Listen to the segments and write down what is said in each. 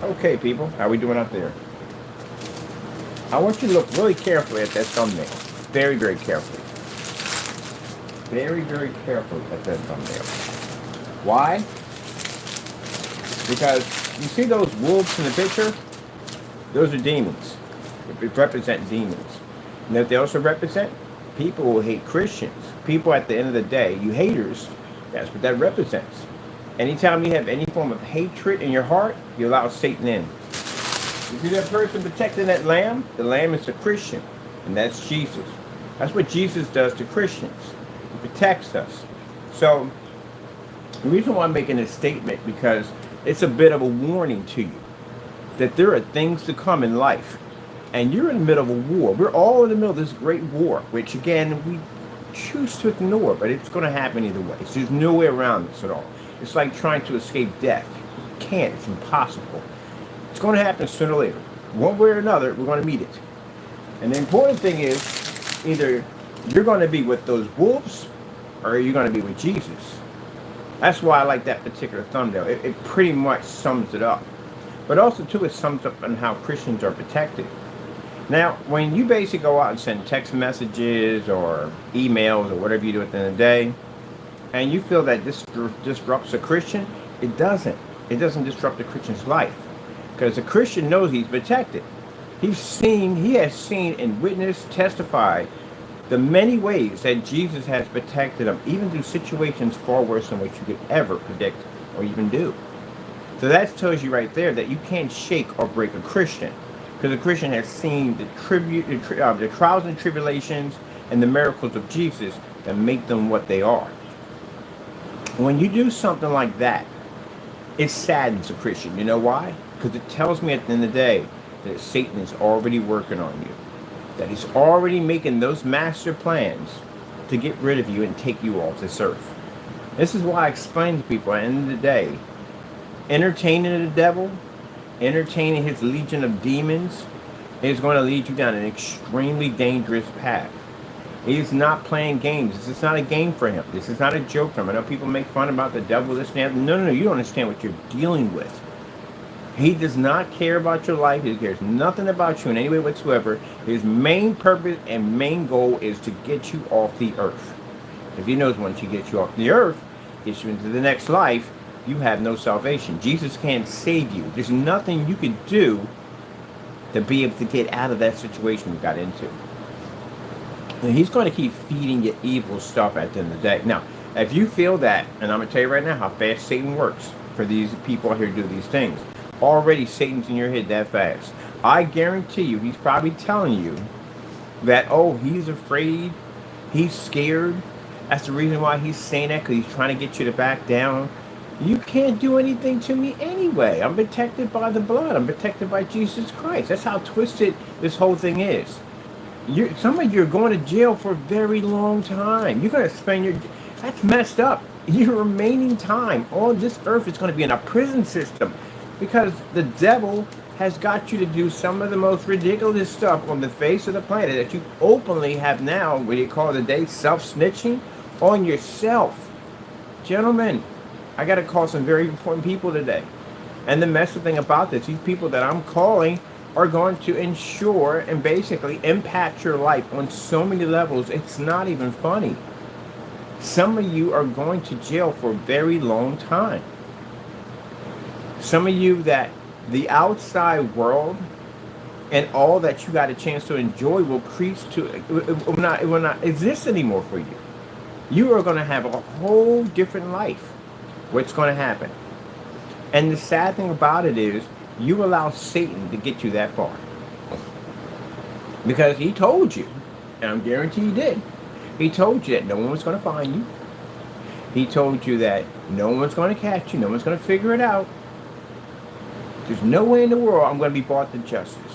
Okay, people, how we doing out there? I want you to look really carefully at that thumbnail. Very, very carefully. Very, very carefully at that thumbnail. Why? Because you see those wolves in the picture? Those are demons. They represent demons. And that they also represent people who hate Christians. People at the end of the day, you haters, that's what that represents. Anytime you have any form of hatred in your heart, you allow Satan in. You see that person protecting that lamb? The lamb is a Christian, and that's Jesus. That's what Jesus does to Christians. He protects us. So, the reason why I'm making this statement, because it's a bit of a warning to you that there are things to come in life. And you're in the middle of a war. We're all in the middle of this great war, which again, we choose to ignore, but it's going to happen either way. So there's no way around this at all. It's like trying to escape death. You can't. It's impossible. It's going to happen sooner or later. One way or another, we're going to meet it. And the important thing is, either you're going to be with those wolves, or you're going to be with Jesus. That's why I like that particular thumbnail. It pretty much sums it up. But also, too, it sums up on how Christians are protected. Now, when you basically go out and send text messages or emails or whatever you do at the end of the day, and you feel that this disrupts a Christian, it doesn't. It doesn't disrupt a Christian's life. Because a Christian knows he's protected. He has seen and witnessed, testified the many ways that Jesus has protected him, even through situations far worse than what you could ever predict or even do. So that tells you right there that you can't shake or break a Christian. Because a Christian has seen the trials and tribulations and the miracles of Jesus that make them what they are. When you do something like that, it saddens a Christian. You know why? Because it tells me at the end of the day that Satan is already working on you. That he's already making those master plans to get rid of you and take you off this earth. This is why I explain to people at the end of the day, entertaining the devil, entertaining his legion of demons, is going to lead you down an extremely dangerous path. He's not playing games. This is not a game for him. This is not a joke for him. I know people make fun about the devil, this and that. No, you don't understand what you're dealing with. He does not care about your life. He cares nothing about you in any way whatsoever. His main purpose and main goal is to get you off the earth. If he knows once he gets you off the earth, gets you into the next life, you have no salvation. Jesus can't save you. There's nothing you could do to be able to get out of that situation you got into. And he's going to keep feeding you evil stuff at the end of the day. Now, if you feel that, and I'm going to tell you right now how fast Satan works for these people out here to do these things. Already Satan's in your head that fast. I guarantee you, he's probably telling you that, oh, he's afraid, he's scared. That's the reason why he's saying that, because he's trying to get you to back down. You can't do anything to me anyway. I'm protected by the blood. I'm protected by Jesus Christ. That's how twisted this whole thing is. Some of you are going to jail for a very long time. You're going to spend that's messed up. Your remaining time on this earth is going to be in a prison system, because the devil has got you to do some of the most ridiculous stuff on the face of the planet that you openly have now, what you call the day, self-snitching on yourself. Gentlemen, I got to call some very important people today. And the messed thing about this, these people that I'm calling are going to ensure and basically impact your life on so many levels, it's not even funny. Some of you are going to jail for a very long time. Some of you that the outside world and all that you got a chance to enjoy will it will not exist anymore for you. You are going to have a whole different life. What's going to happen? And the sad thing about it is, you allow Satan to get you that far. Because he told you, and I'm guaranteed he did, he told you that no one was going to find you. He told you that no one's going to catch you, no one's going to figure it out. There's no way in the world I'm going to be brought to justice.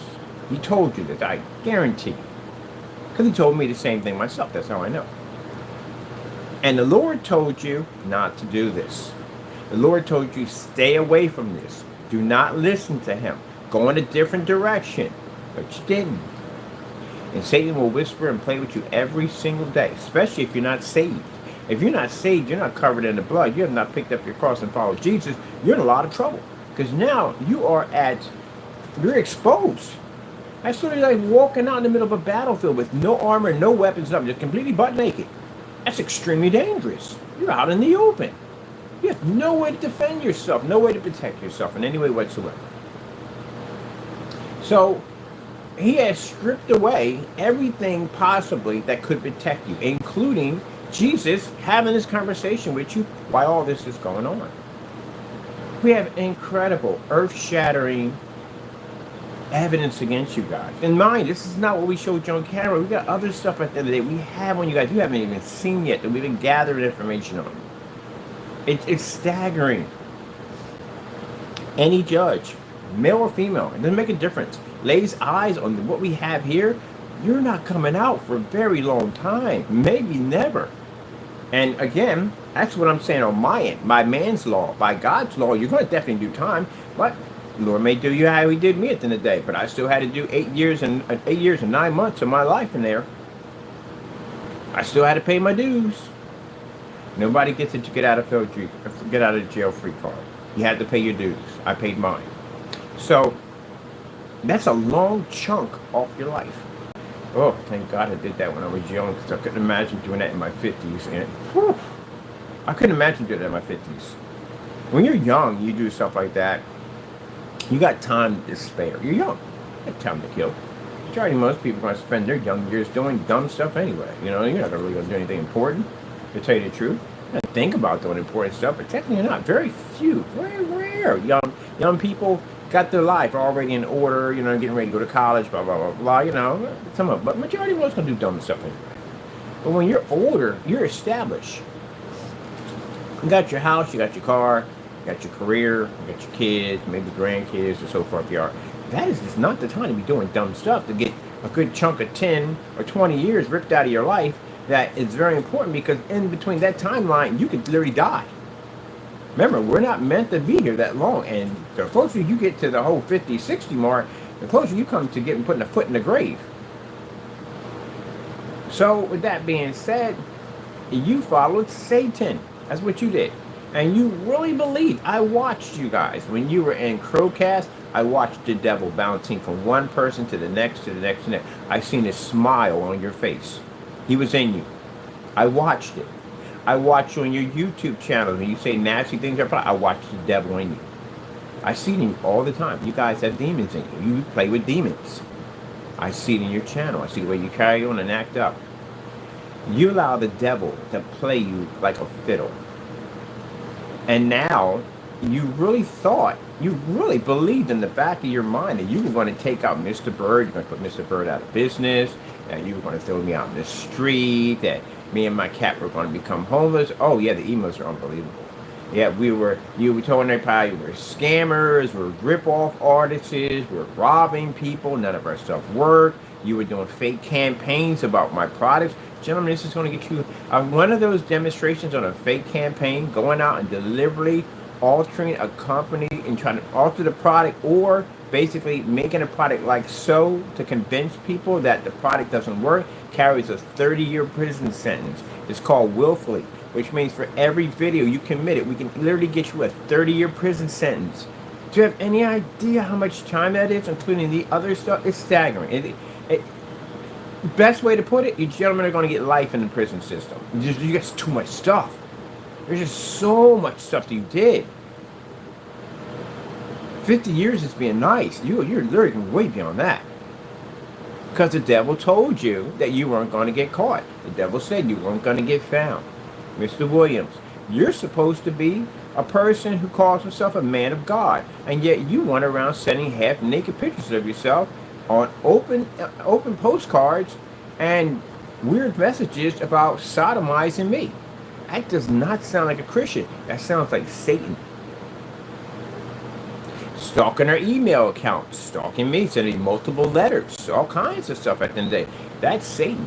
He told you this, I guarantee. Because he told me the same thing myself, that's how I know. And the Lord told you not to do this. The Lord told you, stay away from this. Do not listen to him. Go in a different direction. But you didn't. And Satan will whisper and play with you every single day, especially if you're not saved. If you're not saved, you're not covered in the blood, you have not picked up your cross and followed Jesus, you're in a lot of trouble. Because now you're exposed. That's sort of like walking out in the middle of a battlefield with no armor, no weapons, nothing, just completely butt naked. That's extremely dangerous. You're out in the open. You have no way to defend yourself, no way to protect yourself in any way whatsoever. So he has stripped away everything possibly that could protect you, including Jesus having this conversation with you while all this is going on. We have incredible, earth-shattering evidence against you guys. And mind, this is not what we showed you on camera. We got other stuff at the end of the day we have on you guys you haven't even seen yet that we've been gathering information on. It's staggering. Any judge, male or female, it doesn't make a difference, lays eyes on what we have here, you're not coming out for a very long time, maybe never. And again, that's what I'm saying on my end. By man's law, by God's law, you're going to definitely do time, but the Lord may do you how he did me at the end of the day, but I still had to do 8 years and 9 months of my life in there. I still had to pay my dues. Nobody gets it to get out of jail free card. You had to pay your dues. I paid mine. So that's a long chunk off your life. Oh, thank God I did that when I was young, because I couldn't imagine doing that in my 50s. And I couldn't imagine doing that in my 50s. When you're young, you do stuff like that. You got time to spare. You're young. You got time to kill. Majority of most people are going to spend their young years doing dumb stuff anyway. You know, you're not really going to do anything important. To tell you the truth, I think about doing important stuff, but technically not. Very few, very rare young people got their life already in order. You know, getting ready to go to college, blah blah blah blah. You know, but majority of us gonna do dumb stuff anyway. But when you're older, you're established. You got your house, you got your car, you got your career, you got your kids, maybe grandkids, or so forth. That is just not the time to be doing dumb stuff to get a good chunk of 10 or 20 years ripped out of your life. That is very important, because in between that timeline, you could literally die. Remember, we're not meant to be here that long. And the closer you get to the whole 50, 60 mark, the closer you come to putting a foot in the grave. So with that being said, you followed Satan. That's what you did. And you really believed. I watched you guys. When you were in Crowcast, I watched the devil bouncing from one person to the next, to the next, to the next. I seen a smile on your face. He was in you. I watched it. I watched you on your YouTube channel. When you say nasty things, I watched the devil in you. I see it in you all the time. You guys have demons in you. You play with demons. I see it in your channel. I see the way you carry on and act up. You allow the devil to play you like a fiddle. And now you really believed in the back of your mind that you were going to take out Mr. Bird. You're going to put Mr. Bird out of business. That you were going to throw me out in the street. That me and my cat were going to become homeless. Oh yeah, the emails are unbelievable. Yeah, you were telling everybody we were scammers, we were rip-off artists, we were robbing people, none of our stuff worked. You were doing fake campaigns about my products. Gentlemen, this is going to get you one of those demonstrations on a fake campaign, going out and deliberately altering a company and trying to alter the product, or basically making a product like so to convince people that the product doesn't work, carries a 30-year prison sentence. It's called willfully, which means for every video you committed, we can literally get you a 30-year prison sentence. Do you have any idea how much time that is, including the other stuff? It's staggering. Best way to put it, you gentlemen are going to get life in the prison system. You got too much stuff. There's just so much stuff that you did. 50 years is being nice. You're literally way beyond that. Because the devil told you that you weren't going to get caught. The devil said you weren't going to get found. Mr. Williams, you're supposed to be a person who calls himself a man of God. And yet you went around sending half-naked pictures of yourself on open postcards and weird messages about sodomizing me. That does not sound like a Christian. That sounds like Satan. Stalking our email account, stalking me, sending multiple letters, all kinds of stuff at the end of the day. That's Satan.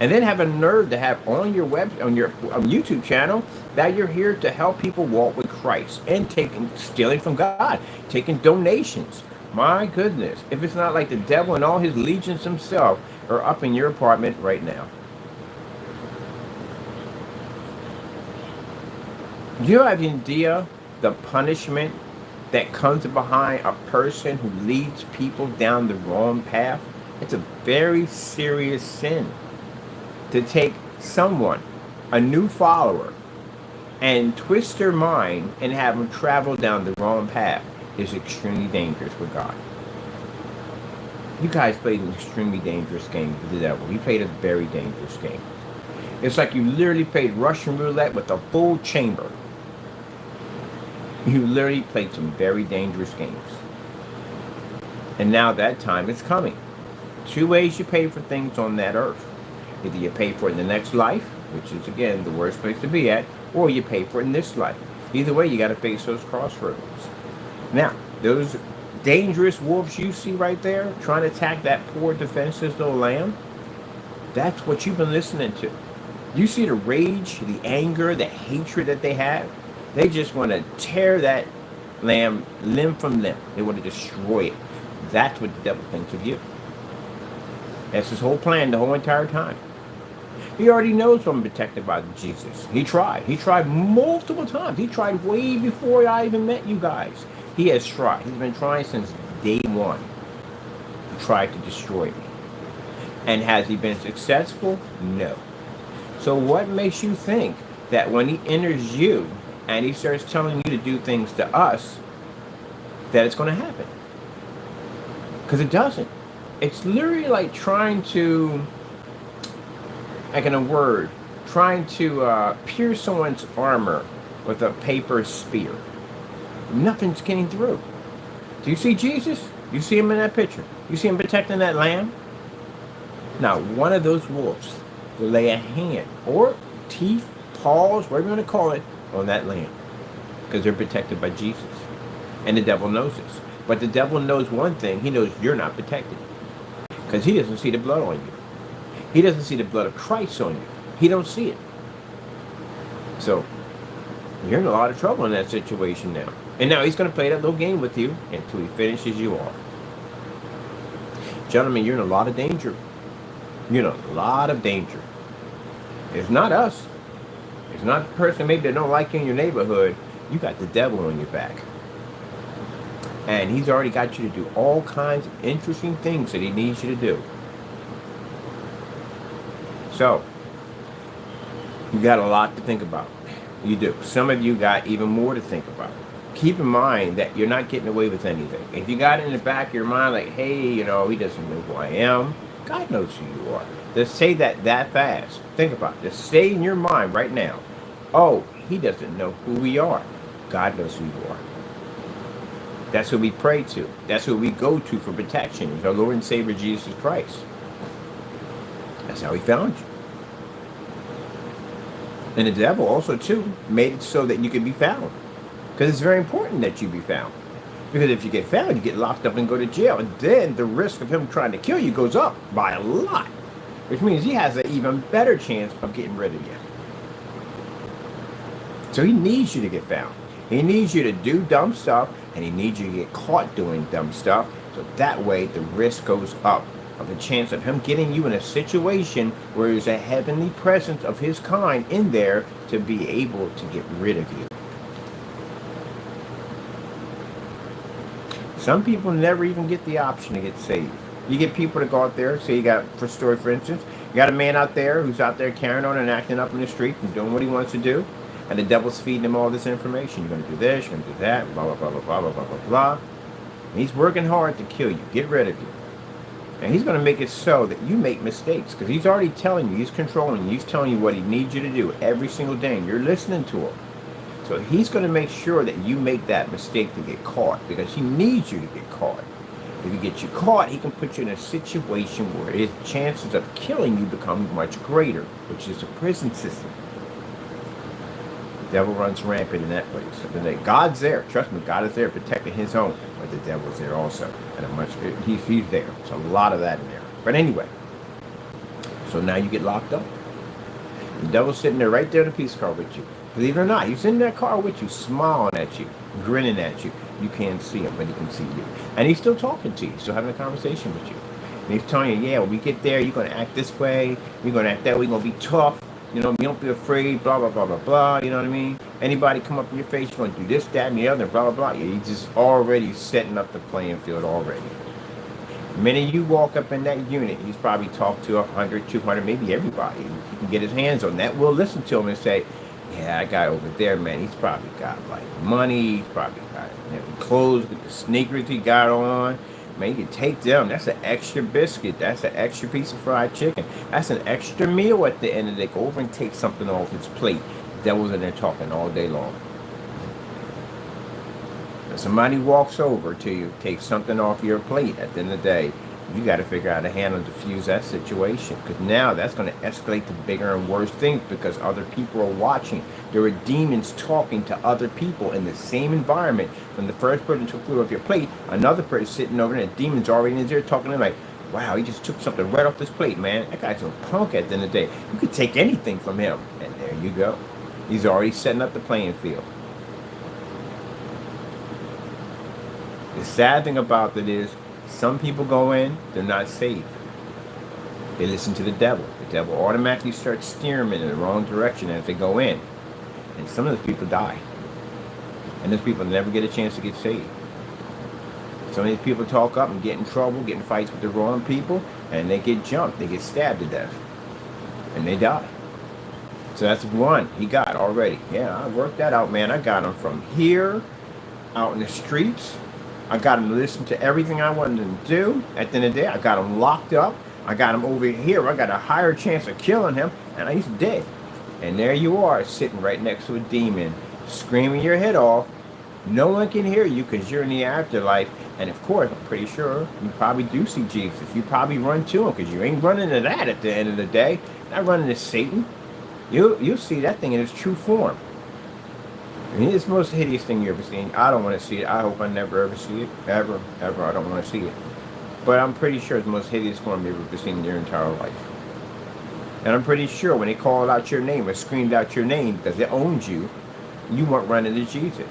And then have a nerve to have on your YouTube channel that you're here to help people walk with Christ and stealing from God, taking donations. My goodness, if it's not like the devil and all his legions himself are up in your apartment right now. You have any idea the punishment that comes behind a person who leads people down the wrong path, it's a very serious sin. To take someone, a new follower, and twist their mind and have them travel down the wrong path is extremely dangerous with God. You guys played an extremely dangerous game with the devil. You played a very dangerous game. It's like you literally played Russian roulette with a full chamber. You literally played some very dangerous games. And now that time is coming. Two ways you pay for things on that earth. Either you pay for it in the next life, which is again the worst place to be at, or you pay for it in this life. Either way, you got to face those crossroads. Now, those dangerous wolves you see right there trying to attack that poor defenseless little lamb, that's what you've been listening to. You see the rage, the anger, the hatred that they have? They just want to tear that lamb limb from limb. They want to destroy it. That's what the devil thinks of you. That's his whole plan the whole entire time. He already knows I'm protected by Jesus. He tried. He tried multiple times. He tried way before I even met you guys. He has tried. He's been trying since day one to try to destroy me. And has he been successful? No. So what makes you think that when he enters you and he starts telling you to do things to us, that it's going to happen? Because it doesn't. It's literally like trying to, like in a word, trying to pierce someone's armor with a paper spear. Nothing's getting through. Do you see Jesus? You see him in that picture? You see him protecting that lamb? Now, one of those wolves will lay a hand or teeth, paws, whatever you want to call it, on that lamb. Because they're protected by Jesus. And the devil knows this. But the devil knows one thing. He knows you're not protected. Because he doesn't see the blood on you. He doesn't see the blood of Christ on you. He don't see it. So, you're in a lot of trouble in that situation now. And now he's going to play that little game with you until he finishes you off. Gentlemen, you're in a lot of danger. You're in a lot of danger. It's not us. It's not the person maybe that don't like you in your neighborhood. You got the devil on your back. And he's already got you to do all kinds of interesting things that he needs you to do. So, you got a lot to think about. You do. Some of you got even more to think about. Keep in mind that you're not getting away with anything. If you got it in the back of your mind like, hey, he doesn't know who I am. God knows who you are. Just say that fast. Think about it. Just say in your mind right now, oh, he doesn't know who we are. God knows who you are. That's who we pray to. That's who we go to for protection. It's our Lord and Savior, Jesus Christ. That's how he found you. And the devil also, too, made it so that you can be found. Because it's very important that you be found. Because if you get found, you get locked up and go to jail. And then the risk of him trying to kill you goes up by a lot. Which means he has an even better chance of getting rid of you. So he needs you to get found. He needs you to do dumb stuff, and he needs you to get caught doing dumb stuff. So that way the risk goes up of the chance of him getting you in a situation where there's a heavenly presence of his kind in there to be able to get rid of you. Some people never even get the option to get saved. You get people to go out there, say you got, for instance, you got a man out there who's out there carrying on and acting up in the street and doing what he wants to do, and the devil's feeding him all this information. You're going to do this, you're going to do that, blah, blah, blah, blah, blah, blah, blah, blah, blah. And he's working hard to kill you, get rid of you. And he's going to make it so that you make mistakes, because he's already telling you, he's controlling you, he's telling you what he needs you to do every single day, and you're listening to him. So he's going to make sure that you make that mistake to get caught, because he needs you to get caught. If he gets you caught, he can put you in a situation where his chances of killing you become much greater, which is a prison system. The devil runs rampant in that place. So God's there. Trust me, God is there protecting his own. But the devil's there also. And he's there. There's a lot of that in there. But anyway, so now you get locked up. The devil's sitting there right there in the police car with you. Believe it or not, he's in that car with you, smiling at you, grinning at you. You can't see him, but he can see you. And he's still talking to you, still having a conversation with you. And he's telling you, yeah, when we get there, you're going to act this way, you're going to act that way, you're going to be tough, you don't be afraid, blah, blah, blah, blah, blah, you know what I mean? Anybody come up in your face, you're going to do this, that, and the other, blah, blah, blah. You're just already setting up the playing field already. The minute you walk up in that unit, he's probably talked to 100, 200, maybe everybody. He can get his hands on that. Will listen to him and say, yeah, that guy over there, man, he's probably got like money. He's probably got clothes with the sneakers he got on. Man, you can take them. That's an extra biscuit. That's an extra piece of fried chicken. That's an extra meal at the end of the day. Go over and take something off his plate. Devil's in there talking all day long. If somebody walks over to you, takes something off your plate at the end of the day, you got to figure out how to handle and diffuse that situation. Because now that's going to escalate to bigger and worse things because other people are watching. There are demons talking to other people in the same environment. When the first person took food off your plate, another person sitting over there, and the demon's already in there talking to them like, wow, he just took something right off this plate, man. That guy's a punk at the end of the day. You could take anything from him. And there you go. He's already setting up the playing field. The sad thing about it is, some people go in, they're not saved. They listen to the devil. The devil automatically starts steering them in the wrong direction as they go in. And some of those people die. And those people never get a chance to get saved. Some of these people talk up and get in trouble, get in fights with the wrong people, and they get jumped. They get stabbed to death. And they die. So that's one he got already. Yeah, I worked that out, man. I got him from here, out in the streets. I got him to listen to everything I wanted him to do. At the end of the day, I got him locked up. I got him over here. I got a higher chance of killing him, and he's dead. And there you are, sitting right next to a demon, screaming your head off. No one can hear you because you're in the afterlife. And of course, I'm pretty sure you probably do see Jesus. You probably run to him because you ain't running to that at the end of the day. Not running to Satan. You'll see that thing in its true form. I mean, it's the most hideous thing you ever seen. I don't want to see it. I hope I never ever see it. Ever. I don't want to see it. But I'm pretty sure it's the most hideous form you've ever seen in your entire life. And I'm pretty sure when they called out your name or screamed out your name because it owns you, you weren't running to Jesus.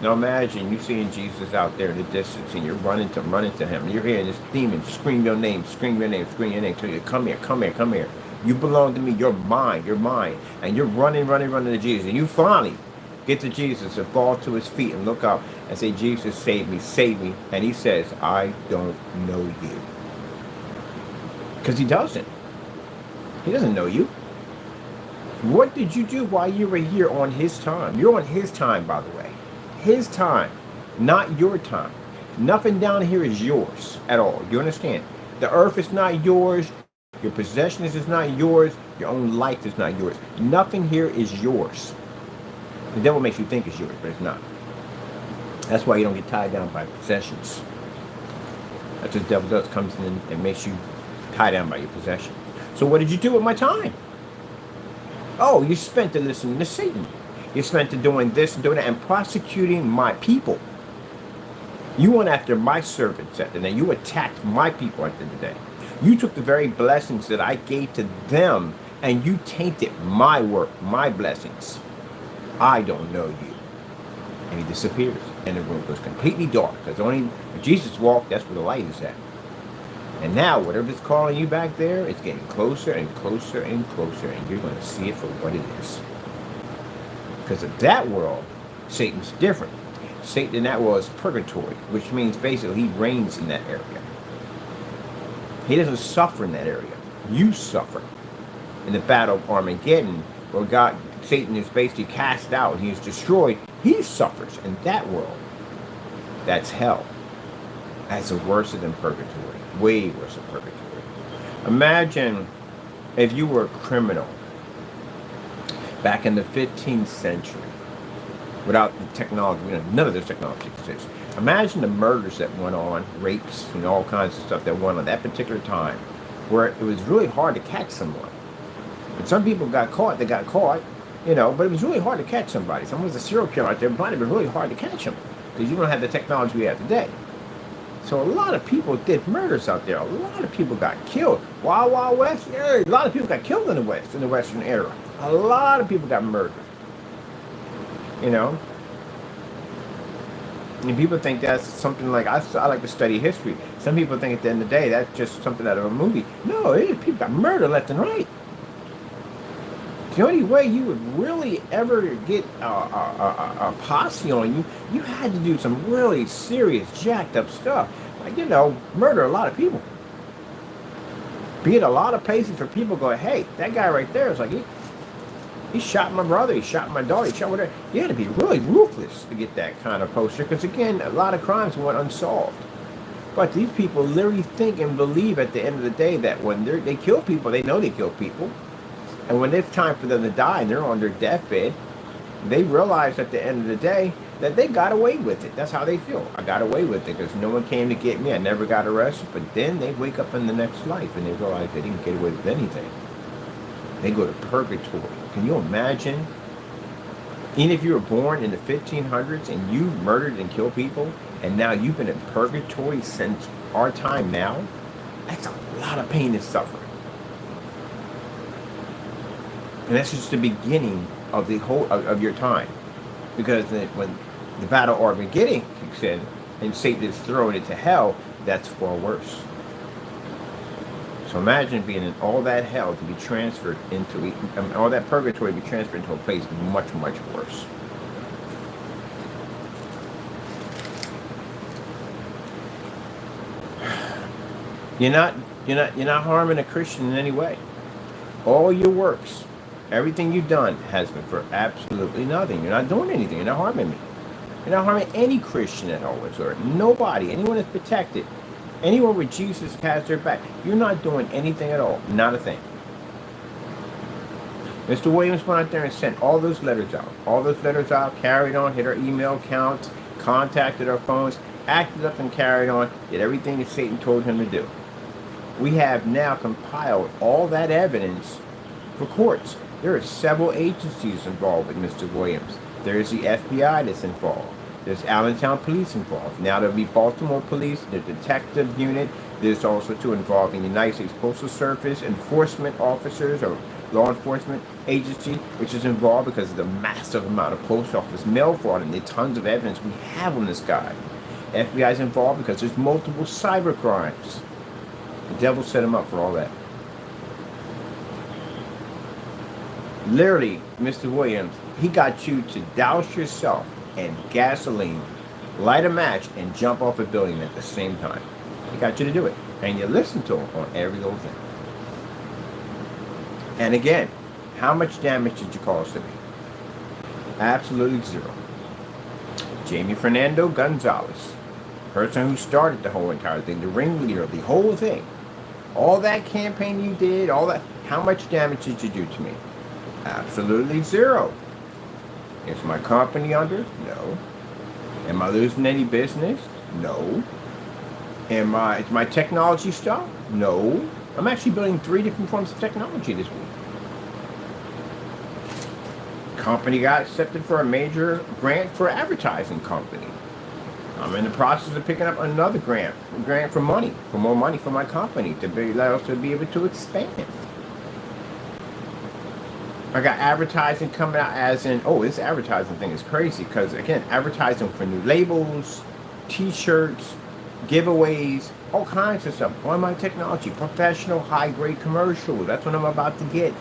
Now imagine you seeing Jesus out there in the distance and you're running to him. And you're hearing this demon scream your name, scream your name, scream your name. Tell you, come here, come here, come here. You belong to me. You're mine. You're mine. And you're running to Jesus. And you finally get to Jesus and fall to his feet and look up and say, Jesus, save me, save me. And he says, I don't know you. Because he doesn't. He doesn't know you. What did you do while you were here on his time? You're on his time, by the way. His time, not your time. Nothing down here is yours at all. You understand? The earth is not yours. Your possessions is not yours. Your own life is not yours. Nothing here is yours. The devil makes you think it's yours, but it's not. That's why you don't get tied down by possessions. That's what the devil does. Comes in and makes you tied down by your possessions. So what did you do with my time? Oh, you spent it listening to Satan. You spent it doing this and doing that and prosecuting my people. You went after my servants at the end. You attacked my people at the end of the day. You took the very blessings that I gave to them and you tainted my work, my blessings. I don't know you. And he disappears. And the room goes completely dark. Because only when Jesus walked, that's where the light is at. And now, whatever's calling you back there, it's getting closer and closer and closer. And you're going to see it for what it is. Because of that world, Satan's different. Satan in that world is purgatory, which means basically he reigns in that area. He doesn't suffer in that area. You suffer. In the battle of Armageddon, where Satan is basically cast out and he is destroyed, he suffers in that world. That's hell. That's worse than purgatory. Way worse than purgatory. Imagine if you were a criminal back in the 15th century, without the technology, none of this technology exists. Imagine the murders that went on, rapes and all kinds of stuff that went on that particular time, where it was really hard to catch someone. But some people got caught, but it was really hard to catch somebody. Someone was a serial killer out there, but it might have been really hard to catch him, because you don't have the technology we have today. So a lot of people did murders out there. A lot of people got killed. Wild, Wild West, yeah, a lot of people got killed in the West, in the Western era. A lot of people got murdered. And people think that's something like, I like to study history. Some people think at the end of the day, that's just something out of a movie. No, people got murdered left and right. The only way you would really ever get a posse on you, you had to do some really serious, jacked up stuff. Like, murder a lot of people. Be in a lot of places for people going, hey, that guy right there is like, he shot my brother, he shot my daughter, he shot whatever. You had to be really ruthless to get that kind of poster, because again, a lot of crimes went unsolved. But these people literally think and believe at the end of the day that when they kill people, they know they kill people. And when it's time for them to die and they're on their deathbed, they realize at the end of the day that they got away with it. That's how they feel. I got away with it because no one came to get me. I never got arrested. But then they wake up in the next life and they realize they didn't get away with anything. They go to purgatory. Can you imagine? Even if you were born in the 1500s and you murdered and killed people, and now you've been in purgatory since our time now, that's a lot of pain and suffering. And that's just the beginning of the whole of your time. Because when the battle of Armageddon kicks in and Satan is thrown into hell, that's far worse. So imagine being in all that hell to be transferred into, all that purgatory to be transferred into a place much, much worse. You're not harming a Christian in any way. All your works, everything you've done has been for absolutely nothing. You're not doing anything. You're not harming me. You're not harming any Christian at all whatsoever. Nobody. Anyone is protected. Anyone with Jesus has their back. You're not doing anything at all. Not a thing. Mr. Williams went out there and sent all those letters out. All those letters out, carried on, hit our email accounts, contacted our phones, acted up and carried on, did everything that Satan told him to do. We have now compiled all that evidence for courts. There are several agencies involved with Mr. Williams. There's the FBI that's involved. There's Allentown Police involved. Now there'll be Baltimore Police, the detective unit. There's also two involving the United States Postal Service enforcement officers or law enforcement agency, which is involved because of the massive amount of post office mail fraud and the tons of evidence we have on this guy. FBI is involved because there's multiple cyber crimes. The devil set him up for all that. Literally, Mr. Williams, he got you to douse yourself in gasoline, light a match, and jump off a building at the same time. He got you to do it. And you listen to him on every little thing. And again, how much damage did you cause to me? Absolutely zero. Jamie Fernando Gonzalez, person who started the whole entire thing, the ringleader of the whole thing. All that campaign you did, all that, how much damage did you do to me? Absolutely zero. Is my company under? No. Am I losing any business? No. Is my technology stuff? No. I'm actually building 3 different forms of technology this week. Company got accepted for a major grant for advertising company. I'm in the process of picking up another grant for more money for my company to be able to expand. I got advertising coming out as in, this advertising thing is crazy because, again, advertising for new labels, t-shirts, giveaways, all kinds of stuff on my technology, professional, high-grade commercials. That's what I'm about to get.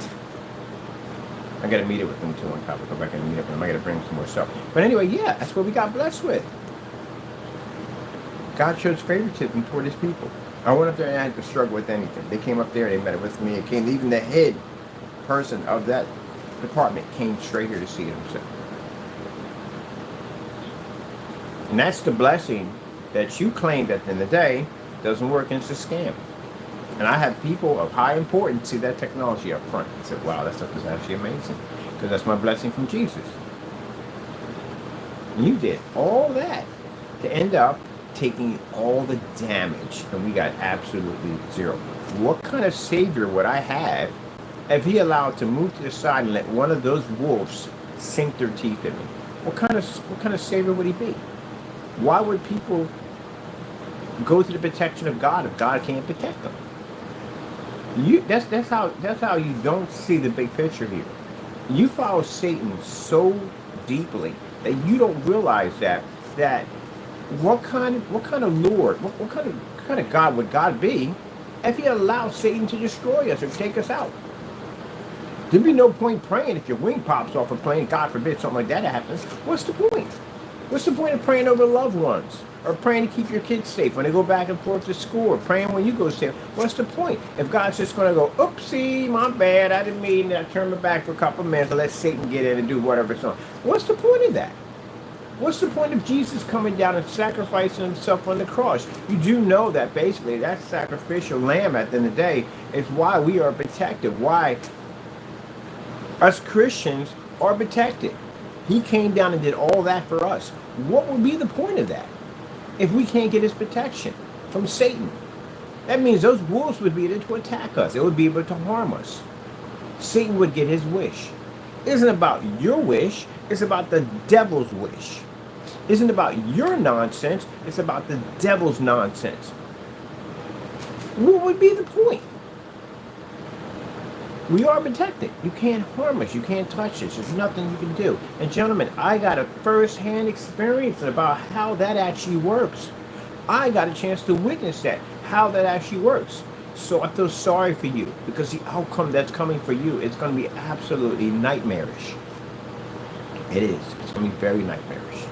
I got to meet it with them too on top. I'll go back and meet up with them. I got to bring some more stuff. But anyway, yeah, that's what we got blessed with. God shows favoritism toward his people. I went up there and I had to struggle with anything. They came up there and they met with me. Even the head person of that department came straight here to see it himself. And that's the blessing that you claimed at the end of the day doesn't work, and it's a scam. And I have people of high importance see that technology up front and say, wow, that stuff is actually amazing. Because that's my blessing from Jesus. And you did all that to end up taking all the damage, and we got absolutely zero. What kind of savior would I have if he allowed to move to the side and let one of those wolves sink their teeth in me? What kind of savior would he be? Why would people go to the protection of God if God can't protect them? That's how you don't see the big picture here. You follow Satan so deeply that you don't realize that what kind of Lord, what kind of God would God be if he allowed Satan to destroy us or take us out? There'd be no point praying if your wing pops off a plane. God forbid something like that happens. What's the point? What's the point of praying over loved ones? Or praying to keep your kids safe when they go back and forth to school? Or praying when you go safe? What's the point? If God's just going to go, oopsie, my bad, I didn't mean that. I turned my back for a couple of minutes and let Satan get in and do whatever. So, what's the point of that? What's the point of Jesus coming down and sacrificing himself on the cross? You do know that basically that sacrificial lamb at the end of the day is why we are protected. Why us Christians are protected. He came down and did all that for us. What would be the point of that if we can't get his protection from Satan? That means those wolves would be able to attack us. They would be able to harm us. Satan would get his wish. It isn't about your wish. It's about the devil's wish. It isn't about your nonsense. It's about the devil's nonsense. What would be the point? We are protected. You can't harm us. You can't touch us. There's nothing you can do. And gentlemen, I got a first-hand experience about how that actually works. I got a chance to witness that, how that actually works. So I feel sorry for you because the outcome that's coming for you is going to be absolutely nightmarish. It is. It's going to be very nightmarish.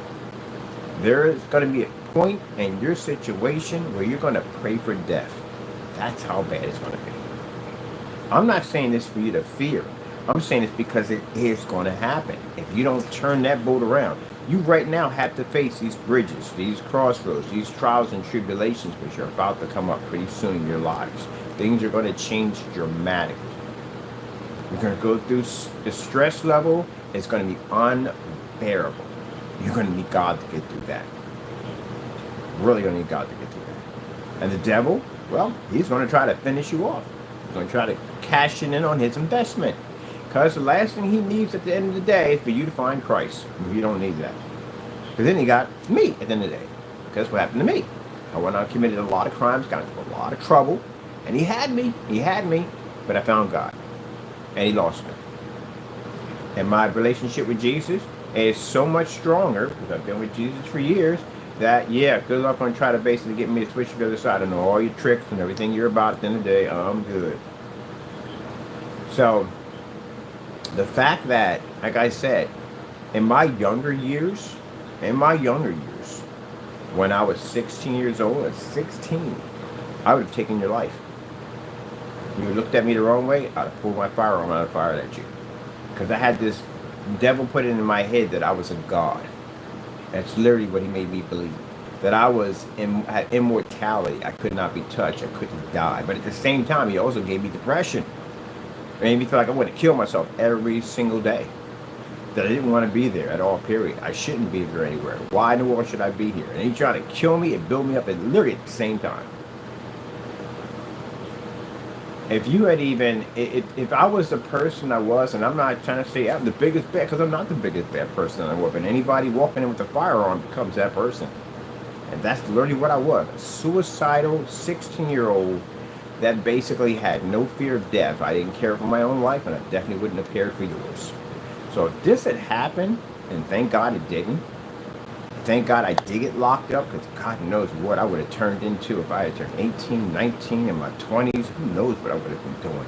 There is going to be a point in your situation where you're going to pray for death. That's how bad it's going to be. I'm not saying this for you to fear. I'm saying this because it is going to happen. If you don't turn that boat around, you right now have to face these bridges, these crossroads, these trials and tribulations which are about to come up pretty soon in your lives. Things are going to change dramatically. You're going to go through the stress level. It's going to be unbearable. You're going to need God to get through that. Really going to need God to get through that. And the devil, well, he's going to try to finish you off. He's going to try to cash in on his investment. Because the last thing he needs at the end of the day is for you to find Christ. You don't need that. Because then he got me at the end of the day. Because what happened to me? I went out and committed a lot of crimes, got into a lot of trouble. And he had me. He had me. But I found God. And he lost me. And my relationship with Jesus is so much stronger, because I've been with Jesus for years, that, yeah, good luck on trying to basically get me to switch to the other side. I know all your tricks and everything you're about at the end of the day. I'm good. So, the fact that, like I said, in my younger years, when I was 16 years old, at 16, I would have taken your life. You looked at me the wrong way, I'd have pulled my firearm out and fired at you. Because I had this devil put it in my head that I was a god. That's literally what he made me believe. That I had immortality. I could not be touched. I couldn't die. But at the same time, he also gave me depression. It made me feel like I wanted to kill myself every single day. That I didn't want to be there at all, period. I shouldn't be there anywhere. Why in the world should I be here? And he tried to kill me and build me up literally at the same time. If you had even, if I was the person I was, and I'm not trying to say I'm the biggest bad, because I'm not the biggest bad person I was, but anybody walking in with a firearm becomes that person. And that's literally what I was. A suicidal 16-year-old that basically had no fear of death. I didn't care for my own life, and I definitely wouldn't have cared for yours. So if this had happened, and thank God it didn't, thank God I did get locked up, because God knows what I would have turned into if I had turned 18, 19, in my 20s. Who knows what I would have been doing.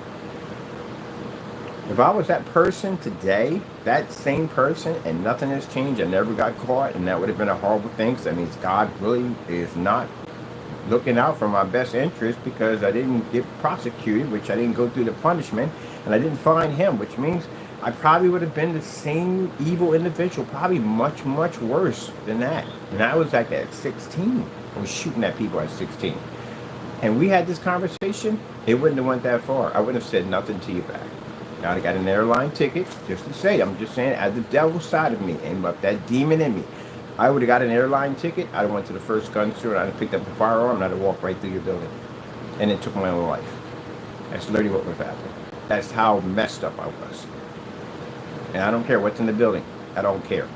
If I was that person today, that same person, and nothing has changed, I never got caught, and that would have been a horrible thing, because that means God really is not looking out for my best interest, because I didn't get prosecuted, which I didn't go through the punishment, and I didn't find him, which means I probably would have been the same evil individual, probably much, much worse than that. And I was like that at 16. I was shooting at people at 16. And we had this conversation, it wouldn't have went that far. I wouldn't have said nothing to you back. Now I got an airline ticket, just to say, I'm just saying, as the devil's side of me, and up that demon in me. I would have got an airline ticket, I'd have went to the first gun store, I'd have picked up a firearm, and I'd have walked right through your building. And it took my own life. That's literally what was happening. That's how messed up I was. And I don't care what's in the building. I don't care.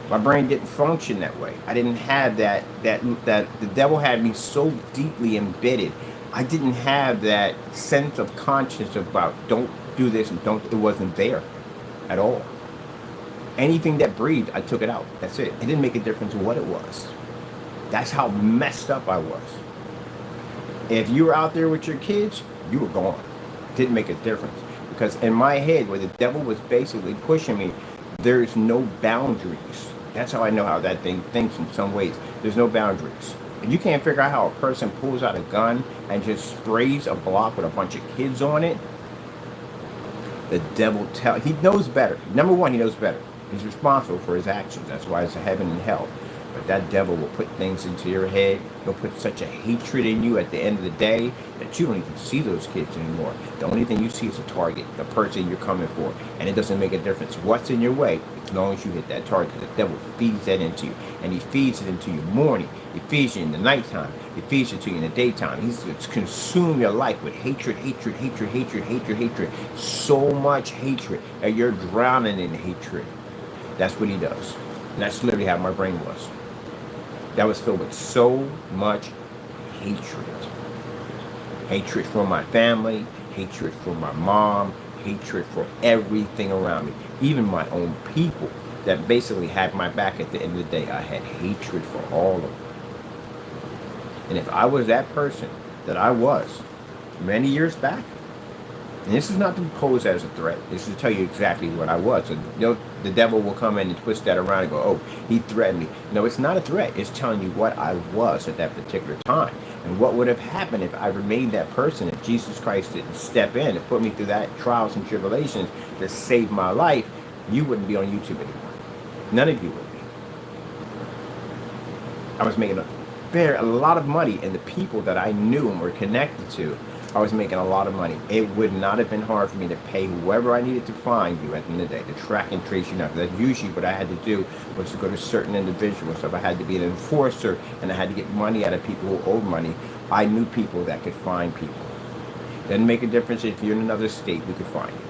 My brain didn't function that way. I didn't have that the devil had me so deeply embedded. I didn't have that sense of conscience about don't do this and don't. It wasn't there at all. Anything that breathed, I took it out. That's it. It didn't make a difference what it was. That's how messed up I was. If you were out there with your kids, you were gone. It didn't make a difference. Because in my head, where the devil was basically pushing me, there's no boundaries. That's how I know how that thing thinks in some ways. There's no boundaries. And you can't figure out how a person pulls out a gun and just sprays a block with a bunch of kids on it. The devil he knows better. Number one, he knows better. He's responsible for his actions. That's why it's a heaven and hell. But that devil will put things into your head. He'll put such a hatred in you at the end of the day that you don't even see those kids anymore. The only thing you see is a target, the person you're coming for. And it doesn't make a difference what's in your way as long as you hit that target. The devil feeds that into you. And he feeds it into you morning. He feeds you in the nighttime. He feeds it to you in the daytime. He's consume your life with hatred, hatred, hatred, hatred, hatred, hatred. So much hatred that you're drowning in hatred. That's what he does. And that's literally how my brain was. That was filled with so much hatred. Hatred for my family, hatred for my mom, hatred for everything around me. Even my own people that basically had my back at the end of the day. I had hatred for all of them. And if I was that person that I was many years back, and this is not to pose as a threat. This is to tell you exactly what I was. And the devil will come in and twist that around and go, oh, he threatened me. No, it's not a threat. It's telling you what I was at that particular time. And what would have happened if I remained that person, if Jesus Christ didn't step in and put me through that trials and tribulations to save my life. You wouldn't be on YouTube anymore. None of you would be. I was making a lot of money, and the people that I knew and were connected to, I was making a lot of money. It would not have been hard for me to pay whoever I needed to find you at the end of the day, to track and trace you now. That's usually what I had to do, was to go to certain individuals. If I had to be an enforcer and I had to get money out of people who owed money, I knew people that could find people. Doesn't make a difference if you're in another state, we could find you.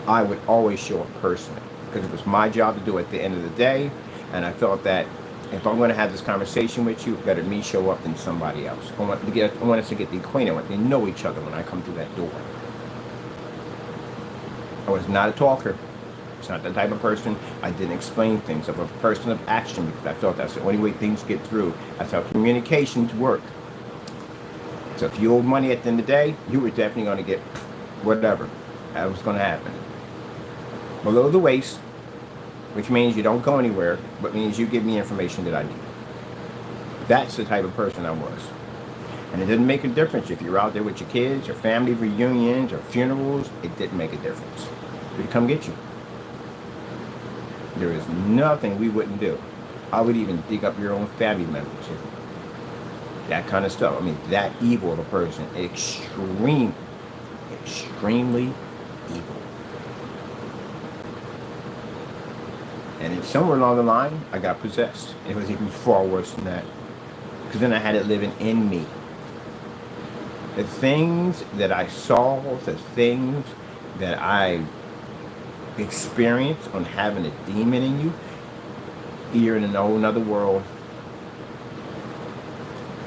I would always show up personally because it was my job to do it at the end of the day, and I felt that if I'm going to have this conversation with you, better me show up than somebody else. I want us to get the acquainted. I want to know each other when I come through that door. I was not a talker. It's not the type of person. I didn't explain things. I'm a person of action because I felt that's the only way things get through. That's how communications work. So if you owed money at the end of the day, you were definitely going to get whatever. That was going to happen. Below the waist, which means you don't go anywhere, but means you give me information that I need. That's the type of person I was. And it didn't make a difference if you're out there with your kids, or family reunions, or funerals. It didn't make a difference. We'd come get you. There is nothing we wouldn't do. I would even dig up your own family members. That kind of stuff. I mean, that evil of a person. Extremely evil. And then somewhere along the line, I got possessed. It was even far worse than that. Because then I had it living in me. The things that I saw, the things that I experienced on having a demon in you, you're in another world.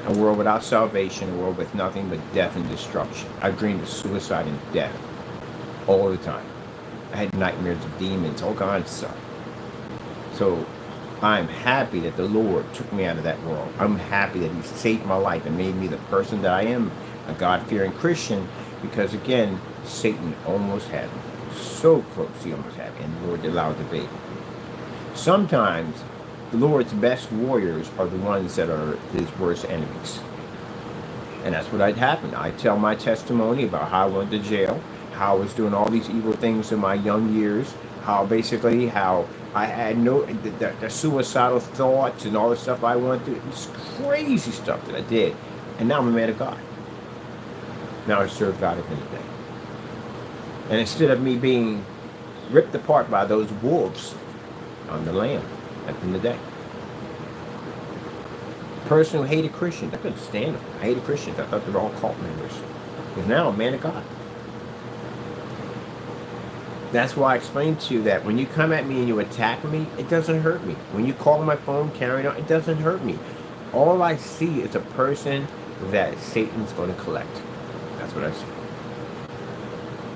A world without salvation, a world with nothing but death and destruction. I dreamed of suicide and death all the time. I had nightmares of demons, all kinds of stuff. So I'm happy that the Lord took me out of that world. I'm happy that He saved my life and made me the person that I am, a God-fearing Christian, because again, Satan almost had me. So close, he almost had me, and the Lord allowed the baby. Sometimes the Lord's best warriors are the ones that are His worst enemies. And that's what had happened. I tell my testimony about how I went to jail, how I was doing all these evil things in my young years, how I had the suicidal thoughts and all the stuff I went through. It's crazy stuff that I did. And now I'm a man of God. Now I serve God at the end of the day. And instead of me being ripped apart by those wolves on the lamb at the end of the day. The person who hated Christians, I couldn't stand them. I hated Christians. I thought they were all cult members. Because now I'm a man of God. That's why I explained to you that when you come at me and you attack me, it doesn't hurt me. When you call my phone, carrying on, it doesn't hurt me. All I see is a person that Satan's going to collect. That's what I see.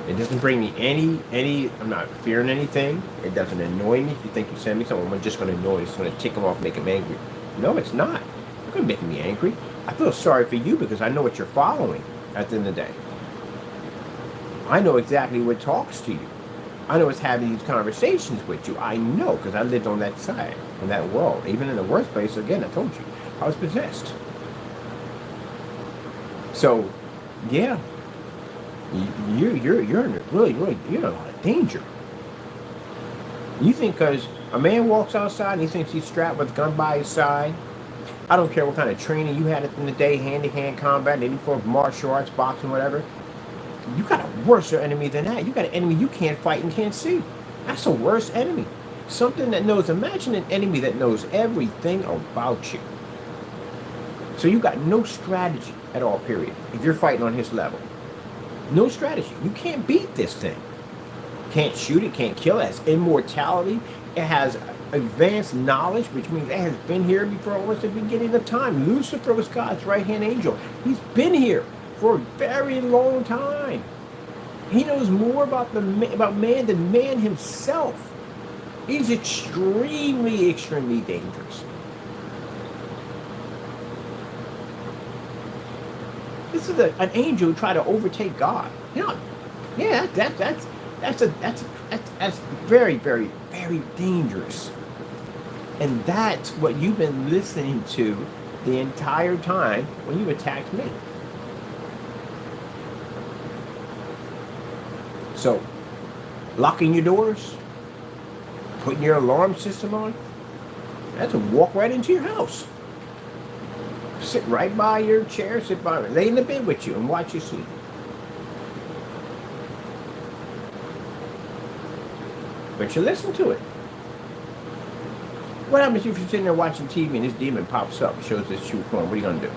It doesn't bring me any, I'm not fearing anything. It doesn't annoy me. If you think you send me something, I'm just going to annoy you. It's going to tick him off, make him angry. No, it's not. It's going to make me angry. I feel sorry for you because I know what you're following at the end of the day. I know exactly what talks to you. I know what's having these conversations with you. I know because I lived on that side, on that world. Even in the worst place, again, I told you, I was possessed. So, yeah, you're in you're in a lot of danger. You think because a man walks outside and he thinks he's strapped with a gun by his side, I don't care what kind of training you had in the day, hand-to-hand combat, any form of martial arts, boxing, whatever. You got a worse enemy than that. You got an enemy you can't fight and can't see. That's a worse enemy. Something that knows, imagine an enemy that knows everything about you. So you got no strategy at all, period, if you're fighting on his level. No strategy. You can't beat this thing. Can't shoot it, can't kill it. It has immortality. It has advanced knowledge, which means it has been here before almost the beginning of time. Lucifer was God's right-hand angel. He's been here for a very long time. He knows more about man than man himself. He's extremely, extremely dangerous. This is an angel who tried to overtake God. You know, yeah, that's very, very, very dangerous. And that's what you've been listening to the entire time when you attacked me. So, locking your doors, putting your alarm system on, that's a walk right into your house. Sit right by your chair, lay in the bed with you and watch you sleep. But you listen to it. What happens if you're sitting there watching TV and this demon pops up and shows this true form? What are you going to do?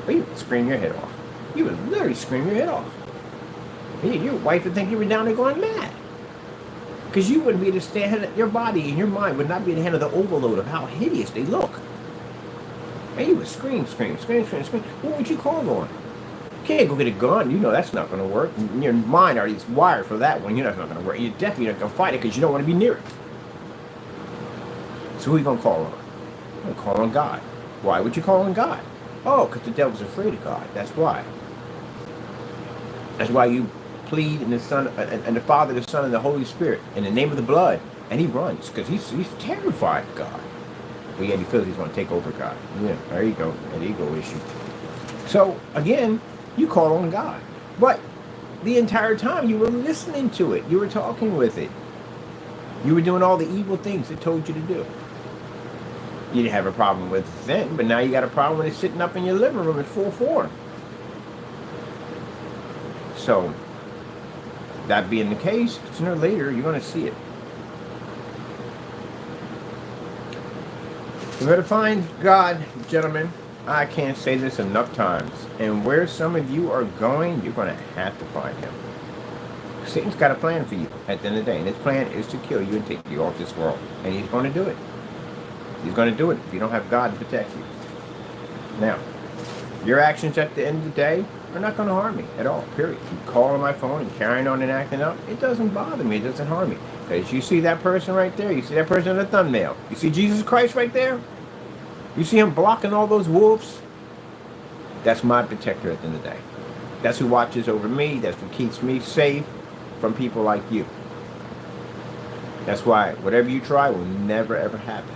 Well, you would scream your head off. You would literally scream your head off. Your wife would think you were down there going mad. Because you wouldn't be able to stand, your body and your mind would not be able to handle the overload of how hideous they look. And you would scream. What would you call on? You can't go get a gun. You know that's not going to work. Your mind already is wired for that one. You know that's not going to work. You're definitely not going to fight it because you don't want to be near it. So who are you going to call on? You're going to call on God. Why would you call on God? Oh, because the devil's afraid of God. That's why. That's why you plead in the Son and the Father, the Son, and the Holy Spirit in the name of the blood, and he runs because he's terrified of God. But yet he feels he's going to take over God. Yeah, there you go, an ego issue. So again, you call on God, but the entire time you were listening to it, you were talking with it, you were doing all the evil things it told you to do. You didn't have a problem with it then, but now you got a problem with it sitting up in your living room in full form. So, that being the case, sooner or later, you're going to see it. You're going to find God, gentlemen. I can't say this enough times. And where some of you are going, you're going to have to find him. Satan's got a plan for you at the end of the day. And his plan is to kill you and take you off this world. And he's going to do it. He's going to do it if you don't have God to protect you. Now, your actions at the end of the day are not going to harm me at all, period. You call on my phone and carrying on and acting up, it doesn't bother me, it doesn't harm me. Because you see that person right there, you see that person in the thumbnail, you see Jesus Christ right there, you see him blocking all those wolves, that's my protector at the end of the day. That's who watches over me, that's what keeps me safe from people like you. That's why whatever you try will never ever happen.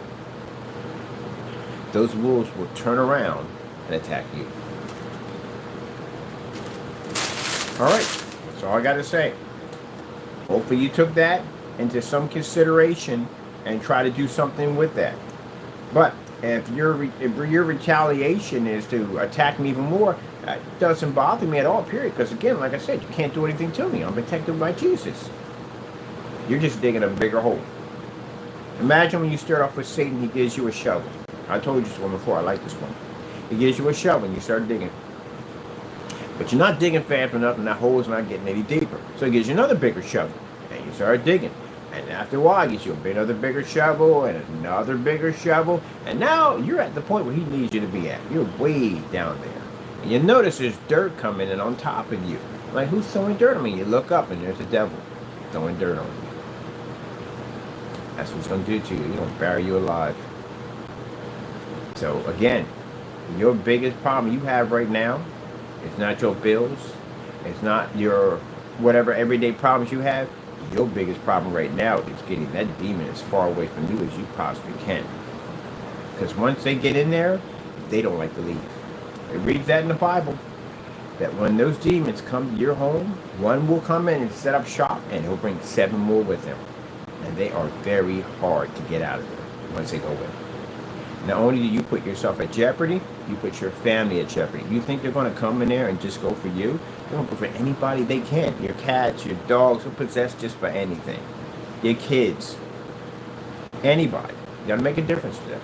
Those wolves will turn around and attack you. Alright, that's all I got to say. Hopefully you took that into some consideration and try to do something with that. But if your retaliation is to attack me even more, it doesn't bother me at all, period. Because again, like I said, you can't do anything to me. I'm protected by Jesus. You're just digging a bigger hole. Imagine when you start off with Satan, he gives you a shovel. I told you this one before, I like this one. He gives you a shovel and you start digging. But you're not digging fast enough and that hole's not getting any deeper. So he gives you another bigger shovel and you start digging. And after a while, he gives you another bigger shovel and another bigger shovel. And now you're at the point where he needs you to be at. You're way down there. And you notice there's dirt coming in on top of you. Like, who's throwing dirt on me? You look up and there's the devil throwing dirt on you. That's what he's going to do to you. He's going to bury you alive. So again, your biggest problem you have right now, it's not your bills, it's not your whatever everyday problems you have, your biggest problem right now is getting that demon as far away from you as you possibly can. Because once they get in there, they don't like to leave. It reads that in the Bible, that when those demons come to your home, one will come in and set up shop, and he'll bring 7 more with him. And they are very hard to get out of there once they go in. Not only do you put yourself at jeopardy, you put your family at jeopardy. You think they're going to come in there and just go for you? They're going to go for anybody they can. Your cats, your dogs, will possess just for anything. Your kids. Anybody. You got to make a difference to them.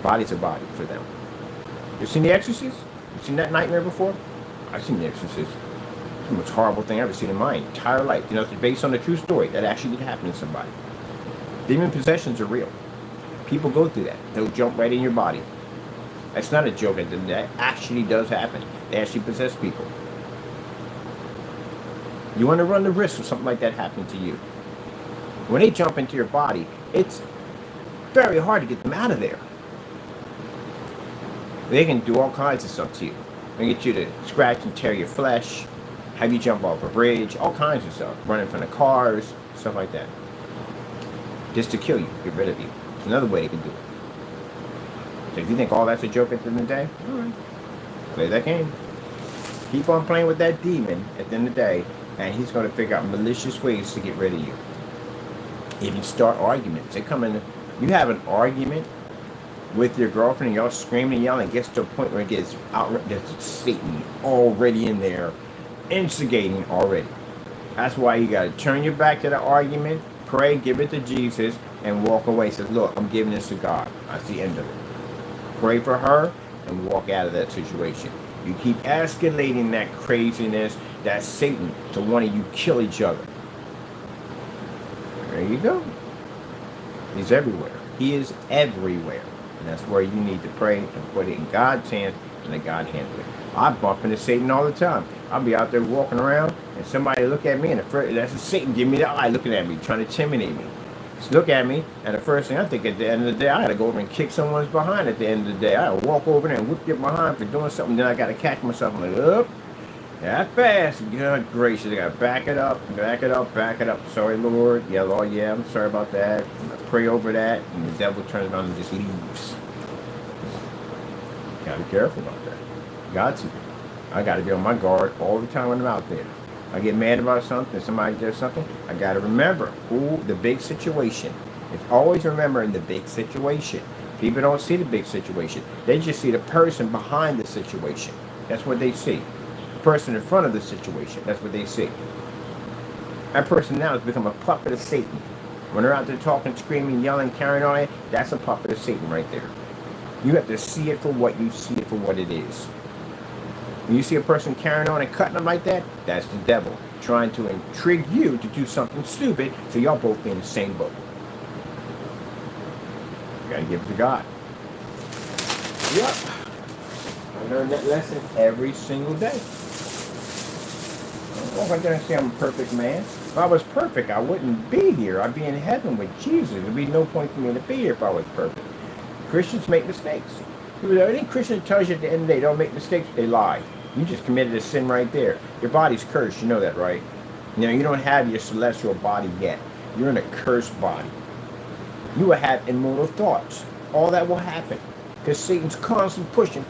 Body's a body for them. You seen The Exorcist? You seen that nightmare before? I've seen The Exorcist. It's the most horrible thing I've ever seen in my entire life. You know, it's based on a true story that actually did happen to somebody. Demon possessions are real. People go through that. They'll jump right in your body. That's not a joke. That actually does happen. They actually possess people. You want to run the risk of something like that happening to you. When they jump into your body, it's very hard to get them out of there. They can do all kinds of stuff to you. They can get you to scratch and tear your flesh, have you jump off a bridge, all kinds of stuff. Run in front of cars, stuff like that. Just to kill you, get rid of you. It's another way they can do it. So if you think all that's a joke at the end of the day, all right, play that game. Keep on playing with that demon at the end of the day, and he's going to figure out malicious ways to get rid of you. Even start arguments. They come in, you have an argument with your girlfriend, and y'all screaming and yelling, it gets to a point where it gets out. There's Satan already in there, instigating already. That's why you got to turn your back to the argument, pray, give it to Jesus, and walk away. Says, look, I'm giving this to God. That's the end of it. Pray for her and walk out of that situation. You keep escalating that craziness, that Satan, to wanting you kill each other. There you go. He's everywhere. He is everywhere. And that's where you need to pray and put it in God's hands and let God handle it. I bump into Satan all the time. I'll be out there walking around and somebody look at me and that's Satan give me the eye looking at me, trying to intimidate me. Just look at me, and the first thing I think at the end of the day, I gotta go over and kick someone's behind at the end of the day. I gotta walk over there and whip your behind for doing something, then I gotta catch myself. I'm like, up, that fast. God gracious, I gotta back it up, back it up, back it up. Sorry, Lord. Yeah, Lord, yeah, I'm sorry about that. I pray over that, and the devil turns around and just leaves. Gotta be careful about that. Got to. I gotta be on my guard all the time when I'm out there. I get mad about something, somebody does something, I got to remember, the big situation. It's always remembering the big situation. People don't see the big situation. They just see the person behind the situation. That's what they see. The person in front of the situation. That's what they see. That person now has become a puppet of Satan. When they're out there talking, screaming, yelling, carrying on it, that's a puppet of Satan right there. You have to see it for what you see it for what it is. When you see a person carrying on and cutting them like that, that's the devil trying to intrigue you to do something stupid, so y'all both be in the same boat. You gotta give it to God. Yep. I learn that lesson every single day. Well, if I didn't say I'm a perfect man, if I was perfect, I wouldn't be here. I'd be in heaven with Jesus. There'd be no point for me to be here if I was perfect. Christians make mistakes. Any Christian that tells you at the end of the day don't make mistakes, they lie. You just committed a sin right there. Your body's cursed, you know that, right? Now, you don't have your celestial body yet. You're in a cursed body. You will have immortal thoughts. All that will happen. Because Satan's constantly pushing.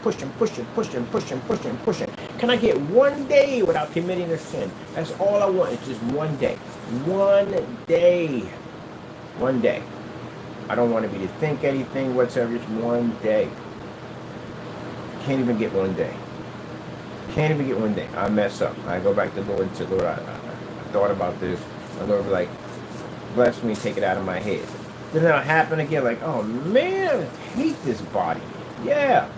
Can I get one day without committing a sin? That's all I want. It's just one day. One day. One day. I don't want to be to think anything whatsoever. Just one day. Can't even get one day. Can't even get one day. I mess up. I go back to the Lord and say, Lord, I thought about this. The Lord was like, bless me, take it out of my head. Then it'll happen again, like, oh man, I hate this body. Yeah.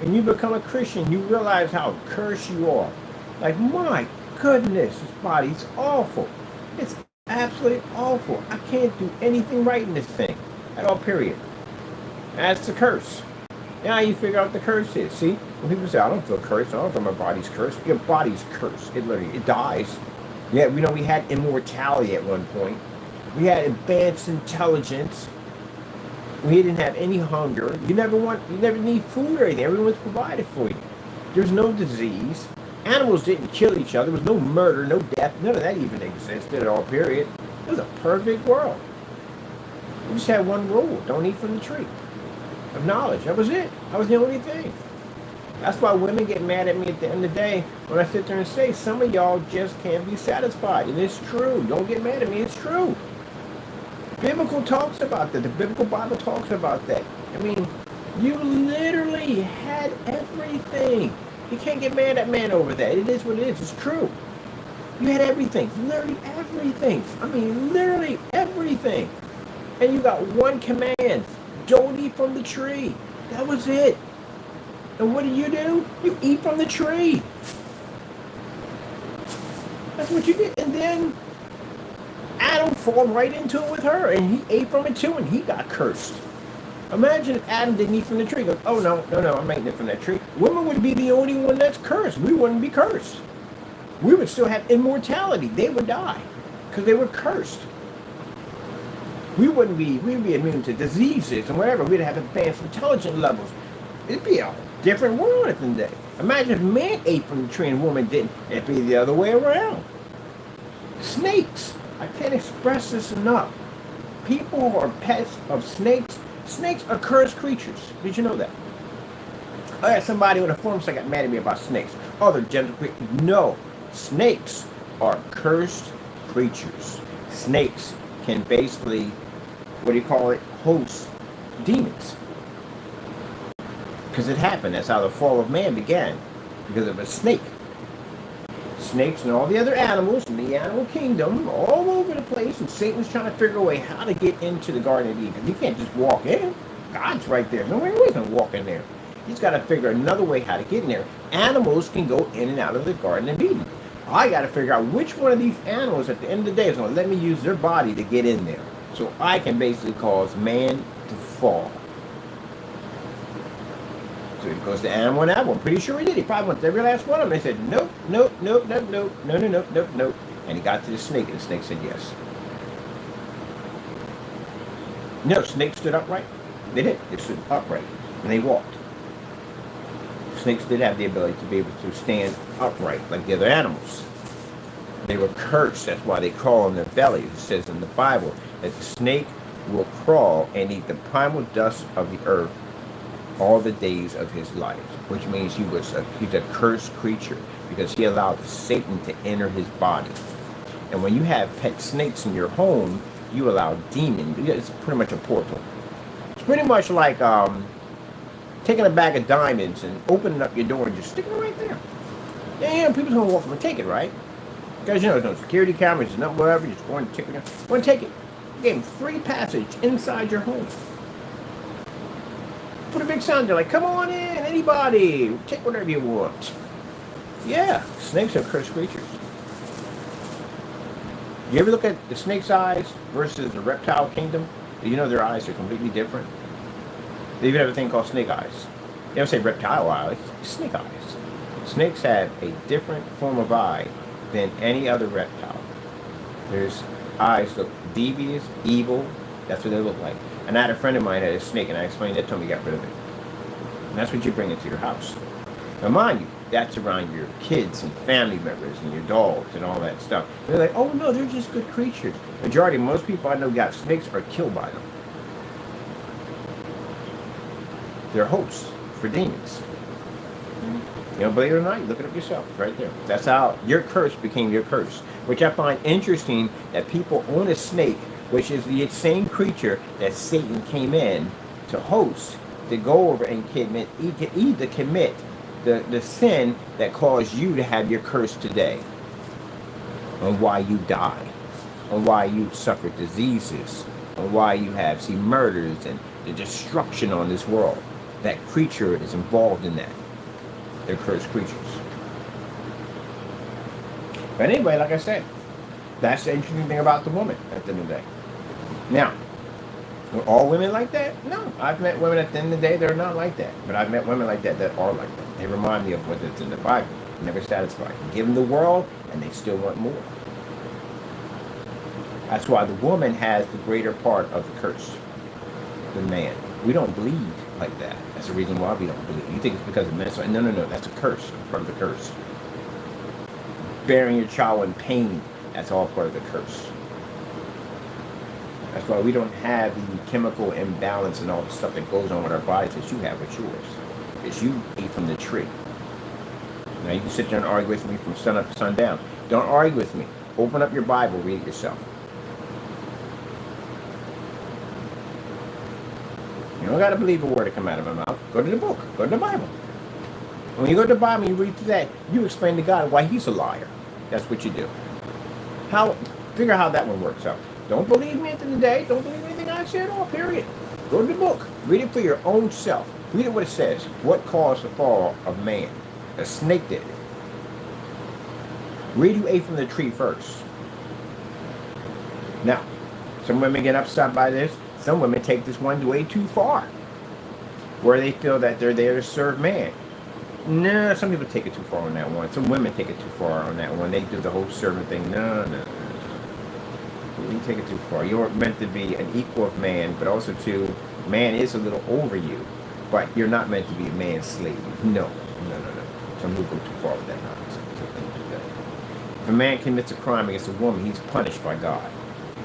And you become a Christian, you realize how cursed you are. Like, my goodness, this body's awful. It's absolutely awful. I can't do anything right in this thing. At all, period. That's the curse. Now you figure out what the curse is. See, when people say, I don't feel cursed, I don't feel my body's cursed. Your body's cursed. It literally, it dies. Yeah, we know we had immortality at one point. We had advanced intelligence. We didn't have any hunger. You never need food or anything. Everything was provided for you. There's no disease. Animals didn't kill each other. There was no murder, no death. None of that even existed at all, period. It was a perfect world. We just had one rule. Don't eat from the tree of knowledge. That was it. That was the only thing. That's why women get mad at me at the end of the day when I sit there and say, some of y'all just can't be satisfied. And it's true. Don't get mad at me. It's true. Biblical talks about that. The biblical Bible talks about that. I mean, you literally had everything. You can't get mad at man over that. It is what it is. It's true. You had everything. Literally everything. I mean, literally everything. And you got one command. Don't eat from the tree. That was it. And what do? You eat from the tree. That's what you did. And then Adam fall right into it with her. And he ate from it too. And he got cursed. Imagine if Adam didn't eat from the tree. He goes, oh, no, I'm not eating from that tree. Women would be the only one that's cursed. We wouldn't be cursed. We would still have immortality. They would die because they were cursed. We'd be immune to diseases and whatever. We'd have advanced intelligence levels. It'd be a different world at the end of the day. Imagine if man ate from the tree and woman didn't. It'd be the other way around. Snakes. I can't express this enough. People who are pets of snakes. Snakes are cursed creatures. Did you know that? I had somebody on the forum that got mad at me about snakes. Oh, they're gentle creatures. No. Snakes are cursed creatures. Snakes can basically, host demons. Because it happened. That's how the fall of man began. Because of a snake. Snakes and all the other animals in the animal kingdom all over the place, and Satan's trying to figure a way how to get into the Garden of Eden. You can't just walk in. God's right there. No way he's going to walk in there. He's got to figure another way how to get in there. Animals can go in and out of the Garden of Eden. I got to figure out which one of these animals at the end of the day is going to let me use their body to get in there. So I can basically cause man to fall. So he goes to Adam one apple. I'm pretty sure he did. He probably went to every last one of them. They said, nope. And he got to the snake, and the snake said yes. No, snakes stood upright. They did. They stood upright. And they walked. Snakes did have the ability to be able to stand upright like the other animals. They were cursed. That's why they crawl on their belly. It says in the Bible that the snake will crawl and eat the primal dust of the earth all the days of his life, which means he's a cursed creature because he allowed Satan to enter his body. And when you have pet snakes in your home, you allow demons. It's pretty much a portal. It's pretty much like taking a bag of diamonds and opening up your door and just sticking it right there. Yeah, people's gonna walk up and take it, right? Because there's no security cameras, there's no whatever. You're just going to take it. Want to take it? You gave them free passage inside your home. Put a big sign there like, come on in, anybody, take whatever you want. Yeah, snakes are cursed creatures. You ever look at the snake's eyes versus the reptile kingdom? Do you know their eyes are completely different? They even have a thing called snake eyes. You don't say reptile eyes, snake eyes. Snakes have a different form of eye than any other reptile. There's eyes look devious, evil. That's what they look like. And I had a friend of mine that had a snake, and I explained that to him. He got rid of it. And that's what you bring into your house. Now, mind you, that's around your kids and family members and your dogs and all that stuff. They're like, oh no, they're just good creatures. Majority, most people I know got snakes are killed by them. They're hosts for demons. You know, believe it or not, you look it up yourself. It's right there. That's how your curse became your curse. Which I find interesting that people own a snake, which is the same creature that Satan came in to host, to go over and commit the sin that caused you to have your curse today. On why you die. On why you suffer diseases. On why you have, murders and the destruction on this world. That creature is involved in that. They're cursed creatures. But anyway, like I said, that's the interesting thing about the woman at the end of the day. Now, are all women like that? No. I've met women at the end of the day that are not like that. But I've met women like that that are like that. They remind me of what's in the Bible. Never satisfied. Give them the world, and they still want more. That's why the woman has the greater part of the curse than man. We don't bleed like that. That's the reason why we don't bleed. You think it's because of menstruation? No. That's a curse. Part of the curse. bearing your child in pain. That's all part of the curse. That's why we don't have the chemical imbalance and all the stuff that goes on with our bodies that you have with yours. Because you ate from the tree. Now you can sit there and argue with me from sun up to sundown. Don't argue with me. Open up your Bible, read it yourself. You don't got to believe a word that come out of my mouth. Go to the book. Go to the Bible. When you go to the Bible and you read through that, you explain to God why he's a liar. That's what you do. Figure out how that one works out. Don't believe me at the end of the day. Don't believe anything I say at all, period. Go to the book. Read it for your own self. Read it what it says. What caused the fall of man? A snake did it. Read who ate from the tree first. Now, some women get upset by this. Some women take this one way too far, where they feel that they're there to serve man. No, some people take it too far on that one. Some women take it too far on that one. They do the whole servant thing. No. You take it too far. You're meant to be an equal of man, but also too, man is a little over you, but you're not meant to be a man's slave. No. Some people go too far with that nonsense. If a man commits a crime against a woman, he's punished by God.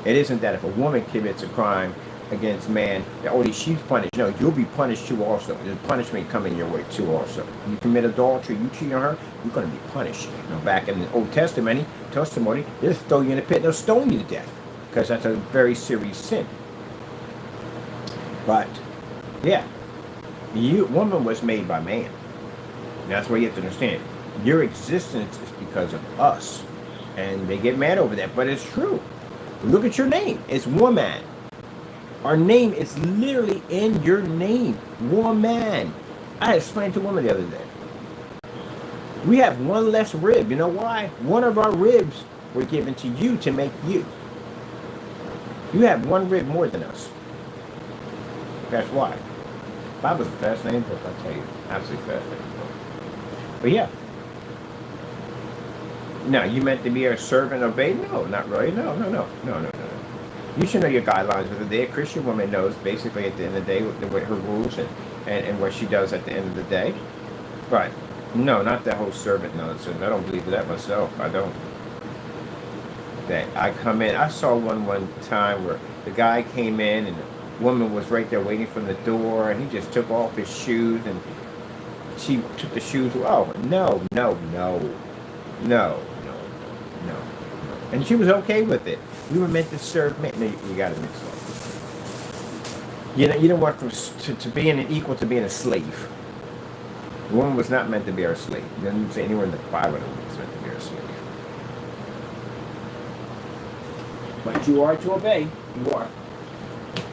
It isn't that if a woman commits a crime against man, that only she's punished. No, you'll be punished too also. There's punishment coming your way too also. You commit adultery, you cheat on her, you're going to be punished. Back in the Old Testimony, they'll throw you in a pit and they'll stone you to death, because that's a very serious sin. But, yeah, woman was made by man. And that's what you have to understand. Your existence is because of us. And they get mad over that, but it's true. Look at your name. It's woman. Our name is literally in your name. Woman. I explained to a woman the other day. We have one less rib. You know why? One of our ribs were given to you to make you. You have one rib more than us. That's why. Bible's a fascinating book, I'll tell you. Absolutely fascinating book. But yeah. No, you meant to be a servant, obey? No, not really. No. You should know your guidelines with the day. A Christian woman knows basically at the end of the day what her rules and what she does at the end of the day. But no, not that whole servant nonsense. I don't believe that myself. I don't. That I come in. I saw one time where the guy came in and the woman was right there waiting from the door, and he just took off his shoes and she took the shoes. Oh, no. And she was okay with it. We were meant to serve men. No, you got to mix up. You don't want to being an equal to being a slave. The woman was not meant to be our slave. It doesn't say anywhere in the Bible that a woman was meant to be our slave. But you are to obey. You are.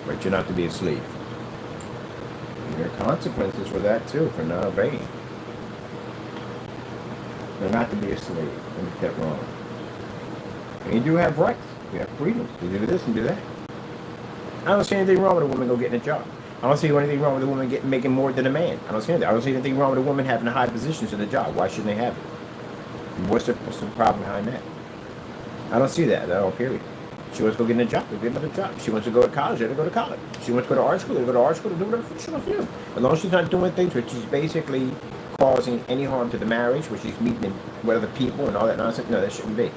But you're not to be a slave. And there are consequences for that too, for not obeying. You're not to be a slave. Don't get that wrong. And you do have rights. You have freedom to do this and do that. I don't see anything wrong with a woman go getting a job. I don't see anything wrong with a woman making more than a man. I don't see anything. I don't see anything wrong with a woman having high positions in the job. Why shouldn't they have it? What's the problem behind that? I don't see that at all, period. She wants to go get a job, go get another job. She wants to go to college, let her go to college. She wants to go to art school, let her go to art school, to do whatever she wants to do. As long as she's not doing things which is basically causing any harm to the marriage, which she's meeting with other people and all that nonsense, no, that shouldn't be.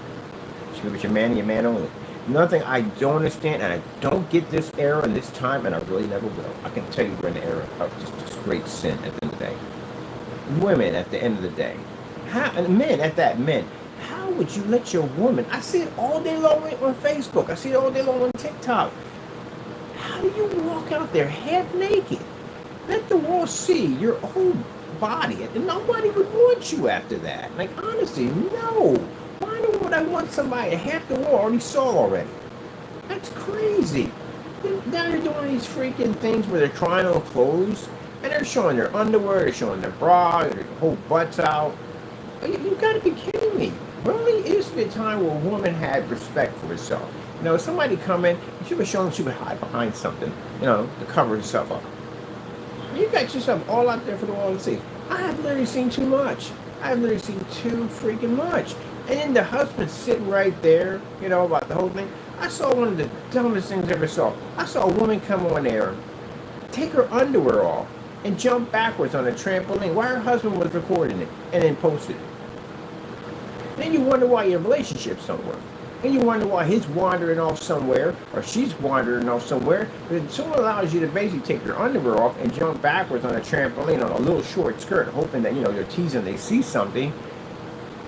She should be with your man and your man only. Another thing I don't understand, and I don't get this era and this time, and I really never will. I can tell you we're in the era of just great sin at the end of the day. Women at the end of the day. And men at that, men. How would you let your woman, I see it all day long on Facebook, I see it all day long on TikTok. How do you walk out there half naked? Let the world see your whole body, and nobody would want you after that. Like, honestly, no. Why would I want somebody half the world already saw already? That's crazy. Now they're doing these freaking things where they're trying on clothes, and they're showing their underwear, they're showing their bra, their whole butts out. You gotta be kidding me. Really, it used to be a time where a woman had respect for herself. Somebody come in, she was showing she would hide behind something, to cover herself up. You got yourself all out there for the world to see. I have literally seen too much. I have literally seen too freaking much. And then the husband sitting right there, about the whole thing. I saw one of the dumbest things I ever saw. I saw a woman come on there, take her underwear off, and jump backwards on a trampoline while her husband was recording it and then posted it. Then you wonder why your relationship's don't work. And you wonder why he's wandering off somewhere or she's wandering off somewhere. But someone allows you to basically take your underwear off and jump backwards on a trampoline on a little short skirt, hoping that, they're teasing, they see something.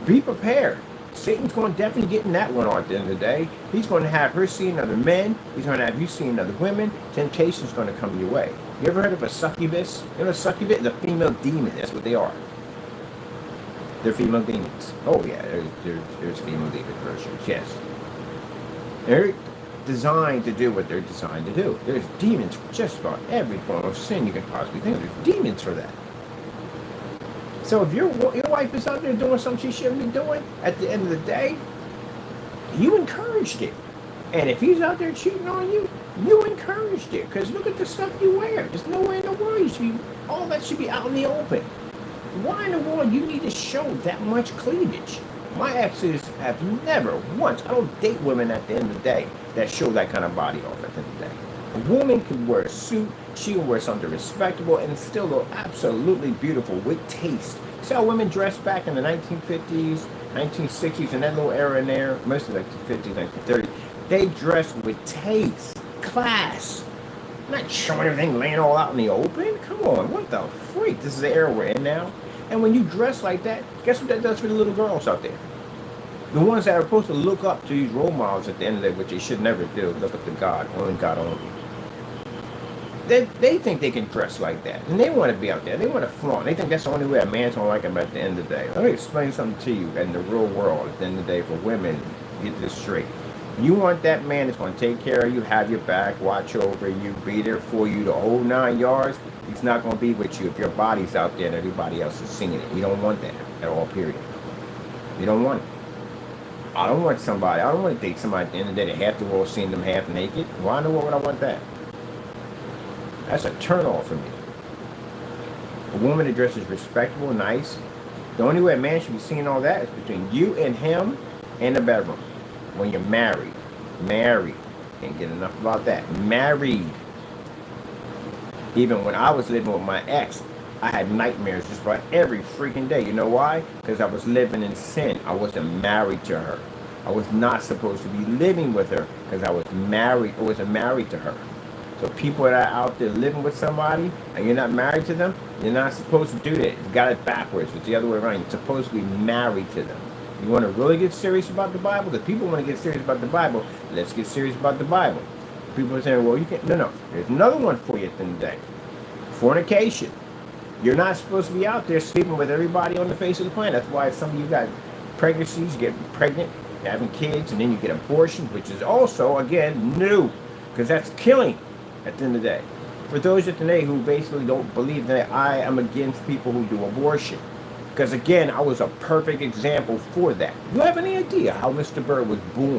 Be prepared. Satan's going to definitely get in that one at the end of the day. He's going to have her seeing other men. He's going to have you seeing other women. Temptation's going to come your way. You ever heard of a succubus? A succubus is a female demon. That's what they are. They're female demons. Oh yeah, there's female demon versions. Yes. They're designed to do what they're designed to do. There's demons for just about every form of sin you can possibly think of. There's demons for that. So if your wife is out there doing something she shouldn't be doing, at the end of the day, you encouraged it. And if he's out there cheating on you, you encouraged it. Because look at the stuff you wear. There's nowhere in the world you should be, all that should be out in the open. Why in the world you need to show that much cleavage? My exes have never once, I don't date women at the end of the day that show that kind of body off at the end of the day. A woman can wear a suit, she can wear something respectable and still look absolutely beautiful with taste. See how women dressed back in the 1950s, 1960s, and that little era in there, most of the 1950s, 1930s, they dressed with taste, class. Not showing everything laying all out in the open. Come on, what the freak? This is the era we're in now. And when you dress like that, guess what that does for the little girls out there? The ones that are supposed to look up to these role models at the end of the day, which they should never do, look up to God, only God only. They think they can dress like that. And they want to be out there. They want to flaunt. They think that's the only way a man's going to like them at the end of the day. Let me explain something to you in the real world at the end of the day for women. Get this straight. You want that man that's going to take care of you, have your back, watch over you, be there for you the whole 9 yards. He's not going to be with you if your body's out there and everybody else is seeing it. You don't want that at all, period. You don't want it. I don't want somebody, I don't want to date somebody at the end of the day that half the world seeing them half naked. Why in the world would I want that? That's a turn off for me. A woman that dresses respectable, nice. The only way a man should be seeing all that is between you and him in the bedroom. When you're married. Can't get enough about that. Married. Even when I was living with my ex, I had nightmares just about every freaking day. You know why? Because I was living in sin. I wasn't married to her. I was not supposed to be living with her because I wasn't married to her. So people that are out there living with somebody and you're not married to them, you're not supposed to do that. You got it backwards. It's the other way around. You're supposed to be married to them. You want to really get serious about the Bible? Because people want to get serious about the Bible. Let's get serious about the Bible. People are saying, well, you can't. No. There's another one for you at the end of the day. Fornication. You're not supposed to be out there sleeping with everybody on the face of the planet. That's why some of you got pregnancies, get pregnant, having kids, and then you get abortion, which is also, again, new. Because that's killing at the end of the day. For those at the day who basically don't believe that I am against people who do abortion. Because again, I was a perfect example for that. You have any idea how Mr. Bird was born?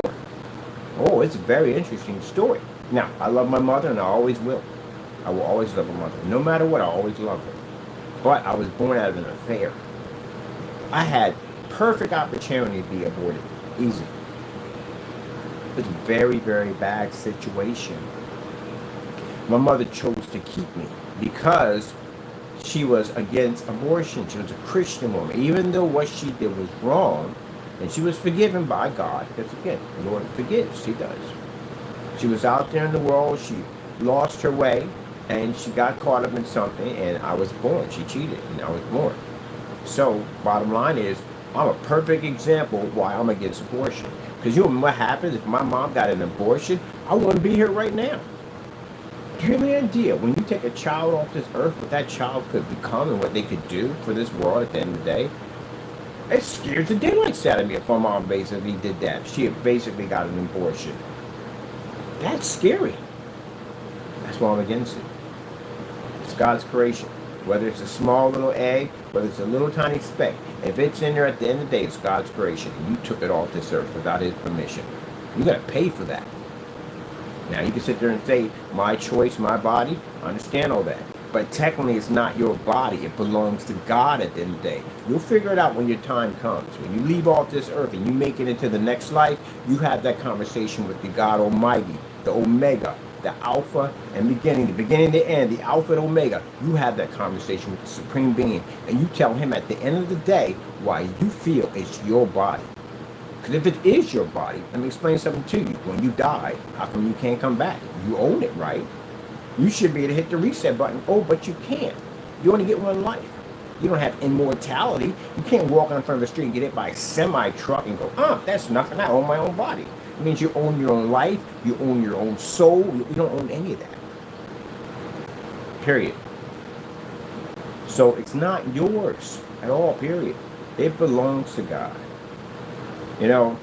Oh, it's a very interesting story. Now, I love my mother and I always will. I will always love my mother. No matter what, I always love her. But I was born out of an affair. I had perfect opportunity to be aborted. Easy. It's a very, very bad situation. My mother chose to keep me because she was against abortion. She was a Christian woman. Even though what she did was wrong, and she was forgiven by God, because again, the Lord forgives. He does. She was out there in the world. She lost her way, and she got caught up in something, and I was born. She cheated, and I was born. So, bottom line is, I'm a perfect example why I'm against abortion. Because you know what happens if my mom got an abortion? I wouldn't be here right now. Do you have any idea when you take a child off this earth, what that child could become and what they could do for this world at the end of the day? It scares the daylights out of me if my mom basically did that. She had basically got an abortion. That's scary. That's why I'm against it. It's God's creation. Whether it's a small little egg, whether it's a little tiny speck, if it's in there at the end of the day, it's God's creation. And you took it off this earth without his permission. You got to pay for that. Now, you can sit there and say, my choice, my body. I understand all that. But technically, it's not your body. It belongs to God at the end of the day. You'll figure it out when your time comes. When you leave off this earth and you make it into the next life, you have that conversation with the God Almighty, the Omega, the Alpha and beginning, the beginning, the end, the Alpha and Omega. You have that conversation with the Supreme Being. And you tell him at the end of the day why you feel it's your body. Because if it is your body, let me explain something to you. When you die, how come you can't come back? You own it, right? You should be able to hit the reset button. Oh, but you can't. You only get one life. You don't have immortality. You can't walk on front of the street and get hit by a semi-truck and go, that's nothing. I own my own body. It means you own your own life. You own your own soul. You don't own any of that. Period. So it's not yours at all, period. It belongs to God. You know,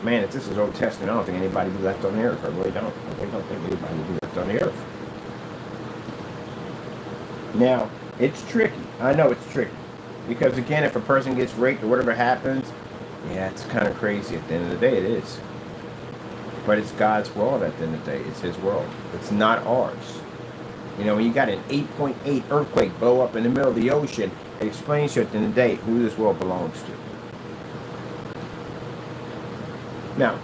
man, if this is Old Testament, I don't think anybody will be left on the earth. I really don't. I really don't think anybody will be left on the earth. Now, it's tricky. I know it's tricky. Because again, if a person gets raped or whatever happens, yeah, it's kind of crazy. At the end of the day, it is. But it's God's world at the end of the day. It's His world. It's not ours. You know, when you got an 8.8 earthquake blow up in the middle of the ocean, it explains to you at the end of the day who this world belongs to. Now,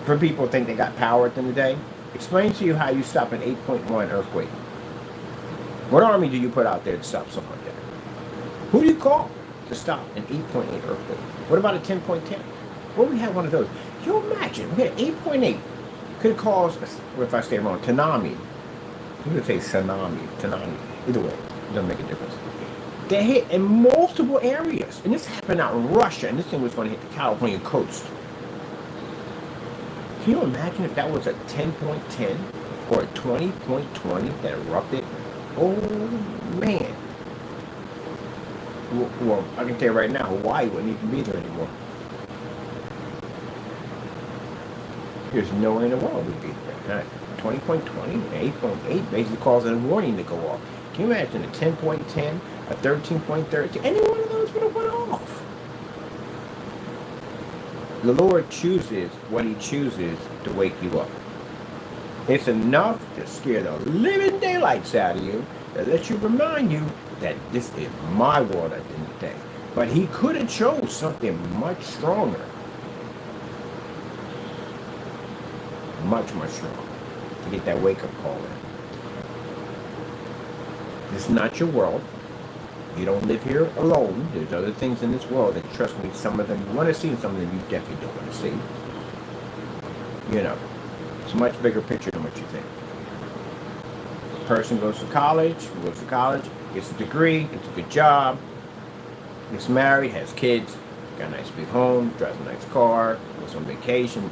for people who think they got power at the end of the day, explain to you how you stop an 8.1 earthquake. What army do you put out there to stop something like that? Who do you call to stop an 8.8 earthquake? What about a 10.10? Well, we had one of those. Can you imagine? We had 8.8. Could have caused, if I say wrong, tsunami. You could say tsunami. Either way, it doesn't make a difference. They hit in multiple areas. And this happened out in Russia, and this thing was going to hit the California coast. Can you imagine if that was a 10.10 or a 20.20 that erupted? Oh, man. Well, I can tell you right now, Hawaii wouldn't even be there anymore. There's no way in the world we'd be there. 20.20, 8.8 basically calls it a warning to go off. Can you imagine a 10.10, a 13.13? Any one of those would have went off. The Lord chooses what He chooses to wake you up. It's enough to scare the living daylights out of you, that lets you remind you that this is my world at the end of the day. But He could have chose something much stronger. Much, much stronger. To get that wake-up call in. This is not your world. You don't live here alone. There's other things in this world that, trust me, some of them you want to see and some of them you definitely don't want to see. You know, it's a much bigger picture than what you think. A person goes to college, gets a degree, gets a good job, gets married, has kids, got a nice big home, drives a nice car, goes on vacation,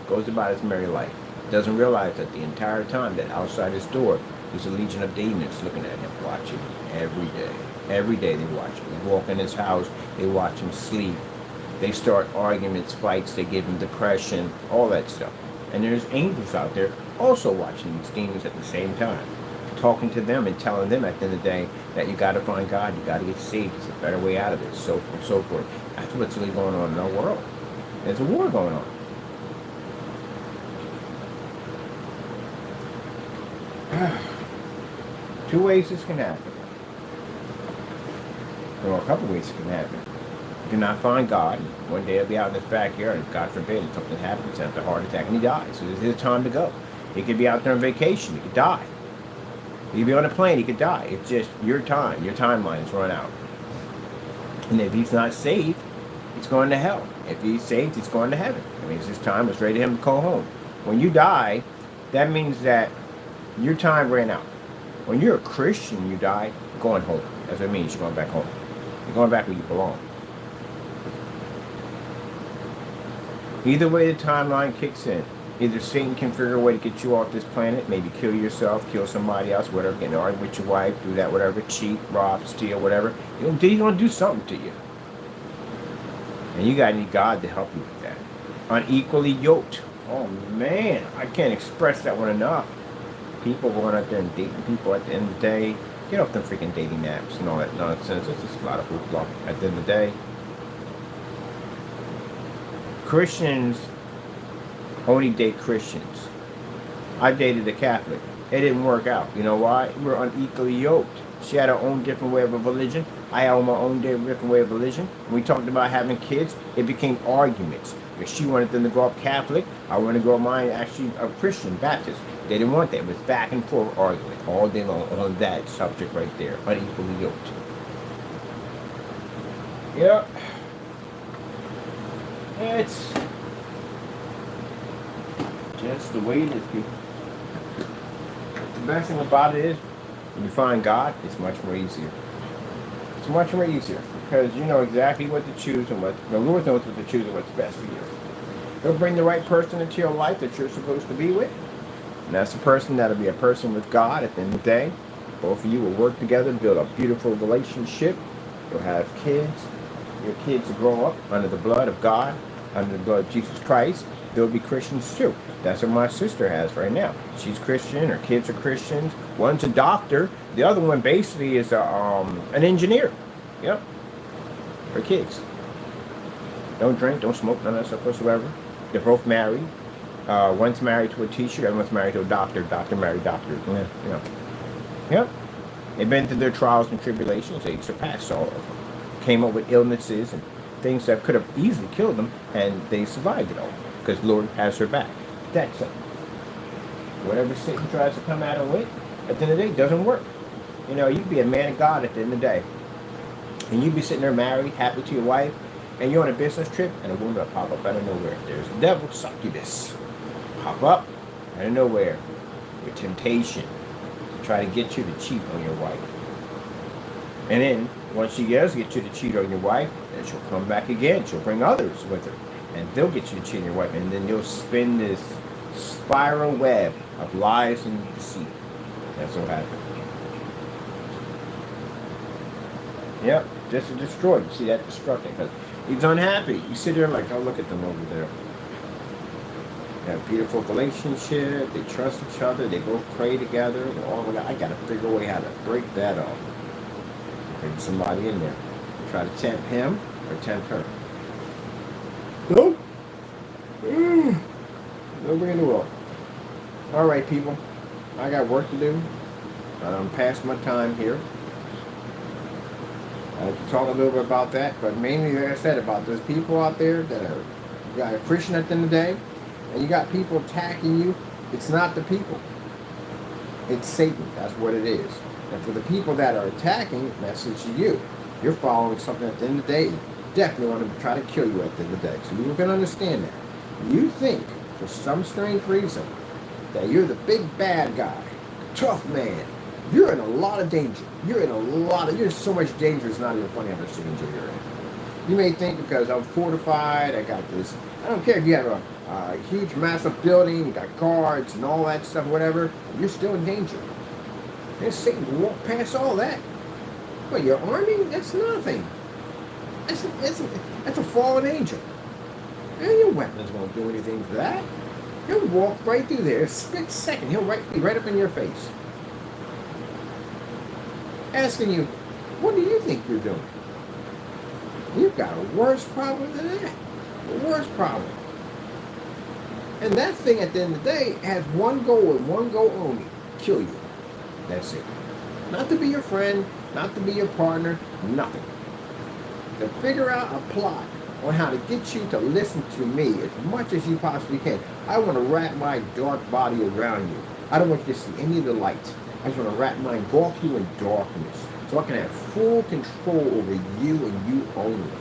goes about his merry life. Doesn't realize that the entire time that outside his door, there's a legion of demons looking at him, watching him every day. Every day they watch him. They walk in his house, they watch him sleep. They start arguments, fights, they give him depression, all that stuff. And there's angels out there also watching these demons at the same time, talking to them and telling them at the end of the day that you got to find God, you got to get saved, there's a better way out of this, so forth and so forth. That's what's really going on in our world. There's a war going on. Two ways this can happen. Well, a couple ways it can happen. You cannot find God. One day he'll be out in his backyard, and God forbid, if something happens, he has a heart attack, and he dies. So this is his time to go. He could be out there on vacation. He could die. He could be on a plane. He could die. It's just your time. Your timeline is run out. And if he's not saved, he's going to hell. If he's saved, he's going to heaven. That means his time is ready to him to go home. When you die, that means that your time ran out. When you're a Christian, you die, you're going home. That's what it means. You're going back home. You're going back where you belong. Either way the timeline kicks in. Either Satan can figure a way to get you off this planet, maybe kill yourself, kill somebody else, whatever, get in an argument with your wife, do that, whatever, cheat, rob, steal, whatever. He's going to do something to you. And you got to need God to help you with that. Unequally yoked. Oh, man. I can't express that one enough. People going out there and dating people at the end of the day. Get off them freaking dating apps and all that nonsense. It's just a lot of hoopla at the end of the day. Christians only date Christians. I dated a Catholic. It didn't work out. You know why? We're unequally yoked. She had her own different way of a religion. I had my own different way of religion. When we talked about having kids, it became arguments. If she wanted them to grow up Catholic, I wanted to grow up mine actually a Christian, Baptist. They didn't want that. It was back and forth argument all day long on that subject right there. Unequally yoked. Yeah. It's just the way it is, people. The best thing about it is, when you find God, it's much more easier. It's much more easier because you know exactly what to choose and what the Lord knows what to choose and what's best for you. He'll bring the right person into your life that you're supposed to be with. And that's the person that'll be a person with God at the end of the day. Both of you will work together and build a beautiful relationship. You'll have kids. Your kids will grow up under the blood of God, under the blood of Jesus Christ. They'll be Christians too. That's what my sister has right now. She's Christian. Her kids are Christians. One's a doctor. The other one basically is an engineer. Yep. Her kids. Don't drink, don't smoke, none of that stuff whatsoever. They're both married. One's married to a teacher, the other one's married to a doctor. Doctor married doctor. Yeah, you know. Yep. They've been through their trials and tribulations. They surpassed all of them. Came up with illnesses and things that could have easily killed them, and they survived it all because the Lord has her back. That's it. Whatever Satan tries to come at her with, at the end of the day, doesn't work. You know, you'd be a man of God at the end of the day. And you'd be sitting there married, happy to your wife, and you're on a business trip, and a woman will pop up out of nowhere. There's the devil, succubus. Pop up out of nowhere with temptation. Try to get you to cheat on your wife. And then, once she does get you to cheat on your wife, then she'll come back again. She'll bring others with her. And they'll get you to cheat on your wife. And then you'll spin this spiral web of lies and deceit. That's what happens. Yep, just to destroy. You see that destruction because he's unhappy. You sit there like, oh, look at them over there. They have a beautiful relationship. They trust each other. They both pray together. And all of that. I got to figure a way how to break that off. Bring somebody in there. Try to tempt him or tempt her. No. Nobody in the world. All right, people. I got work to do. I'm past my time here. I can talk a little bit about that, but mainly, like I said, about those people out there that are you got a Christian at the end of the day, and you got people attacking you. It's not the people. It's Satan. That's what it is. And for the people that are attacking, message to you. You're following something at the end of the day. Definitely want to try to kill you at the end of the day. So you can understand that. You think, for some strange reason, that you're the big bad guy, tough man. You're in a lot of danger. You're in so much danger, it's not even funny how much danger you're in. You may think because I'm fortified, I got this. I don't care if you have a huge, massive building, you got guards and all that stuff, whatever, you're still in danger. And Satan will walk past all that. But your army, that's nothing. That's a fallen angel. And your weapons won't do anything for that. He'll walk right through there, a split second, he'll be right up in your face. Asking you, what do you think you're doing? You've got a worse problem than that. A worse problem. And that thing at the end of the day has one goal and one goal only. Kill you. That's it. Not to be your friend, not to be your partner, nothing. To figure out a plot on how to get you to listen to me as much as you possibly can. I want to wrap my dark body around you. I don't want you to see any of the light. I just want to engulf you in darkness so I can have full control over you and you only.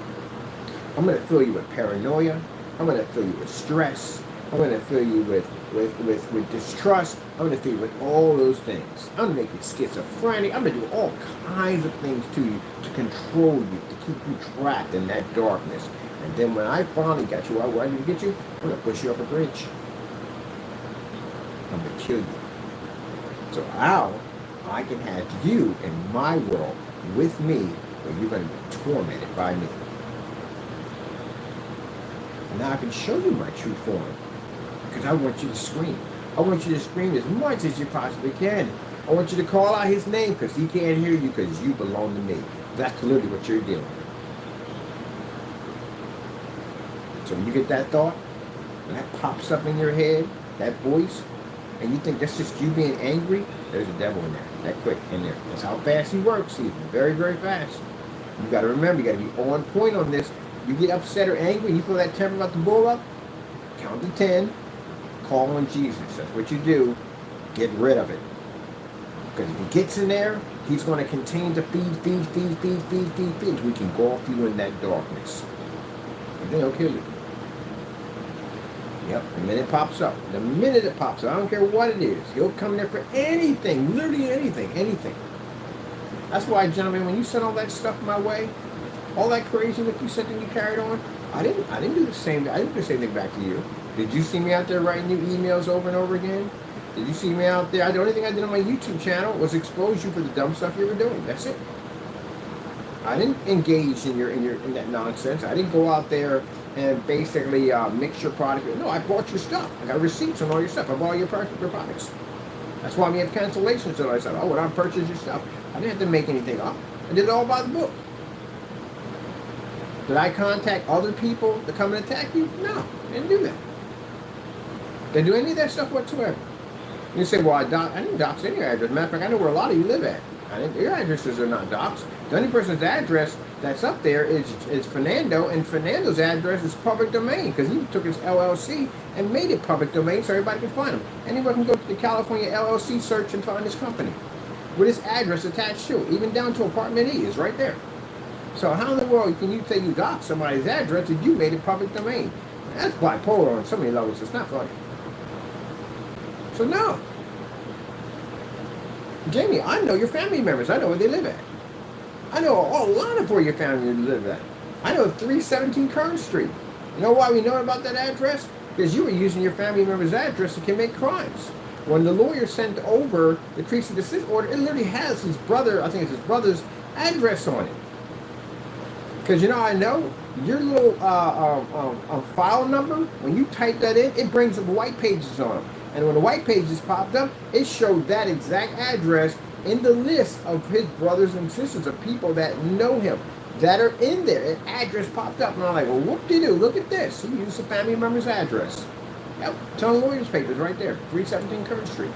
I'm going to fill you with paranoia. I'm going to fill you with stress. I'm going to fill you with distrust. I'm going to fill you with all those things. I'm going to make you schizophrenic. I'm going to do all kinds of things to you to control you, to keep you trapped in that darkness. And then when I finally got you out where I need to get you, I'm going to push you up a bridge. I'm going to kill you. So how I can have you in my world with me where you're going to be tormented by me. And now I can show you my true form because I want you to scream. I want you to scream as much as you possibly can. I want you to call out his name because he can't hear you because you belong to me. That's literally what you're dealing with. So when you get that thought, when that pops up in your head, that voice, and you think that's just you being angry, there's a devil in there, that quick in there. That's how fast he works. He's very, very fast. You got to remember, you got to be on point on this. You get upset or angry, you feel that temper about to blow up, count to 10, call on Jesus. That's what you do. Get rid of it. Because if he gets in there, He's going to continue to feed. We can engulf you in that darkness. And then he'll kill you. Yep, the minute it pops up. The minute it pops up, I don't care what it is. He'll come there for anything, literally anything. That's why, gentlemen, when you sent all that stuff my way, all that crazy that you sent and you carried on, I didn't do the same. I didn't do the same thing back to you. Did you see me out there writing you emails over and over again? Did you see me out there? The only thing I did on my YouTube channel was expose you for the dumb stuff you were doing. That's it. I didn't engage in that nonsense. I didn't go out there and basically mix your product. No, I bought your stuff. I got receipts on all your stuff. I bought all your products. That's why we have cancellations. So I said, oh, when I purchased your stuff, I didn't have to make anything up. I did it all by the book. Did I contact other people to come and attack you? No, I didn't do that. Didn't do any of that stuff whatsoever. You say, well, I didn't dox any address. Matter of fact, I know where a lot of you live at. Your addresses are not doxed. The only person's address that's up there is Fernando, and Fernando's address is public domain because he took his LLC and made it public domain so everybody can find him. Anyone can go to the California LLC search and find his company with his address attached to it, even down to apartment E is right there. So how in the world can you say you doxed somebody's address if you made it public domain? That's bipolar on so many levels. It's not funny. So no. Jamie, I know your family members. I know where they live at. I know a lot of where your family live at. I know 317 Kern Street. You know why we know about that address? Because you were using your family member's address to commit crimes. When the lawyer sent over the cease and desist order, it literally has his brother, I think it's his brother's address on it. Because I know your little file number, when you type that in, it brings up white pages on them. And when the white pages popped up, it showed that exact address in the list of his brothers and sisters of people that know him, that are in there. An address popped up, and I'm like, well, whoop-de-doo, look at this. He used a family member's address. Yep, it's on lawyer's papers right there, 317 Kern Street.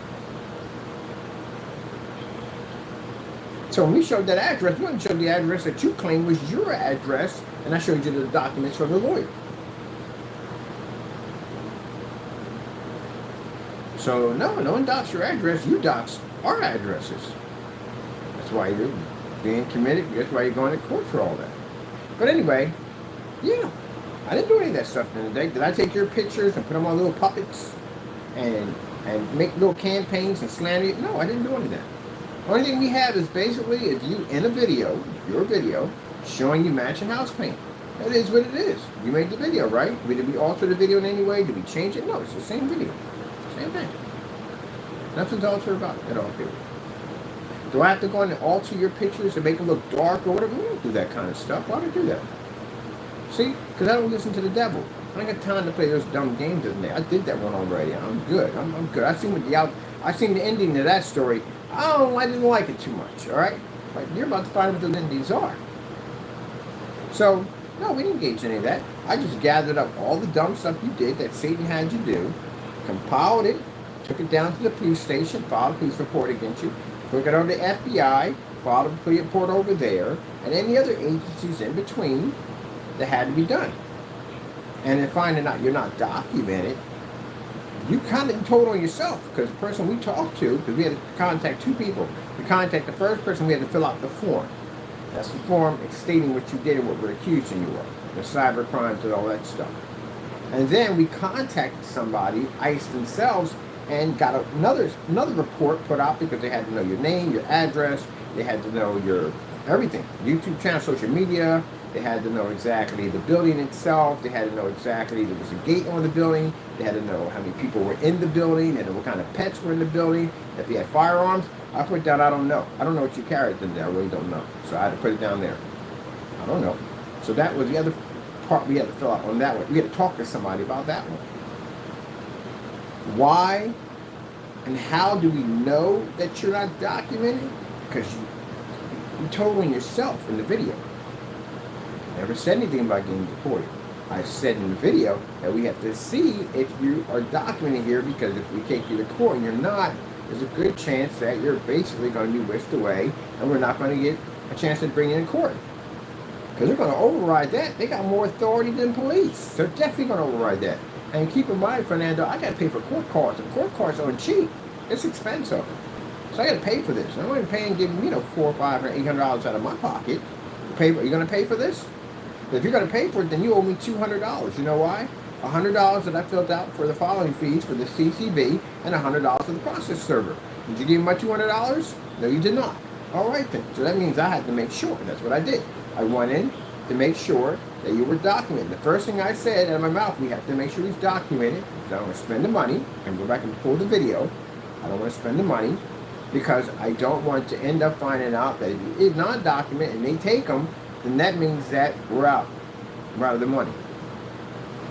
So when we showed that address, we didn't show the address that you claim was your address, and I showed you the documents from the lawyer. So no one docs your address, you dox our addresses. That's why you're being committed, that's why you're going to court for all that. But anyway, yeah, I didn't do any of that stuff in the day. Did I take your pictures and put them on little puppets and make little campaigns and slander you? No, I didn't do any of that. The only thing we have is basically if you in a video, your video, showing you matching house paint. That is what it is. You made the video, right? Did we alter the video in any way? Did we change it? No, it's the same video. Same thing. Nothing's altered about it at all, period. Do I have to go in and alter your pictures to make them look dark or whatever? We don't do that kind of stuff. Why do I do that? See? Because I don't listen to the devil. I ain't got time to play those dumb games in there. I did that one already. I'm good. I'm good. I seen the ending to that story. I didn't like it too much, all right? But you're about to find out what the endings are. So, no, we didn't engage in any of that. I just gathered up all the dumb stuff you did that Satan had you do, compiled it, took it down to the police station, filed a police report against you, took it over to the FBI, filed a police report over there, and any other agencies in between that had to be done. And then finding out you're not documented, you kind of told on yourself, because the person we talked to, because we had to contact two people. We contacted the first person, we had to fill out the form. That's the form stating what you did and what we're accusing you of, the cyber crimes and all that stuff. And then we contacted somebody, ICE themselves, and got another report put out because they had to know your name, your address, they had to know your everything, YouTube channel, social media, they had to know exactly the building itself, they had to know exactly there was a gate on the building, they had to know how many people were in the building, and what kind of pets were in the building, if you had firearms. I put down, I don't know. I don't know what you carried in there, I really don't know. So I had to put it down there. I don't know. So that was the other part we had to fill out on that one. We had to talk to somebody about that one. Why and how do we know that you're not documented? Because you told on yourself in the video. Never said anything about getting deported. I said in the video that we have to see if you are documented here, because if we take you to court and you're not, there's a good chance that you're basically going to be whisked away and we're not going to get a chance to bring you in court. Because they're going to override that. They got more authority than police. They're definitely going to override that. And keep in mind, Fernando, I got to pay for court cards. And court cards aren't cheap. It's expensive. So I got to pay for this. I wasn't paying, giving $400, $500, or $800 out of my pocket. Are you going to pay for this? If you're going to pay for it, then you owe me $200. You know why? $100 that I filled out for the following fees for the CCB and $100 for the process server. Did you give me my $200? No, you did not. All right then. So that means I had to make sure. That's what I did. I went in to make sure that you were documented. The first thing I said out of my mouth, we have to make sure he's documented. I don't want to spend the money. And go back and pull the video. I don't want to spend the money because I don't want to end up finding out that if he is not documented and they take him, then that means that we're out. We're out of the money.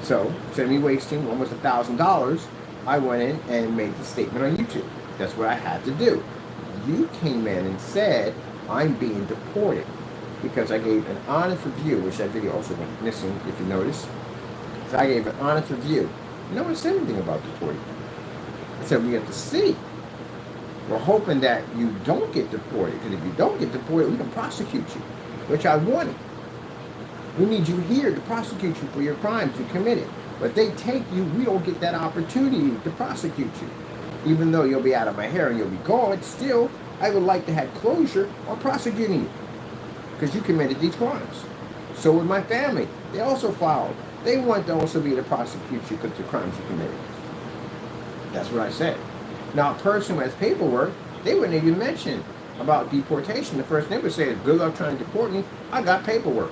So, instead of me wasting almost $1,000, I went in and made the statement on YouTube. That's what I had to do. You came in and said, I'm being deported. Because I gave an honest review, which that video also went missing, if you notice. So I gave an honest review. No one said anything about deporting. I said, we have to see. We're hoping that you don't get deported. Because if you don't get deported, we can prosecute you. Which I wanted. We need you here to prosecute you for your crimes you committed. But they take you, we don't get that opportunity to prosecute you. Even though you'll be out of my hair and you'll be gone, still, I would like to have closure on prosecuting you. Because you committed these crimes. So with my family, they also filed. They want to also be able to prosecute you because of the crimes you committed. That's what I said. Now, a person who has paperwork, they wouldn't even mention about deportation. The first thing they would say is, good luck trying to deport me. I got paperwork.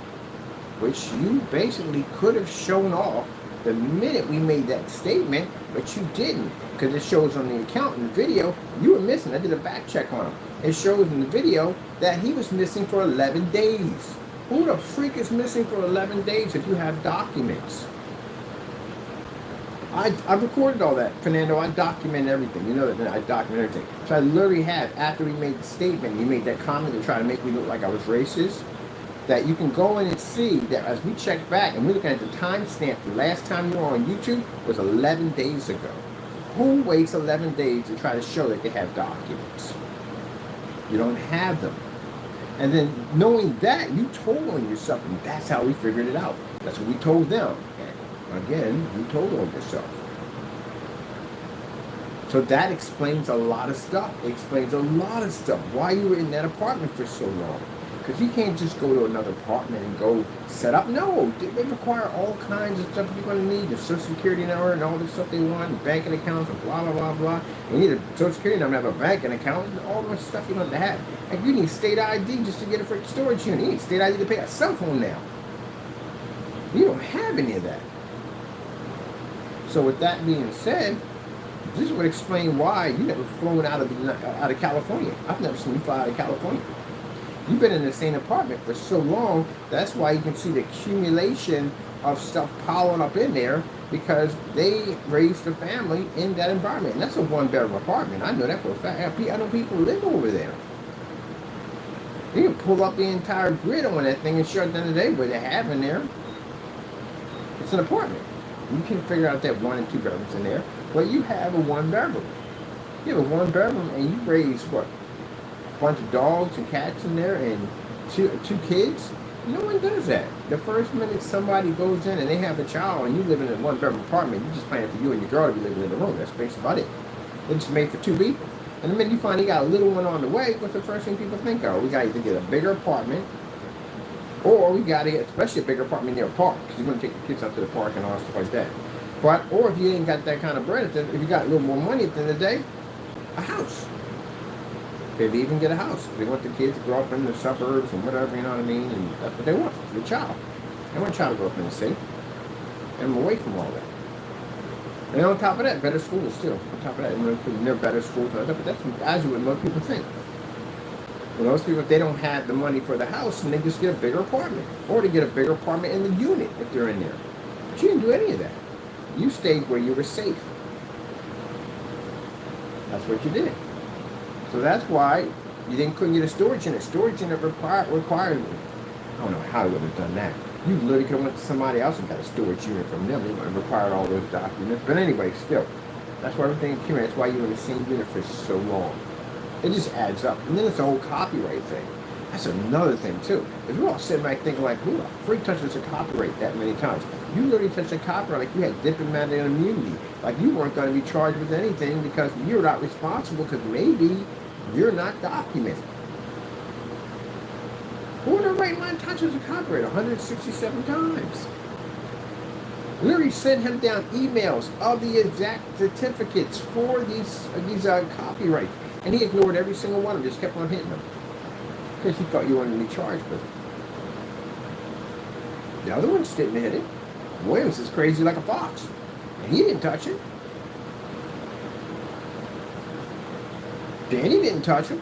Which you basically could have shown off the minute we made that statement, but you didn't. Because it shows on the account in the video, you were missing. I did a back check on him. It shows in the video that he was missing for 11 days. Who the freak is missing for 11 days if you have documents? I recorded all that, Fernando. I documented everything. You know that I documented everything. So I literally have, after we made the statement, you made that comment to try to make me look like I was racist, that you can go in and see that as we check back and we're looking at the timestamp, the last time you were on YouTube was 11 days ago. Who waits 11 days to try to show that they have documents? You don't have them. And then knowing that, you told on yourself, and that's how we figured it out. That's what we told them. And again, you told on yourself. So that explains a lot of stuff. It explains a lot of stuff. Why you were in that apartment for so long. Because you can't just go to another apartment and go set up. No, they require all kinds of stuff you're going to need. The Social Security number and all this stuff they want, and banking accounts and blah, blah, blah, blah. You need a Social Security number to have a banking account, and all the stuff you don't have to have. And you need state ID just to get a freaking storage unit. You need state ID to pay a cell phone now. You don't have any of that. So with that being said, this would explain why you never flown out of California. I've never seen you fly out of California. You've been in the same apartment for so long, that's why you can see the accumulation of stuff piling up in there, because they raised a family in that environment. And that's a one-bedroom apartment. I know that for a fact. I know people live over there. You can pull up the entire grid on that thing and show at the end of the day what they have in there. It's an apartment. You can figure out that 1 and 2 bedrooms in there, but you have a 1-bedroom. You have a 1-bedroom and you raise what? Bunch of dogs and cats in there and two kids. No one does that. The first minute somebody goes in and they have a child and you live in a 1-bedroom apartment, you just plan for you and your girl to be living in the room. That's basically about it. It's made for 2 people. And the minute you find you got a little one on the way, what's the first thing people think of? We got to either get a bigger apartment, or we got to get, especially a bigger apartment near a park, because you're going to take the kids out to the park and all stuff like that. But, or if you ain't got that kind of bread, if you got a little more money at the end of the day, a house. They'd even get a house. They want the kids to grow up in the suburbs and whatever, you know what I mean? And that's what they want for the child. They want a child to grow up in the city. And away from all that. And on top of that, better schools too. On top of that, they're better schools. But that's as what most people think. Well, most people, if they don't have the money for the house, and they just get a bigger apartment. Or they get a bigger apartment in the unit if they're in there. But you didn't do any of that. You stayed where you were safe. That's what you did. So that's why you couldn't get a storage unit. Storage unit required. I don't know how they would have done that. You literally could have went to somebody else and got a storage unit from them. They would have required all those documents. But anyway, still, that's why everything came in. That's why you were in the same unit for so long. It just adds up. And then it's the whole copyright thing. That's another thing too. Because we're all sitting back thinking like, who the freak touches a copyright that many times? You literally touched a copyright like you had diplomatic immunity. Like you weren't going to be charged with anything because you're not responsible, because maybe You're not documented. Who in the right mind touches a copyright 167 times? Literally sent him down emails of the exact certificates for these copyrights. And he ignored every single one of them, just kept on hitting them. Because he thought you wanted to be charged with it. The other ones didn't hit it. Williams is crazy like a fox. And he didn't touch it. Danny didn't touch him.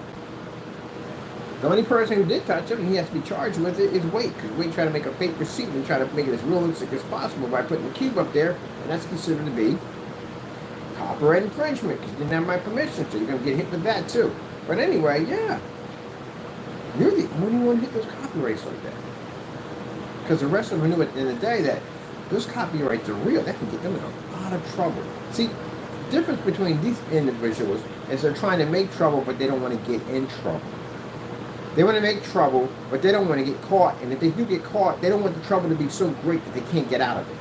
The only person who did touch him, and he has to be charged with it, is Wade. Because Wade tried to make a fake receipt and try to make it as realistic as possible by putting the cube up there. And that's considered to be copyright infringement. Because you didn't have my permission, so you're going to get hit with that too. But anyway, yeah. You're the only one who hit those copyrights like that. Because the rest of them knew at the end of the day that those copyrights are real. That can get them in a lot of trouble. See, the difference between these individuals is they're trying to make trouble, but they don't want to get in trouble. They want to make trouble, but they don't want to get caught. And if they do get caught, they don't want the trouble to be so great that they can't get out of it.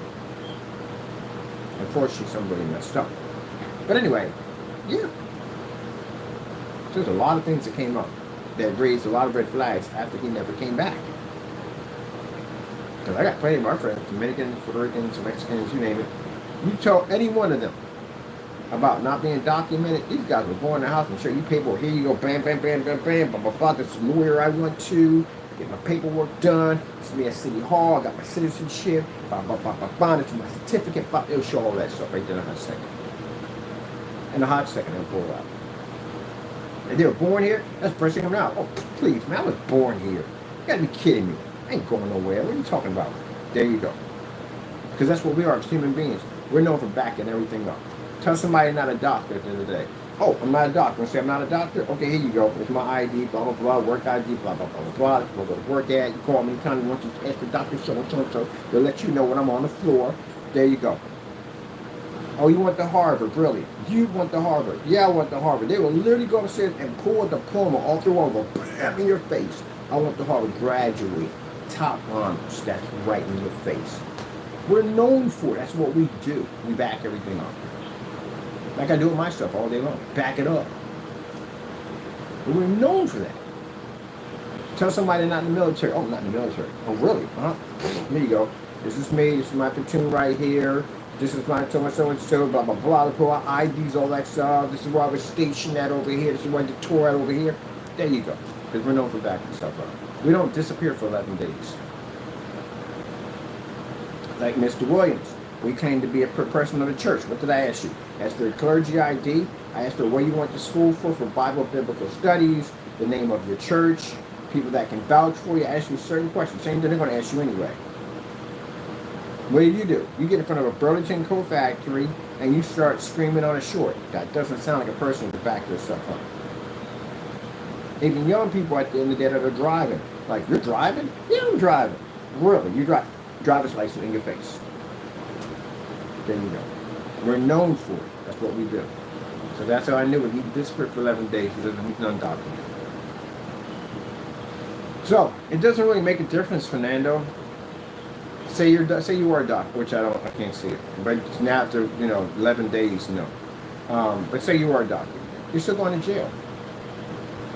Unfortunately, somebody messed up. But anyway, yeah. There's a lot of things that came up that raised a lot of red flags after he never came back. Because I got plenty of my friends, Dominicans, Puerto Ricans, Mexicans, you name it. You tell any one of them about not being documented, these guys will go in the house and show you paperwork. Here you go, bam, bam, bam, bam, bam, blah, blah, blah. This is the lawyer I went to, get my paperwork done. This is me at City Hall, I got my citizenship, blah, blah, blah, blah, blah. This is my certificate, blah. It'll show all that stuff right there in a hot second. In a hot second, it'll pull it out. And they were born here? That's the first thing coming out. Oh, please, man, I was born here. You gotta be kidding me. I ain't going nowhere. What are you talking about? There you go. Because that's what we are as human beings. We're known for backing everything up. Tell somebody you're not a doctor at the end of the day. Oh, I'm not a doctor. Say I'm not a doctor? Okay, here you go. It's my ID, blah, blah, blah, work ID, blah, blah, blah, blah, blah. That's what I go to work at. You call me anytime you want to ask the doctor so. They'll let you know when I'm on the floor. There you go. Oh, you want the Harvard? Brilliant. You want the Harvard? Yeah, I want the Harvard. They will literally go upstairs and pull a diploma off the wall and go bam in your face. I want the Harvard. Graduate. Top honors. That's right in your face. We're known for it. That's what we do. We back everything up. Like I do with my stuff all day long. Back it up. But we're known for that. Tell somebody not in the military. Oh, not in the military. Oh, really? Huh? There you go. This is me. This is my platoon right here. This is my so-and-so, blah, blah, blah, blah, IDs, all that stuff. This is where I was stationed at over here. This is where I did tour at over here. There you go. Because we're known for backing stuff up. We don't disappear for 11 days. Like Mr. Williams. We claim to be a person of the church. What did I ask you? I asked her a clergy ID. I asked her where you went to school for Bible biblical studies, the name of your church, people that can vouch for you. I asked you certain questions. Same thing they're going to ask you anyway. What do? You get in front of a Burlington Coat Factory and you start screaming on a short. That doesn't sound like a person to back yourself up. Even young people at the end of the day that are driving. Like, you're driving? Yeah, I'm driving. Really, you drive. Driver's license in your face. There you go. We're known for it. That's what we do. So that's how I knew it. He disappeared for 11 days because he's undocumented. So it doesn't really make a difference, Fernando. Say you are a doctor, which I can't see it. But now after 11 days, no. But say you are a doctor, you're still going to jail.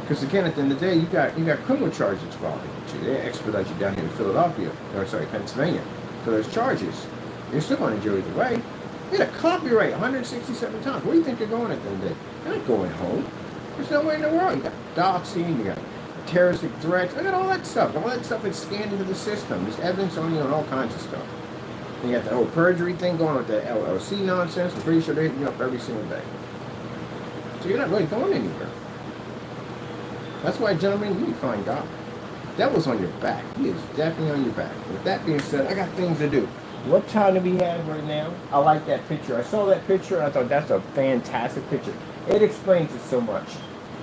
Because again, at the end of the day, you got criminal charges following you. They expedite you down here in Philadelphia, Pennsylvania, for those charges. You're still going to jail either way. You had a copyright 167 times. Where do you think you're going at the end of the day? You're not going home. There's no way in the world. You got doxing, you got terroristic threats. Look at all that stuff. All that stuff is scanned into the system. There's evidence on you on all kinds of stuff. And you got the whole perjury thing going with the LLC nonsense. I'm pretty sure they're hitting you up every single day. So you're not really going anywhere. That's why, gentlemen, you need to find God. Devil's on your back. He is definitely on your back. With that being said, I got things to do. What time do we have right now? I like that picture. I saw that picture and I thought that's a fantastic picture. It explains it so much.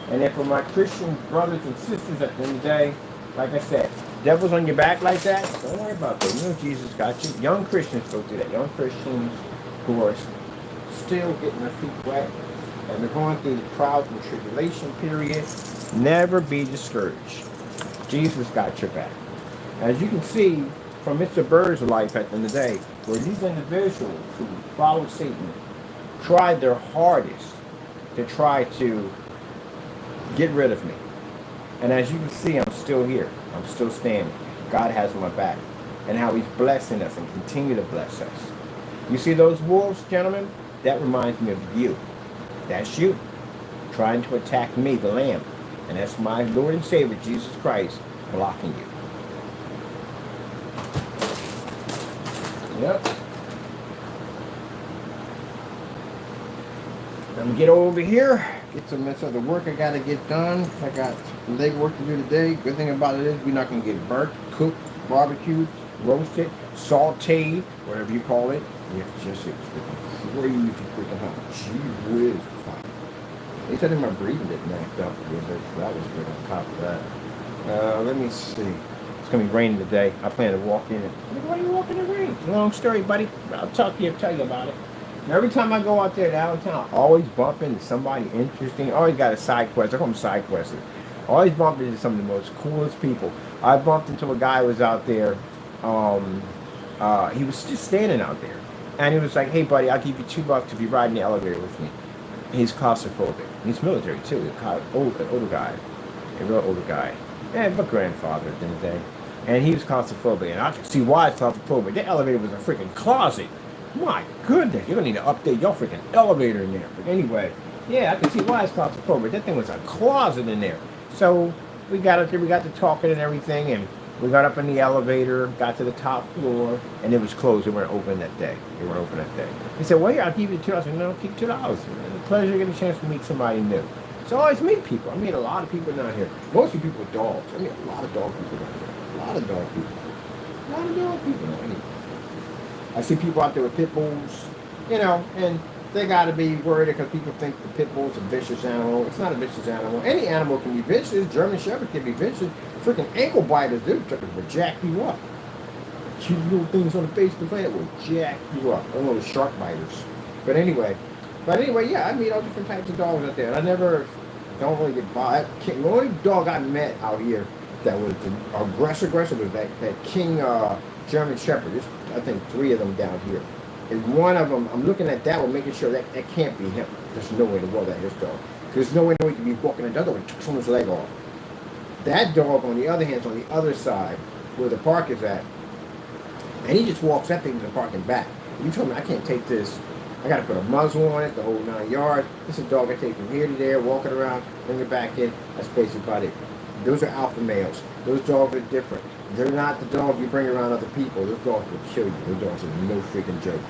And then for my Christian brothers and sisters at the end of the day, like I said, devil's on your back like that, don't worry about that. You know Jesus got you. Young Christians go through that. Young Christians who are still getting their feet wet and they're going through the trials and tribulation period. Never be discouraged. Jesus got your back. As you can see from Mr. Bird's life at the end of the day, where these individuals who follow Satan tried their hardest to try to Get rid of me. And as you can see, I'm still here. I'm still standing. God has my back. And how he's blessing us and continue to bless us. You see those wolves, gentlemen? That reminds me of you. That's you. Trying to attack me, the Lamb. And that's my Lord and Savior, Jesus Christ, blocking you. Yep. I'm gonna get over here, get some other work I gotta get done. I got leg work to do today. Good thing about it is we're not gonna get burnt, cooked, barbecued, roasted, sauteed, whatever you call it. Yeah, just it's crazy freaking hot. Gee whiz, it's hot. They said my breathing didn't act up a little bit, so that was good on top of that. Let me see. It's gonna be raining today. I plan to walk in it. Why do you walk in the rain? Long story, buddy. I'll talk to you, tell you about it. And every time I go out there downtown, I always bump into somebody interesting. I always got a side quest. I call them side questers. I always bump into some of the most coolest people. I bumped into a guy who was out there. He was just standing out there. And he was like, hey, buddy, I'll give you $2 if you ride in the elevator with me. He's claustrophobic. He's military, too. An older guy. A real older guy. Yeah, but grandfather at the end of the day. And he was claustrophobic. And I could see why he's claustrophobic. The elevator was a freaking closet. My goodness, you're going to need to update your freaking elevator in there. But anyway, yeah, I can see why it's claustrophobic. That thing was a closet in there. So we got up there, we got to talking and everything, and we got up in the elevator, got to the top floor, and it was closed. They weren't open that day. He said, well, yeah, I'll give you $2. I said, no, I'll keep $2. It's a pleasure to get a chance to meet somebody new. So I always meet people. I meet a lot of people down here. Mostly people with dogs. I meet a lot of dog people down here. A lot of dog people down here. I see people out there with pit bulls, and they got to be worried because people think the pit bull's a vicious animal. It's not a vicious animal. Any animal can be vicious. German Shepherd can be vicious. Freaking ankle biters, dude, will jack you up. Cute little things on the face of the planet will jack you up. They're little shark biters. But anyway, yeah, I meet all different types of dogs out there. And don't really get by. The only dog I met out here that was aggressive was that King German Shepherd. There's, I think, 3 of them down here. And one of them, I'm looking at that one, making sure that can't be him. There's no way in the world that his dog. There's no way he could be walking another dog and took someone's leg off. That dog, on the other hand, is on the other side where the park is at. And he just walks that thing to the park and back. You told me I can't take this. I got to put a muzzle on it, the whole 9 yards. This is a dog I take from here to there, walking around, bring it back in. That's basically about it. Those are alpha males. Those dogs are different. They're not the dog you bring around other people. Those dogs will kill you. Those dogs are no freaking joke.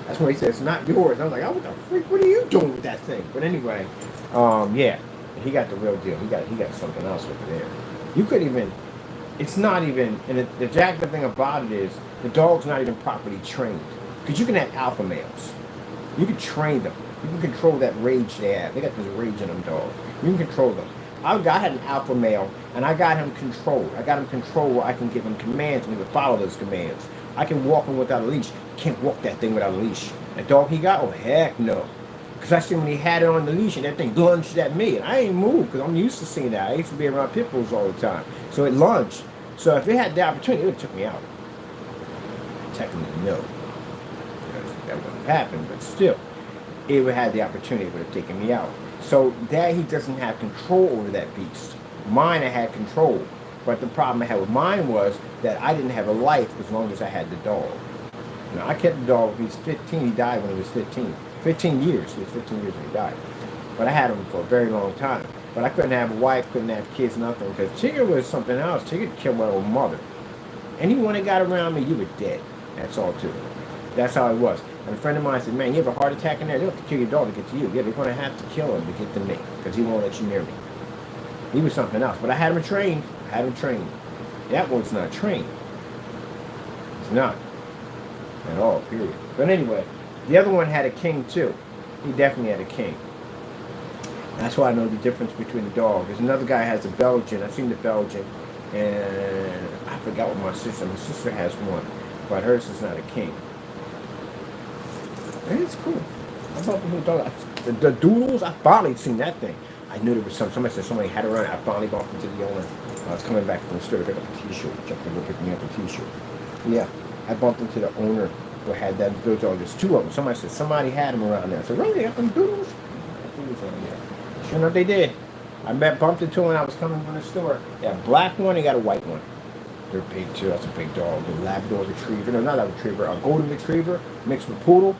That's why he said it's not yours. I was like, oh, what the freak? What are you doing with that thing? But anyway, yeah, he got the real deal. He got something else over there. You couldn't even. It's not even. And the jacked thing about it is the dog's not even properly trained. Because you can have alpha males. You can train them. You can control that rage they have. They got this rage in them dogs. You can control them. I had an alpha male, and I got him controlled. I got him controlled where I can give him commands, and he would follow those commands. I can walk him without a leash. You can't walk that thing without a leash. That dog he got, oh, heck no. Because I seen when he had it on the leash, and that thing lunged at me, and I ain't moved, because I'm used to seeing that. I used to be around pit bulls all the time. So it lunged. So if it had the opportunity, it would have took me out. Technically, no. Because that wouldn't happen, but still. It would have had the opportunity, it would have taken me out. So that he doesn't have control over that beast. Mine, I had control. But the problem I had with mine was that I didn't have a life as long as I had the dog. Now, I kept the dog when he was 15. He died when he was 15. 15 years. He was 15 years when he died. But I had him for a very long time. But I couldn't have a wife, couldn't have kids, nothing. Because Tigger was something else. Tigger killed my old mother. Anyone that got around me, you were dead. That's all, too. That's how it was. And a friend of mine said, man, you have a heart attack in there? They'll have to kill your dog to get to you. Yeah, they're going to have to kill him to get to me. Because he won't let you near me. He was something else. But I had him trained. That one's not trained. It's not. At all, period. But anyway, the other one had a king, too. He definitely had a king. That's why I know the difference between the dog. There's another guy who has a Belgian. I've seen the Belgian. And I forgot what my sister has one. But hers is not a king. And it's cool. I thought the dog. The doodles, I finally seen that thing. I knew there was somebody said somebody had it around. I finally bumped into the owner. I was coming back from the store to pick up a t-shirt. Jumped to go pick me up a t-shirt. Yeah, I bumped into the owner who had that those dogs. There's 2 of them. Somebody said somebody had them around there. I said, really? They got them doodles? Doodles on there. Sure enough, they did. bumped into when I was coming from the store. They got a black one, they got a white one. They're big too. That's a big dog. The Labrador Retriever. No, not a Retriever. A Golden Retriever mixed with Poodle.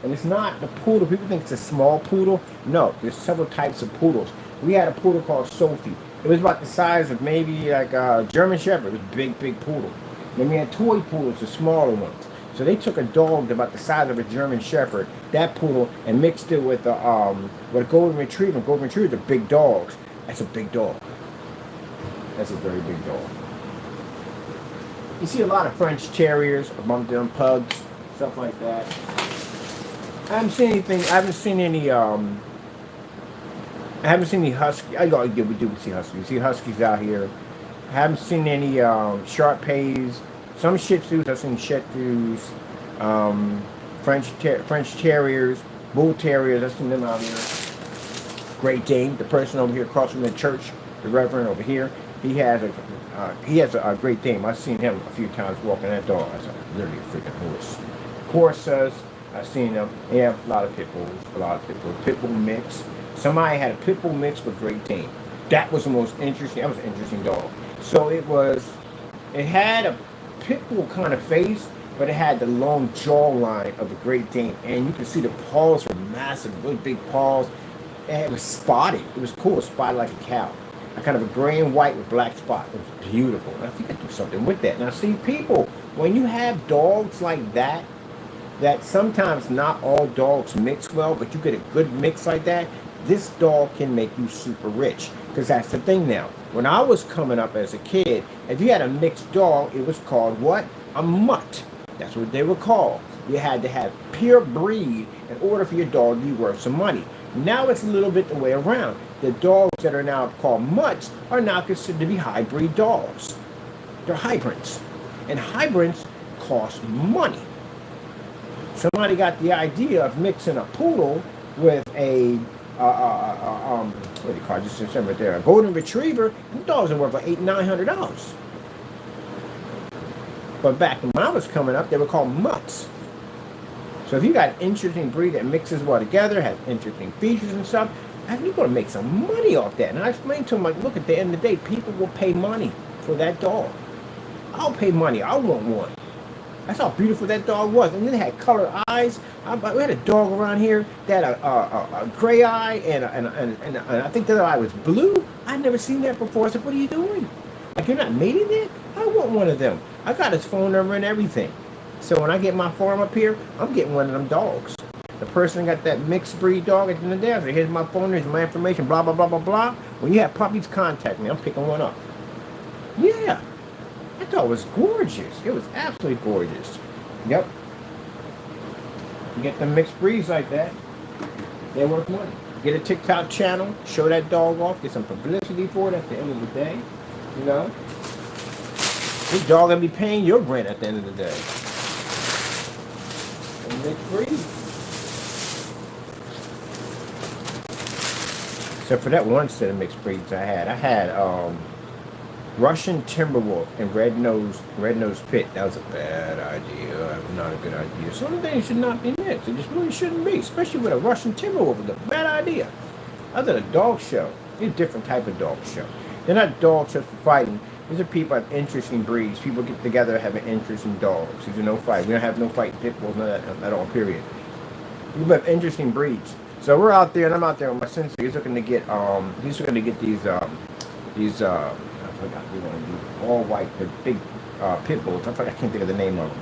And it's not the poodle. People think it's a small poodle. No, there's several types of poodles. We had a poodle called Sophie. It was about the size of maybe like a German Shepherd. It was a big, big poodle. Then we had toy poodles, the smaller ones. So they took a dog about the size of a German Shepherd, that poodle, and mixed it with a Golden Retriever. Golden Retrievers are big dogs. That's a big dog. That's a very big dog. You see a lot of French Terriers, among them pugs, stuff like that. I haven't seen anything. I haven't seen any. I haven't seen any huskies. We do see huskies. We see huskies out here. I haven't seen any Shar-Peis. Some Shih Tzus. I've seen Shih Tzus. French Terriers, Bull Terriers. I've seen them out here. Great Dane. The person over here across from the church, the Reverend over here, he has a Great Dane. I've seen him a few times walking that dog. That's literally a freaking horse. Corsas. I've seen them. They have a lot of pit bulls. Pit bull mix. Somebody had a pit bull mix with Great Dane. That was the most interesting. That was an interesting dog. So it had a pit bull kind of face, but it had the long jawline of the Great Dane, and you could see the paws were massive, really big paws. And it was spotted. It was cool. It was spotted like a cow. A kind of a gray and white with black spot. It was beautiful. And I think I do something with that. Now, see, people, when you have dogs like that sometimes not all dogs mix well, but you get a good mix like that, this dog can make you super rich. Because that's the thing now. When I was coming up as a kid, if you had a mixed dog, it was called what? A mutt. That's what they were called. You had to have pure breed in order for your dog to be worth some money. Now it's a little bit the way around. The dogs that are now called mutts are now considered to be hybrid dogs. They're hybrids. And hybrids cost money. Somebody got the idea of mixing a poodle with a what do you call it? Just right there, a Golden Retriever. Them dogs are worth like $800-900. But back when I was coming up, they were called mutts. So if you got an interesting breed that mixes well together, has interesting features and stuff, you're going to make some money off that. And I explained to them, like, look, at the end of the day, people will pay money for that dog. I'll pay money. I want one. That's how beautiful that dog was. And then it had colored eyes. We had a dog around here that had a gray eye, and I think the other eye was blue. I'd never seen that before. I said, what are you doing? Like, you're not mating it? I want one of them. I got his phone number and everything. So when I get my farm up here, I'm getting one of them dogs. The person got that mixed breed dog at the end of the day. I said, here's my phone, here's my information, blah, blah, blah, blah, blah. When you have puppies, contact me. I'm picking one up. Yeah. That dog was gorgeous. It was absolutely gorgeous. Yep. You get them mixed breeds like that, they're worth money. Get a TikTok channel, show that dog off, get some publicity for it at the end of the day. You know? This dog gonna be paying your rent at the end of the day. And mixed breeds. Except for that one set of mixed breeds I had Russian Timberwolf and red-nosed pit. That was a bad idea. Not a good idea. Some of the things should not be mixed. It just really shouldn't be, especially with a Russian Timberwolf. It's a bad idea. Other than a dog show, it's a different type of dog show. They're not dog shows for fighting. These are people that have interesting breeds. People get together having interesting dogs. These are no fight. We don't have no fighting pit bulls, none of that at all, period. People have interesting breeds. So we're out there, and I'm out there with my sensei. He's looking to get these I forgot we want to do all white, the big pit bulls. I can't think of the name of them.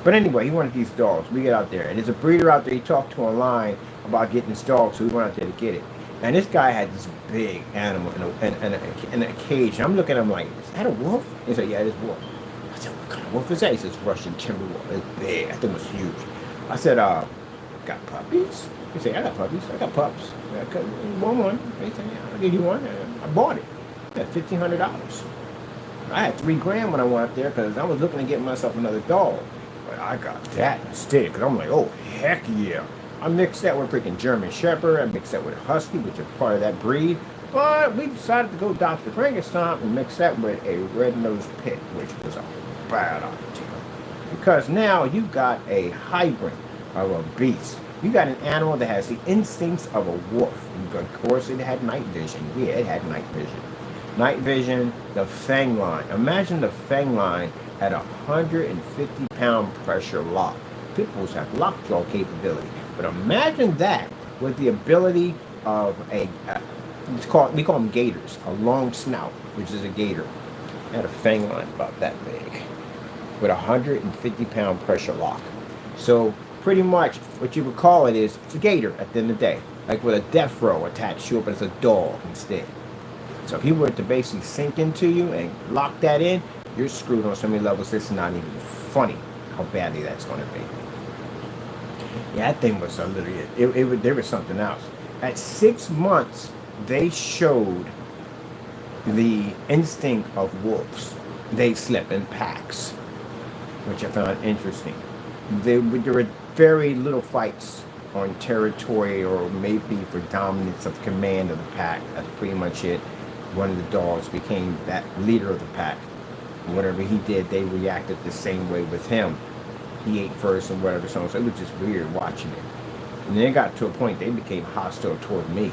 But anyway, he wanted these dogs. We get out there, and there's a breeder out there he talked to online about getting this dog, so we went out there to get it. And this guy had this big animal in a cage. And I'm looking at him like, is that a wolf? He said, yeah, it is a wolf. I said, what kind of wolf is that? He says, Russian Timberwolf. It's big. I think it was huge. I said, got puppies? He said, I got puppies. I got pups. One. He said, yeah, I'll give you one. I bought it. At $1,500. I had $3,000 when I went up there because I was looking to get myself another dog. But I got that instead because I'm like, oh, heck yeah. I mixed that with freaking German Shepherd. I mixed that with a Husky, which is part of that breed. But we decided to go Dr. Frankenstein and mix that with a red-nosed pit, which was a bad idea. Because now you got a hybrid of a beast. You got an animal that has the instincts of a wolf. Of course, it had night vision. Yeah, it had night vision. Night vision, the fang line. Imagine the fang line at 150-pound pressure lock. Pit bulls have lockjaw capability. But imagine that with the ability of we call them gators, a long snout, which is a gator. It had a fang line about that big with a 150-pound pressure lock. So pretty much what you would call it is it's a gator at the end of the day. Like with a death row attached to it, but it's a dog instead. So if he were to basically sink into you and lock that in, you're screwed on so many levels. It's not even funny how badly that's going to be. Yeah, that thing was literally, there was something else. At 6 months, they showed the instinct of wolves. They slept in packs, which I found interesting. There were very little fights on territory or maybe for dominance of command of the pack. That's pretty much it. One of the dogs became that leader of the pack. Whatever he did, they reacted the same way with him. He ate first and whatever, so it was just weird watching it. And then it got to a point they became hostile toward me.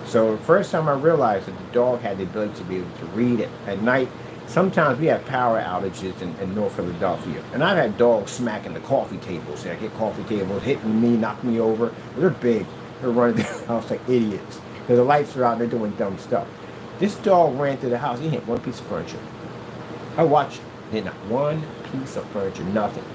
So the first time I realized that the dog had the ability to be able to read it at night. Sometimes we have power outages in North Philadelphia. And I've had dogs smacking the coffee tables. They hit coffee tables, hitting me, knock me over. They're big. They're running the house like idiots. Because the lights are out and they're doing dumb stuff. This dog ran through the house. He hit one piece of furniture. I watched. Hit not one piece of furniture, nothing.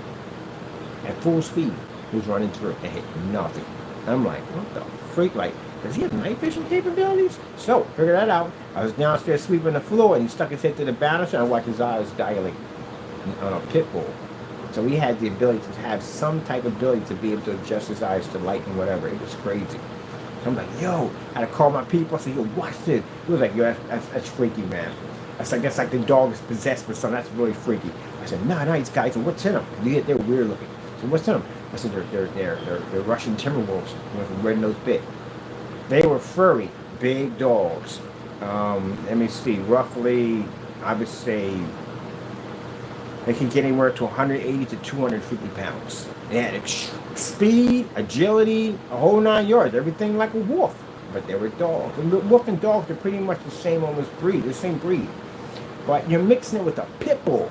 At full speed, he was running through it and hit nothing. I'm like, what the freak? Like, does he have night vision capabilities? So, figure that out. I was downstairs sweeping the floor and he stuck his head to the banister and I watched his eyes dilate on a pit bull. So he had the ability to have some type of ability to be able to adjust his eyes to light and whatever. It was crazy. I'm like, yo, I had to call my people. I said, yo, watch this. He was like, yo, that's freaky, man. I said, I guess like the dog is possessed with something. That's really freaky. I said, nah, these guys, what's in them? They're weird looking. So what's in them? I said, they're Russian Timberwolves with red-nosed bit. They were furry, big dogs. Let me see, roughly, I would say, they can get anywhere to 180 to 250 pounds. They had speed, agility, a whole 9 yards, everything like a wolf. But they were dogs. And wolf and dogs are pretty much the same almost breed, the same breed. But you're mixing it with a pit bull.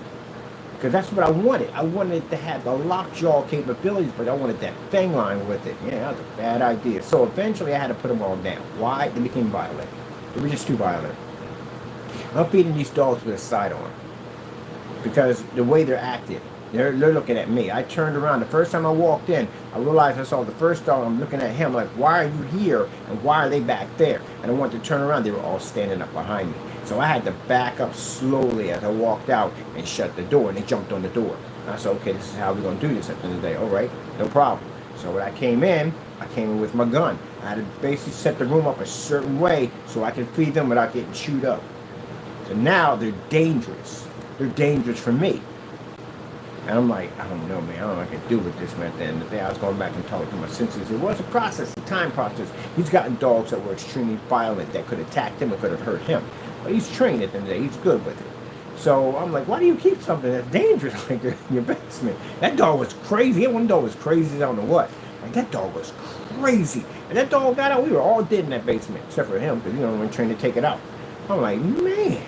Because that's what I wanted. I wanted it to have the lockjaw capabilities, but I wanted that fang line with it. Yeah, that was a bad idea. So eventually I had to put them all down. Why? They became violent. They were just too violent. I'm feeding these dogs with a sidearm. Because the way they're acting, they're looking at me. I turned around. The first time I walked in, I realized I saw the first dog. I'm looking at him like, why are you here? And why are they back there? And I wanted to turn around. They were all standing up behind me. So I had to back up slowly as I walked out and shut the door. And they jumped on the door. And I said, okay, this is how we're going to do this at the end of the day. All right, no problem. So when I came in with my gun. I had to basically set the room up a certain way so I could feed them without getting chewed up. So now they're dangerous. They're dangerous for me. And I'm like, I don't know, man. I don't know what I can do with this, man. At the end of the day, I was going back and talking to my senses. It was a process, a time process. He's gotten dogs that were extremely violent that could attack him or could have hurt him. But he's trained at the end of the day. He's good with it. So I'm like, why do you keep something that's dangerous like in your basement? That dog was crazy. That one dog was crazy. I don't know what. Like, that dog was crazy. And that dog got out. We were all dead in that basement, except for him, because, we were trained to take it out. I'm like, man,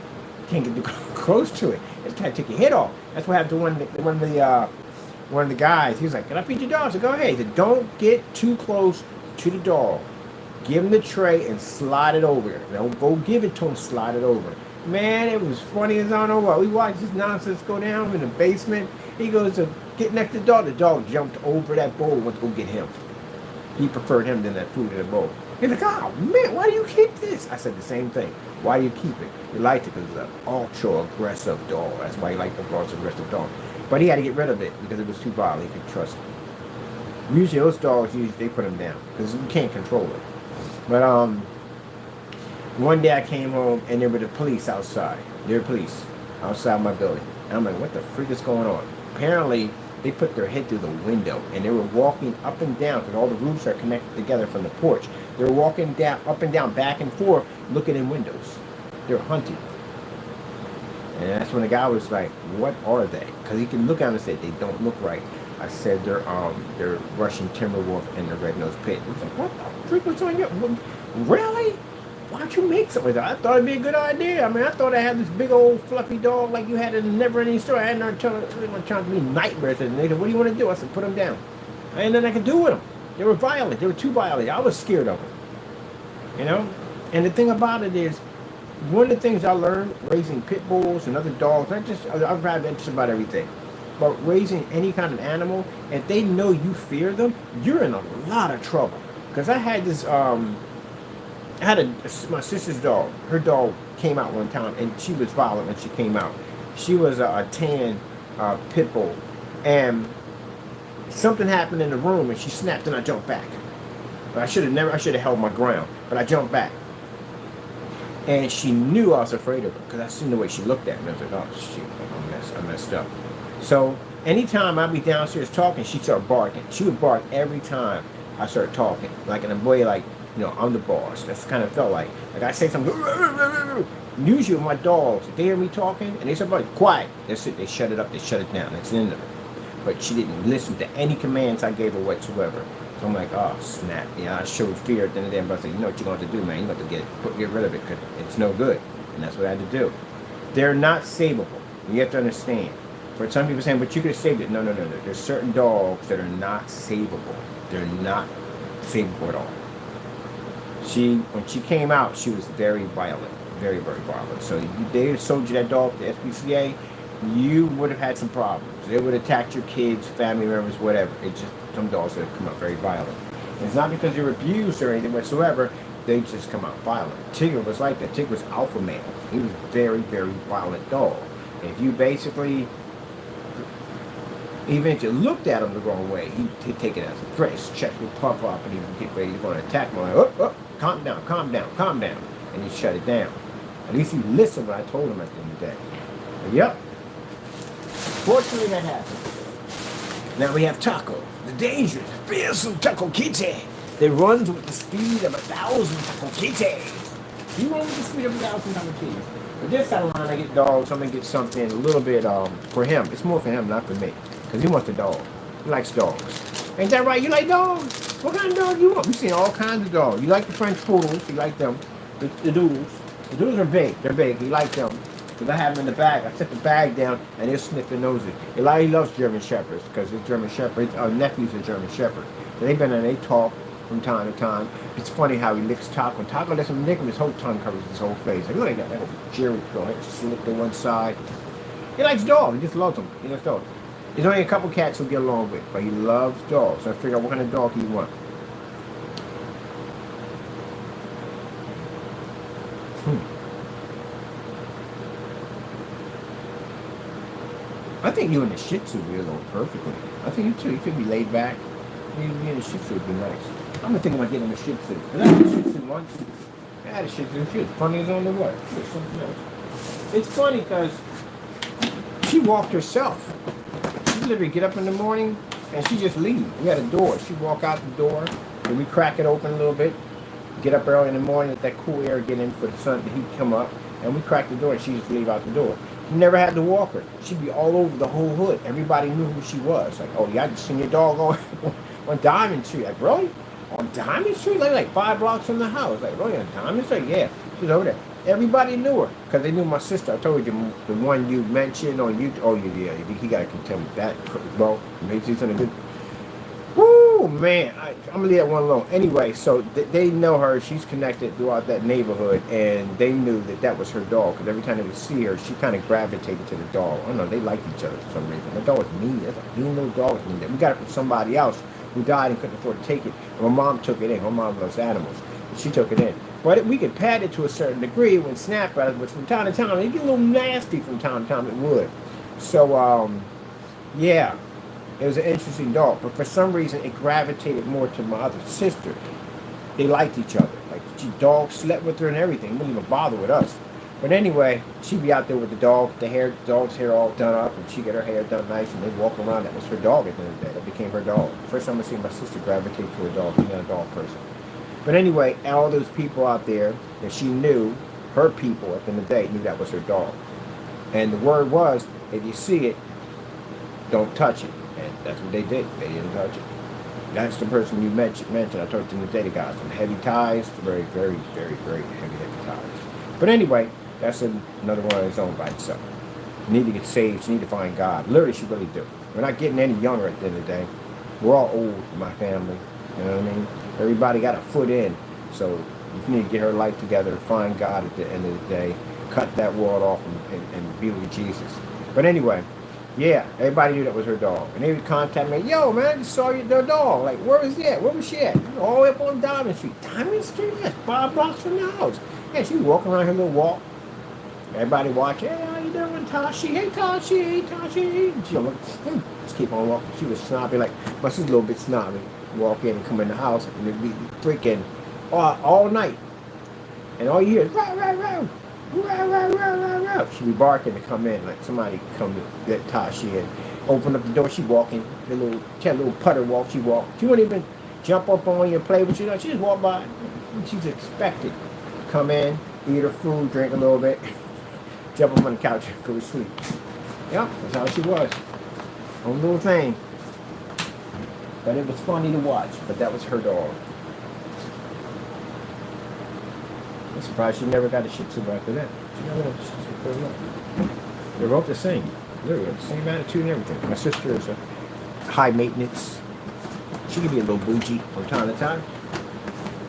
can't get too close to it. It's trying to take your head off. That's what happened to one of the guys. He was like, can I feed your dog? I said, go ahead. He said, don't get too close to the dog. Give him the tray and slide it over. Don't go give it to him, slide it over. Man, it was funny as I don't know what. We watched this nonsense go down in the basement. He goes to get next to the dog. The dog jumped over that bowl and went to go get him. He preferred him than that food in the bowl. He's like, oh, man, why do you keep this? I said the same thing. Why do you keep it? He liked it because it's an ultra-aggressive dog. That's why he liked the ultra-aggressive dog. But he had to get rid of it because it was too violent. He could trust it. Usually those dogs, they put them down because you can't control it. But one day I came home and there were the police outside. There were police outside my building. And I'm like, what the freak is going on? Apparently, they put their head through the window and they were walking up and down because all the roofs are connected together from the porch. They were walking down, up and down, back and forth, looking in windows. They were hunting. And that's when the guy was like, what are they? Because he can look at them and say, they don't look right. I said they're Russian timber wolf and the red-nosed pit. He was like, what the freak was on you? Really? Why'd you make something like that? I thought it'd be a good idea. I mean, I thought I had this big old fluffy dog like you had in the never-ending story. I had no trying to be nightmares. And they said, what do you want to do? I said, put them down. And then I could do with them. They were violent. They were too violent. I was scared of them. You know? And the thing about it is, one of the things I learned raising pit bulls and other dogs, I'm probably interested about everything. But raising any kind of animal, if they know you fear them, you're in a lot of trouble. Because I had this, my sister's dog. Her dog came out one time, and she was violent when she came out. She was a tan pit bull, and something happened in the room, and she snapped, and I jumped back. But I should have held my ground, but I jumped back. And she knew I was afraid of her, because I seen the way she looked at me. I was like, oh, shit, I messed up. So anytime I'd be downstairs talking, she'd start barking. She would bark every time I started talking, like in a way like, I'm the boss. That's kind of felt like I say something. Usually with my dogs, if they hear me talking and they say, quiet, that's it. They shut it up. They shut it down. That's the end of it. But she didn't listen to any commands I gave her whatsoever. So I'm like, oh, snap. I showed fear at the end of the day. But I said, you know what you're going to have to do, man. You're going to have to get rid of it because it's no good. And that's what I had to do. They're not savable. You have to understand. For some people saying, but you could have saved it. No. There's certain dogs that are not savable. They're not savable at all. When she came out, she was very violent. Very, very violent. So if they sold you that dog to SPCA, you would have had some problems. They would have attacked your kids, family members, whatever. It's just some dogs that have come out very violent. And it's not because they're abused or anything whatsoever. They just come out violent. Tigger was like that. Tigger was alpha male. He was a very, very violent dog. If you basically, even if you looked at him the wrong way, he'd take it as a threat. His chest would puff up and he would get ready to go and attack me. Like, calm down. And he'd shut it down. At least he listened when I told him at the end of the day. But yep. Fortunately, that happened. Now we have Taco, the dangerous, fearsome Taco Kitty. That runs with the speed of 1,000 Taco Kitties. He runs with the speed of 1,000 Taco Kitties. But this time around, I get dogs. I'm going to get something a little bit for him. It's more for him, not for me. Because he wants a dog. He likes dogs. Ain't that right? You like dogs? What kind of dog you want? We've seen all kinds of dogs. You like the French poodles. You like them. The doodles. The doodles are big. They're big. You like them. Because I have them in the bag. I set the bag down and they'll sniff their noses. He loves German Shepherds because his German Shepherd, our nephew's a German Shepherd. So they've been in, they talk from time to time. It's funny how he licks Taco. When Taco lets him lick him, his whole tongue covers his whole face. Like, look at that. That Jerry curl. Just lick to one side. He likes dogs. He just loves them. He loves dogs. There's only a couple cats he'll get along with, but he loves dogs. So I figure out what kind of dog he wants. I think you and the Shih Tzu would be along perfectly. I think you too. You could be laid back. You and the Shih Tzu would be nice. I'm thinking about getting a Shih Tzu. I had a Shih Tzu once. I had a Shih Tzu. She was funny as on the what? It's funny because she walked herself. She literally get up in the morning and she just leave. We had a door. She'd walk out the door and we crack it open a little bit. Get up early in the morning, let that cool air get in for the sun, the heat come up, and we crack the door and she just leave out the door. You never had to walk her. She'd be all over the whole hood. Everybody knew who she was. Like, oh yeah, I just seen your dog on Diamond Street. Like, really? On Diamond Street? Like 5 blocks from the house. Like, really, on Diamond Street? Yeah, she's over there. Everybody knew her because they knew my sister. I told you the one you mentioned on YouTube. Oh yeah, he got to contend with that. Well, maybe she's in a good. Woo, man, I'm gonna leave that one alone. Anyway, so they know her. She's connected throughout that neighborhood, and they knew that was her dog. Because every time they would see her, she kind of gravitated to the dog. I don't know, they liked each other for some reason. The dog was mean. That's a mean little dog. We got it from somebody else who died and couldn't afford to take it. And my mom took it in. My mom loves animals, and she took it in. But we could pat it to a certain degree when snap at it, but from time to time, it get a little nasty from time to time. It would. So, yeah. It was an interesting dog, but for some reason it gravitated more to my other sister. They liked each other. Like, dog slept with her and everything. It wouldn't even bother with us. But anyway, she'd be out there with the dog, dog's hair all done up, and she get her hair done nice, and they'd walk around. That was her dog at the end of the day. That became her dog. First time I seen my sister gravitate to a dog, being a dog person. But anyway, all those people out there that she knew, her people at the end of the day, knew that was her dog. And the word was, if you see it, don't touch it. And That's what they did. They didn't touch it. That's the person you mentioned. I talked to him today. The guy some heavy ties, very, very, very, very heavy ties. But anyway, that's another one of his own by itself. You need to get saved. You need to find God. Literally, you really do. We're not getting any younger at the end of the day. We're all old in my family. You know what I mean? Everybody got a foot in. So you need to get her life together, find God at the end of the day, cut that world off and be with Jesus. But anyway, yeah, everybody knew that was her dog. And they would contact me, yo, man, I just saw your dog. Like, where was she at? Where was she at? All the way up on Diamond Street. Diamond Street? That's 5 blocks from the house. Yeah, she was walking around her little walk. Everybody watching, hey, how you doing, Tashi? Hey, Tashi, hey, Tashi. She like, just keep on walking. She was snobby, like, my sister's a little bit snobby. Walk in and come in the house, and it'd be freaking all night. And all you hear is, rah, rah, rah. Rah, rah, rah, rah, rah. She'd be barking to come in, like somebody come to get Tashi and open up the door. She walking, she had a little putter walk. She walked. She wouldn't even jump up on you and play with you. She just walked by. She's expected to come in, eat her food, drink a little bit, jump up on the couch, and go to sleep. Yep, that's how she was. Own little thing. But it was funny to watch. But that was her dog. I'm surprised she never got a Shih Tzu after that. She never got a Shih Tzu. They're both the same. Literally, the same attitude and everything. My sister is a high maintenance. She can be a little bougie from time to time.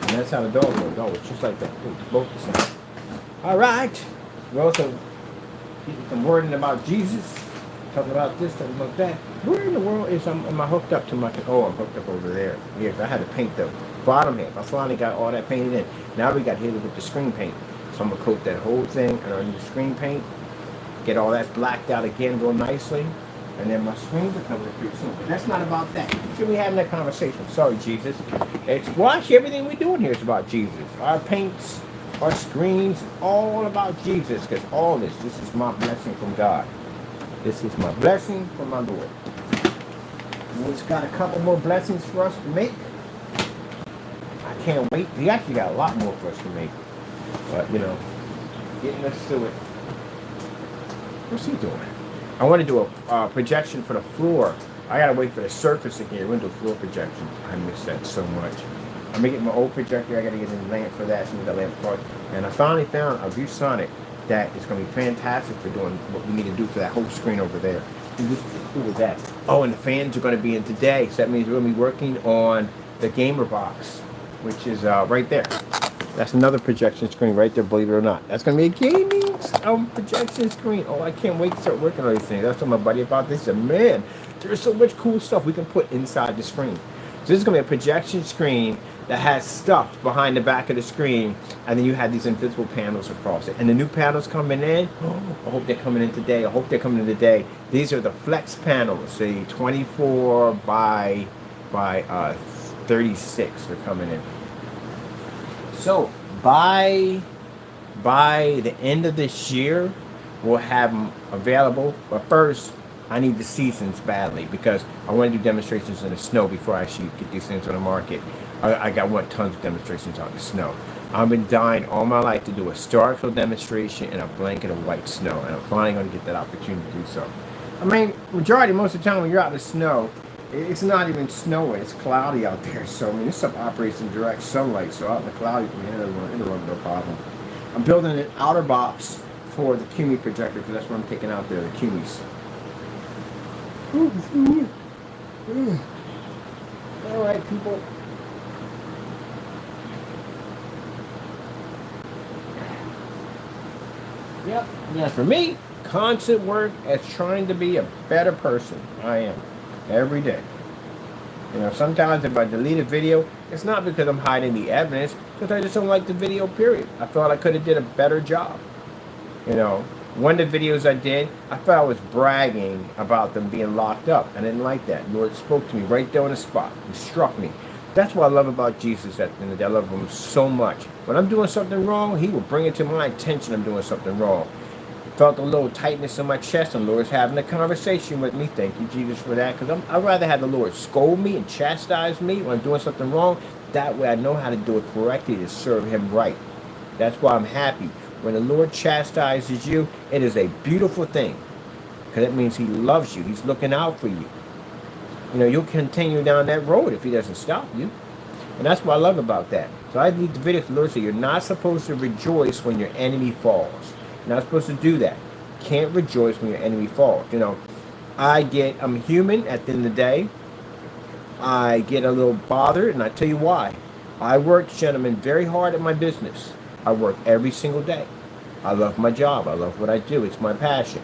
And that's how the dog was. The dog was just like that. They were both the same. All right. We're also getting some wording about Jesus. Talking about this, talking about that. Where in the world am I hooked up to my... Oh, I'm hooked up over there. Yeah, I had to paint the bottom half. I finally got all that painted in. Now we got hit with the screen paint. So I'm going to coat that whole thing in our new screen paint. Get all that blacked out again real nicely. And then my screen will come pretty soon. But that's not about that. Should we having that conversation? Sorry, Jesus. It's watch everything we're doing here is about Jesus. Our paints, our screens, all about Jesus. Because all this is my blessing from God. This is my blessing from my Lord. He's got a couple more blessings for us to make. I can't wait. He actually got a lot more for us to make. But, you know, getting us to it. What's he doing? I want to do a projection for the floor. I got to wait for the surface again. We're going to do a floor projection. I miss that so much. I'm going to get my old projector. I got to get a lamp for that. Some of that lamp parts. And I finally found a ViewSonic that is going to be fantastic for doing what we need to do for that whole screen over there. Who was that? Oh, and the fans are going to be in today. So that means we're going to be working on the Gamer Box, which is right there. That's another projection screen right there, believe it or not. That's going to be a gaming projection screen. Oh, I can't wait to start working on these things. I was telling my buddy about this. And man, there's so much cool stuff we can put inside the screen. So this is going to be a projection screen that has stuff behind the back of the screen, and then you have these invisible panels across it. And the new panels coming in, I hope they're coming in today. I hope they're coming in today. These are the flex panels, the 24 by 36 are coming in. So by the end of this year, we'll have them available. But first, I need the seasons badly because I want to do demonstrations in the snow before I actually get these things on the market. I want tons of demonstrations on the snow. I've been dying all my life to do a Starfield demonstration in a blanket of white snow, and I'm finally going to get that opportunity to do so. I mean, most of the time when you're out in the snow, it's not even snowing, it's cloudy out there. So, I mean, this stuff operates in direct sunlight, so out in the cloudy, it'll run no problem. I'm building an outer box for the Cumi projector because that's what I'm taking out there, the Cumis. All right, people. Yep. Yeah, for me, constant work at trying to be a better person. I am. Every day. You know, sometimes if I delete a video, it's not because I'm hiding the evidence, because I just don't like the video, period. I thought I could have did a better job. You know, one of the videos I did, I thought I was bragging about them being locked up. I didn't like that. The Lord spoke to me right there on the spot. He struck me. That's what I love about Jesus at the end of the day. I love him so much. When I'm doing something wrong, he will bring it to my attention I'm doing something wrong. I felt a little tightness in my chest, and the Lord's having a conversation with me. Thank you, Jesus, for that. Because I'd rather have the Lord scold me and chastise me when I'm doing something wrong. That way I know how to do it correctly to serve him right. That's why I'm happy. When the Lord chastises you, it is a beautiful thing. Because that means he loves you. He's looking out for you. You'll continue down that road if he doesn't stop you. And that's what I love about that. So I leave the video to the Lord say you're not supposed to rejoice when your enemy falls. You're not supposed to do that. Can't rejoice when your enemy falls. I'm human at the end of the day. I get a little bothered, and I tell you why. I work, gentlemen, very hard at my business. I work every single day. I love my job. I love what I do. It's my passion.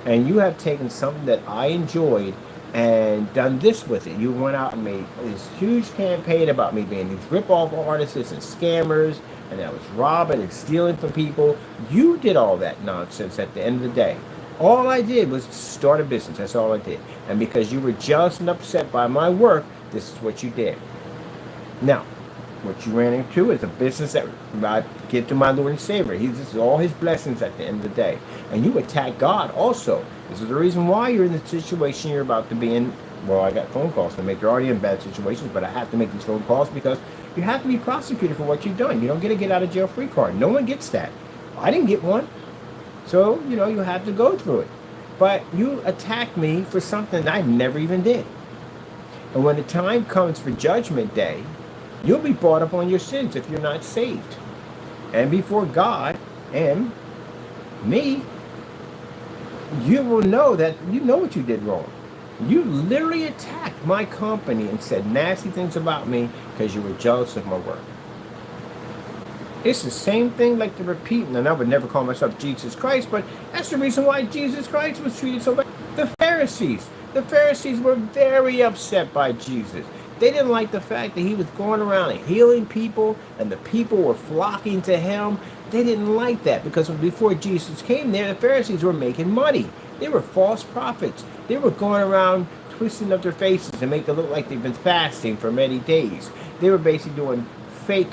And you have taken something that I enjoyed and done this with it. You went out and made this huge campaign about me being these rip-off artists and scammers, and I was robbing and stealing from people. You did all that nonsense at the end of the day. All I did was start a business. That's all I did. And because you were jealous and upset by my work, this is what you did. Now, what you ran into is a business that I give to my Lord and Savior. This is all his blessings at the end of the day. And you attack God also. This is the reason why you're in the situation you're about to be in. Well, I got phone calls to make. You're already in bad situations, but I have to make these phone calls because you have to be prosecuted for what you've done. You don't get a get out of jail free card. No one gets that. I didn't get one. So, you have to go through it. But you attacked me for something I never even did. And when the time comes for Judgment Day, you'll be brought up on your sins if you're not saved. And before God and me, you will know that you know what you did wrong. You literally attacked my company and said nasty things about me because you were jealous of my work. It's the same thing like the repeating, and I would never call myself Jesus Christ, but that's the reason why Jesus Christ was treated so bad. The Pharisees were very upset by Jesus. They didn't like the fact that he was going around and healing people, and the people were flocking to him. They didn't like that because before Jesus came there, the Pharisees were making money. They were false prophets. They were going around twisting up their faces and make it look like they've been fasting for many days. They were basically doing fake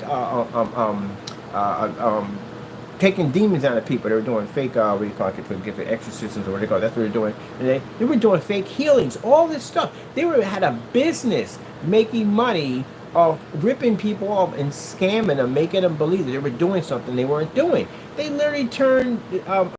taking demons out of people. They were doing fake, what do you call it, forgive it, exorcisms or what they call it. That's what they were doing. And they were doing fake healings, all this stuff. They had a business making money off ripping people off and scamming them, making them believe that they were doing something they weren't doing. They literally turned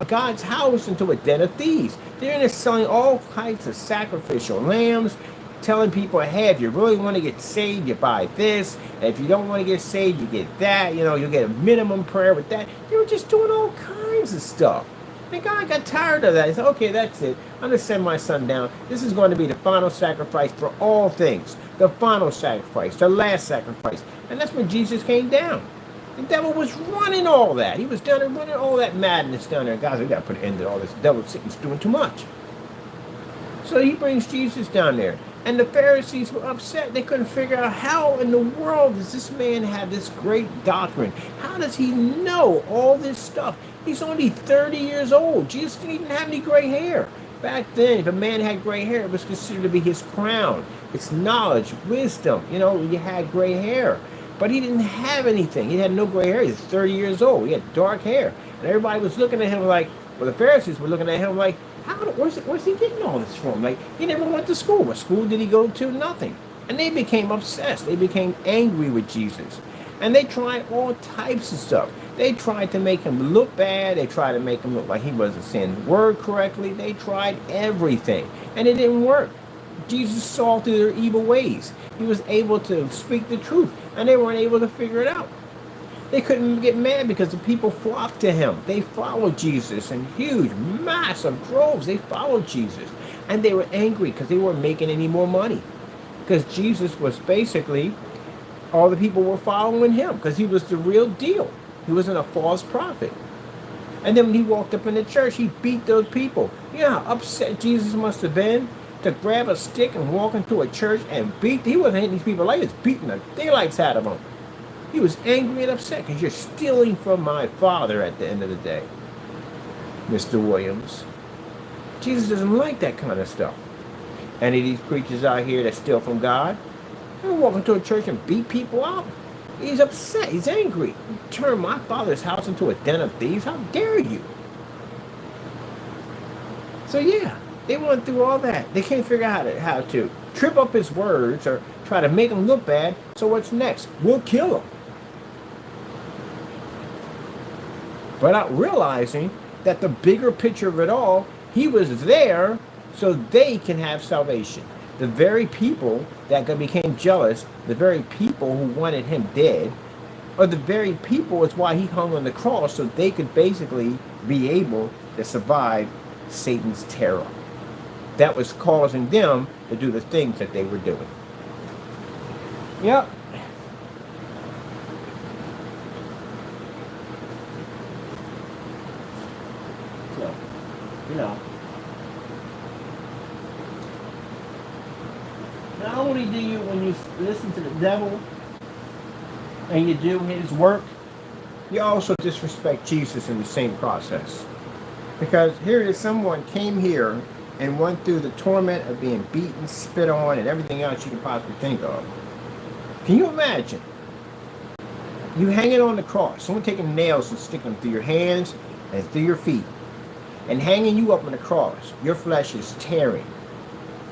God's house into a den of thieves. They're in there selling all kinds of sacrificial lambs, telling people, hey, if you really want to get saved, you buy this. And if you don't want to get saved, you get that. You get a minimum prayer with that. They were just doing all kinds of stuff. And God got tired of that. He said, okay, that's it. I'm going to send my son down. This is going to be the final sacrifice for all things. The final sacrifice, the last sacrifice. And that's when Jesus came down. The devil was running all that. He was down there running all that madness down there. Guys, we got to put an end to all this. The devil Satan's doing too much. So he brings Jesus down there. And the Pharisees were upset. They couldn't figure out how in the world does this man have this great doctrine? How does he know all this stuff? He's only 30 years old. Jesus didn't even have any gray hair. Back then, if a man had gray hair, it was considered to be his crown. It's knowledge, wisdom. You had gray hair. But he didn't have anything. He had no gray hair. He was 30 years old. He had dark hair. And everybody was looking at him like, the Pharisees were looking at him like, where's he getting all this from? Like, he never went to school. What school did he go to? Nothing. And they became obsessed. They became angry with Jesus. And they tried all types of stuff. They tried to make him look bad. They tried to make him look like he wasn't saying the word correctly. They tried everything. And it didn't work. Jesus saw through their evil ways. He was able to speak the truth. And they weren't able to figure it out. They couldn't get mad because the people flocked to him. They followed Jesus in huge, massive droves. They followed Jesus. And they were angry because they weren't making any more money. Because Jesus was basically, all the people were following him because he was the real deal. He wasn't a false prophet. And then when he walked up in the church, he beat those people. You know how upset Jesus must have been to grab a stick and walk into a church and beat. He wasn't hitting these people like he was beating the daylights out of them. He was angry and upset because you're stealing from my Father at the end of the day, Mr. Williams. Jesus doesn't like that kind of stuff. Any of these preachers out here that steal from God, they walk into a church and beat people up. He's upset. He's angry. You turn my Father's house into a den of thieves. How dare you? So yeah, they went through all that. They can't figure out how to trip up his words or try to make him look bad. So what's next? We'll kill him. But not realizing that the bigger picture of it all, he was there so they can have salvation. The very people that became jealous, the very people who wanted him dead, are the very people is why he hung on the cross, so they could basically be able to survive Satan's terror. That was causing them to do the things that they were doing. Yep. So, you know. Not only do you, when you listen to the devil and you do his work, you also disrespect Jesus in the same process. Because here it is, someone came here and went through the torment of being beaten, spit on, and everything else you can possibly think of. Can you imagine? You hanging on the cross, someone taking nails and sticking them through your hands and through your feet, and hanging you up on the cross. Your flesh is tearing.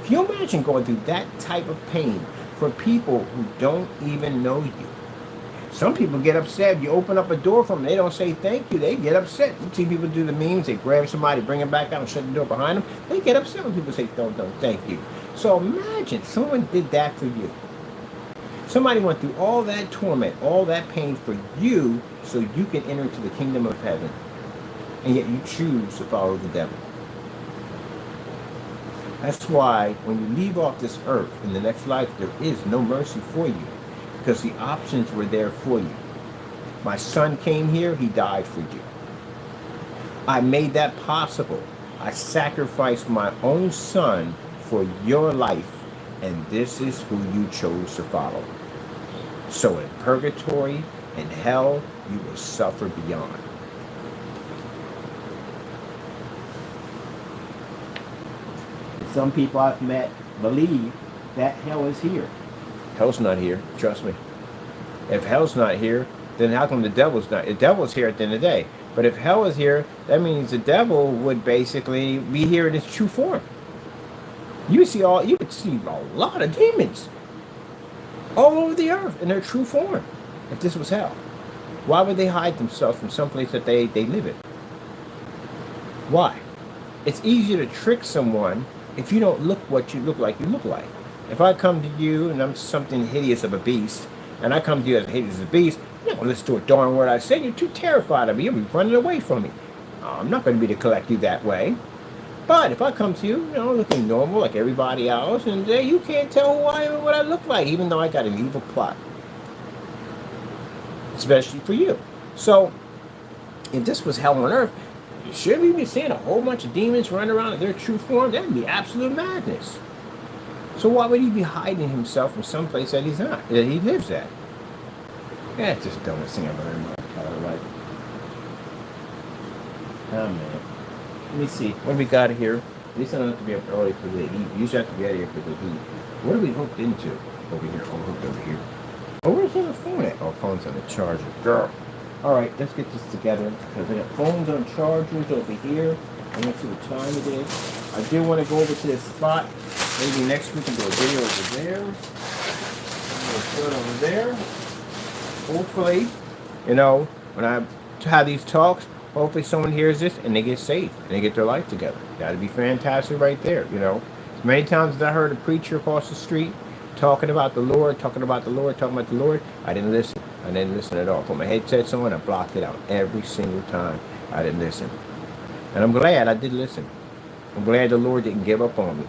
Can you imagine going through that type of pain for people who don't even know you? Some people get upset. You open up a door for them, they don't say thank you. They get upset. You see people do the memes. They grab somebody, bring them back out, and shut the door behind them. They get upset when people say don't thank you. So imagine someone did that for you. Somebody went through all that torment, all that pain for you, so you can enter into the kingdom of heaven. And yet you choose to follow the devil. That's why when you leave off this earth in the next life, there is no mercy for you, because the options were there for you. My son came here, he died for you. I made that possible. I sacrificed my own son for your life, and this is who you chose to follow. So in purgatory and hell, you will suffer beyond. Some people I've met believe that hell is here. Hell's not here, trust me. If hell's not here, then how come the devil's not? The devil's here at the end of the day. But if hell is here, that means the devil would basically be here in its true form. You would see a lot of demons all over the earth in their true form if this was hell. Why would they hide themselves from someplace that they live in? Why? It's easier to trick someone if you don't look what you look like. If I come to you and I'm something hideous of a beast, and I come to you as hideous as a beast, you're not going to listen to a darn word I say. You're too terrified of me. You'll be running away from me. I'm not going to be to collect you that way. But if I come to you, looking normal like everybody else, and you can't tell who I am and what I look like, even though I got an evil plot. Especially for you. So, if this was hell on earth, should we be seeing a whole bunch of demons running around in their true form? That would be absolute madness. So why would he be hiding himself from someplace that he's not, that he lives at? That's just the dumbest thing I've ever heard in my entire life. Oh man. Let me see. What do we got here? At least I don't have to be up early for the heat. You usually have to be out here for the heat. What are we hooked into? Over here. Oh, hooked over here. Oh, where's the phone at? Oh, phone's on the charger. Girl. Alright, let's get this together. Because we got phones on chargers over here. I want to see what time it is. I do want to go over to this spot. Maybe next week we can do a video over there. We'll do it over there. Hopefully, when I have these talks, hopefully someone hears this and they get saved and they get their life together. That'd be fantastic right there, Many times as I heard a preacher across the street talking about the Lord, I didn't listen. I didn't listen at all. Put my headset on, I blocked it out every single time. I didn't listen. And I'm glad I did listen. I'm glad the Lord didn't give up on me.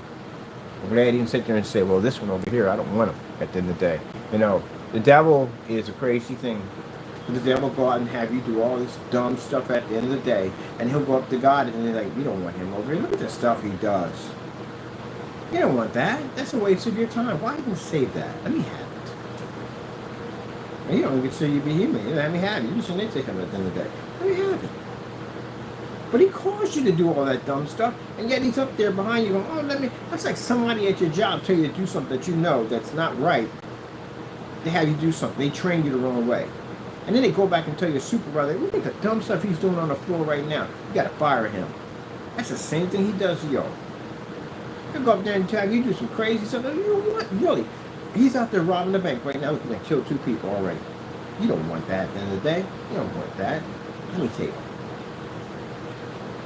I'm glad he didn't sit there and say, well, this one over here, I don't want him at the end of the day. The devil is a crazy thing. The devil will go out and have you do all this dumb stuff at the end of the day, and he'll go up to God and they're like, we don't want him over here. Look at the stuff he does. You don't want that. That's a waste of your time. Why even save that? Let me have it. You don't even say you be human. Let me have it. You shouldn't take him at the end of the day. Let me have it. But he caused you to do all that dumb stuff, and yet he's up there behind you going, oh, that's like somebody at your job tell you to do something that you know that's not right. They have you do something. They train you the wrong way. And then they go back and tell your supervisor, look at the dumb stuff he's doing on the floor right now. You got to fire him. That's the same thing he does to y'all. He'll go up there and tell you do some crazy stuff. You know what? Really? He's out there robbing the bank right now. Looking to kill 2 people already. You don't want that at the end of the day. You don't want that. Let me tell you.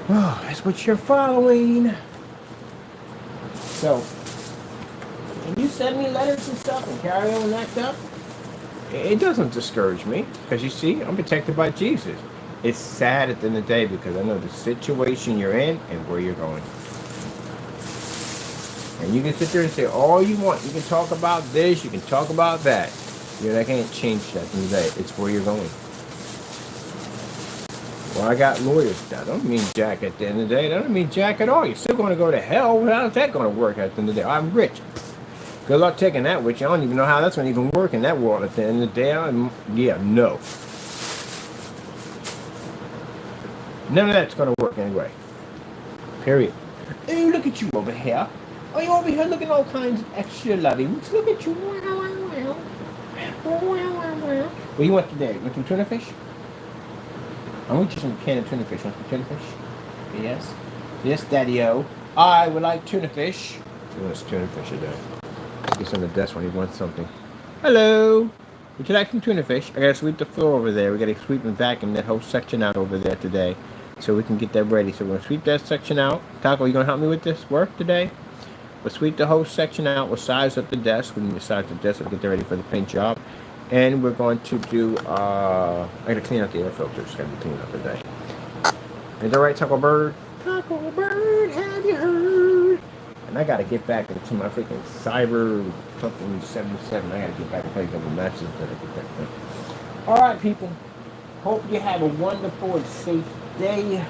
Oh, that's what you're following. So, And you send me letters and stuff and carry on that stuff. It doesn't discourage me because you see, I'm protected by Jesus. It's sad at the end of the day because I know the situation you're in and where you're going. And you can sit there and say all you want. You can talk about this, you can talk about that. I can't change that at the end of the day. It's where you're going. Well, I got lawyers. That don't mean jack at the end of the day. That don't mean jack at all. You're still going to go to hell. How's that going to work at the end of the day? I'm rich. Good luck taking that with you. I don't even know how that's going to even work in that world at the end of the day. No. None of that's going to work anyway. Period. Oh, look at you over here. Oh, you over here looking all kinds of extra lovings. Look at you. What do you want today? You want some tuna fish? I want you some can of tuna fish. Want some tuna fish? Yes. Yes, Daddy-O. I would like tuna fish. He wants tuna fish today. He's on the desk when he wants something. Hello. Would you like some tuna fish? I gotta sweep the floor over there. We gotta sweep and vacuum that whole section out over there today, so we can get that ready. So we're gonna sweep that section out. Taco, you gonna help me with this work today? We'll sweep the whole section out. We'll size up the desk. We need to size the desk. We'll get that ready for the paint job. And we're going to do, I gotta clean out the air filters. Gotta be cleaned up today. Is that right, Taco Bird? Taco Bird, have you heard? And I gotta get back into my freaking cyber something 77. I gotta get back and play a couple matches that I get that thing. Alright, people. Hope you have a wonderful and safe day.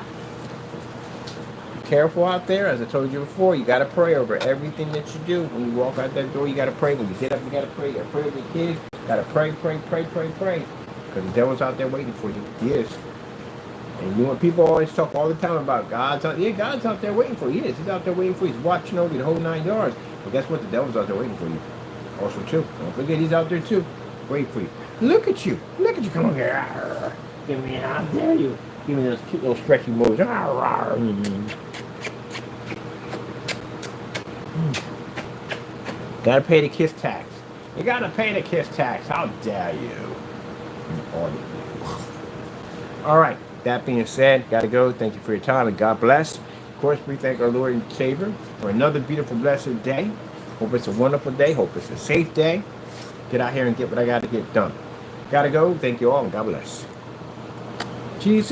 Careful out there. As I told you before, you got to pray over everything that you do. When you walk out that door, you got to pray. When you get up, you got to pray. You got to pray over your kids. You got to pray. Because the devil's out there waiting for you. He is. And you know what people always talk all the time about? God's out there waiting for you. He is. He's out there waiting for you. He's watching over you the whole 9 yards. But guess what? The devil's out there waiting for you. Also, too. Don't forget he's out there, too. Waiting for you. Look at you. Come on here. Give me, how dare you. Give me those cute little stretchy moves. Gotta pay the kiss tax. You gotta pay the kiss tax. How dare you? Alright, that being said, gotta go. Thank you for your time and God bless. Of course, we thank our Lord and Savior for another beautiful, blessed day. Hope it's a wonderful day. Hope it's a safe day. Get out here and get what I gotta get done. Gotta go. Thank you all and God bless. Jesus.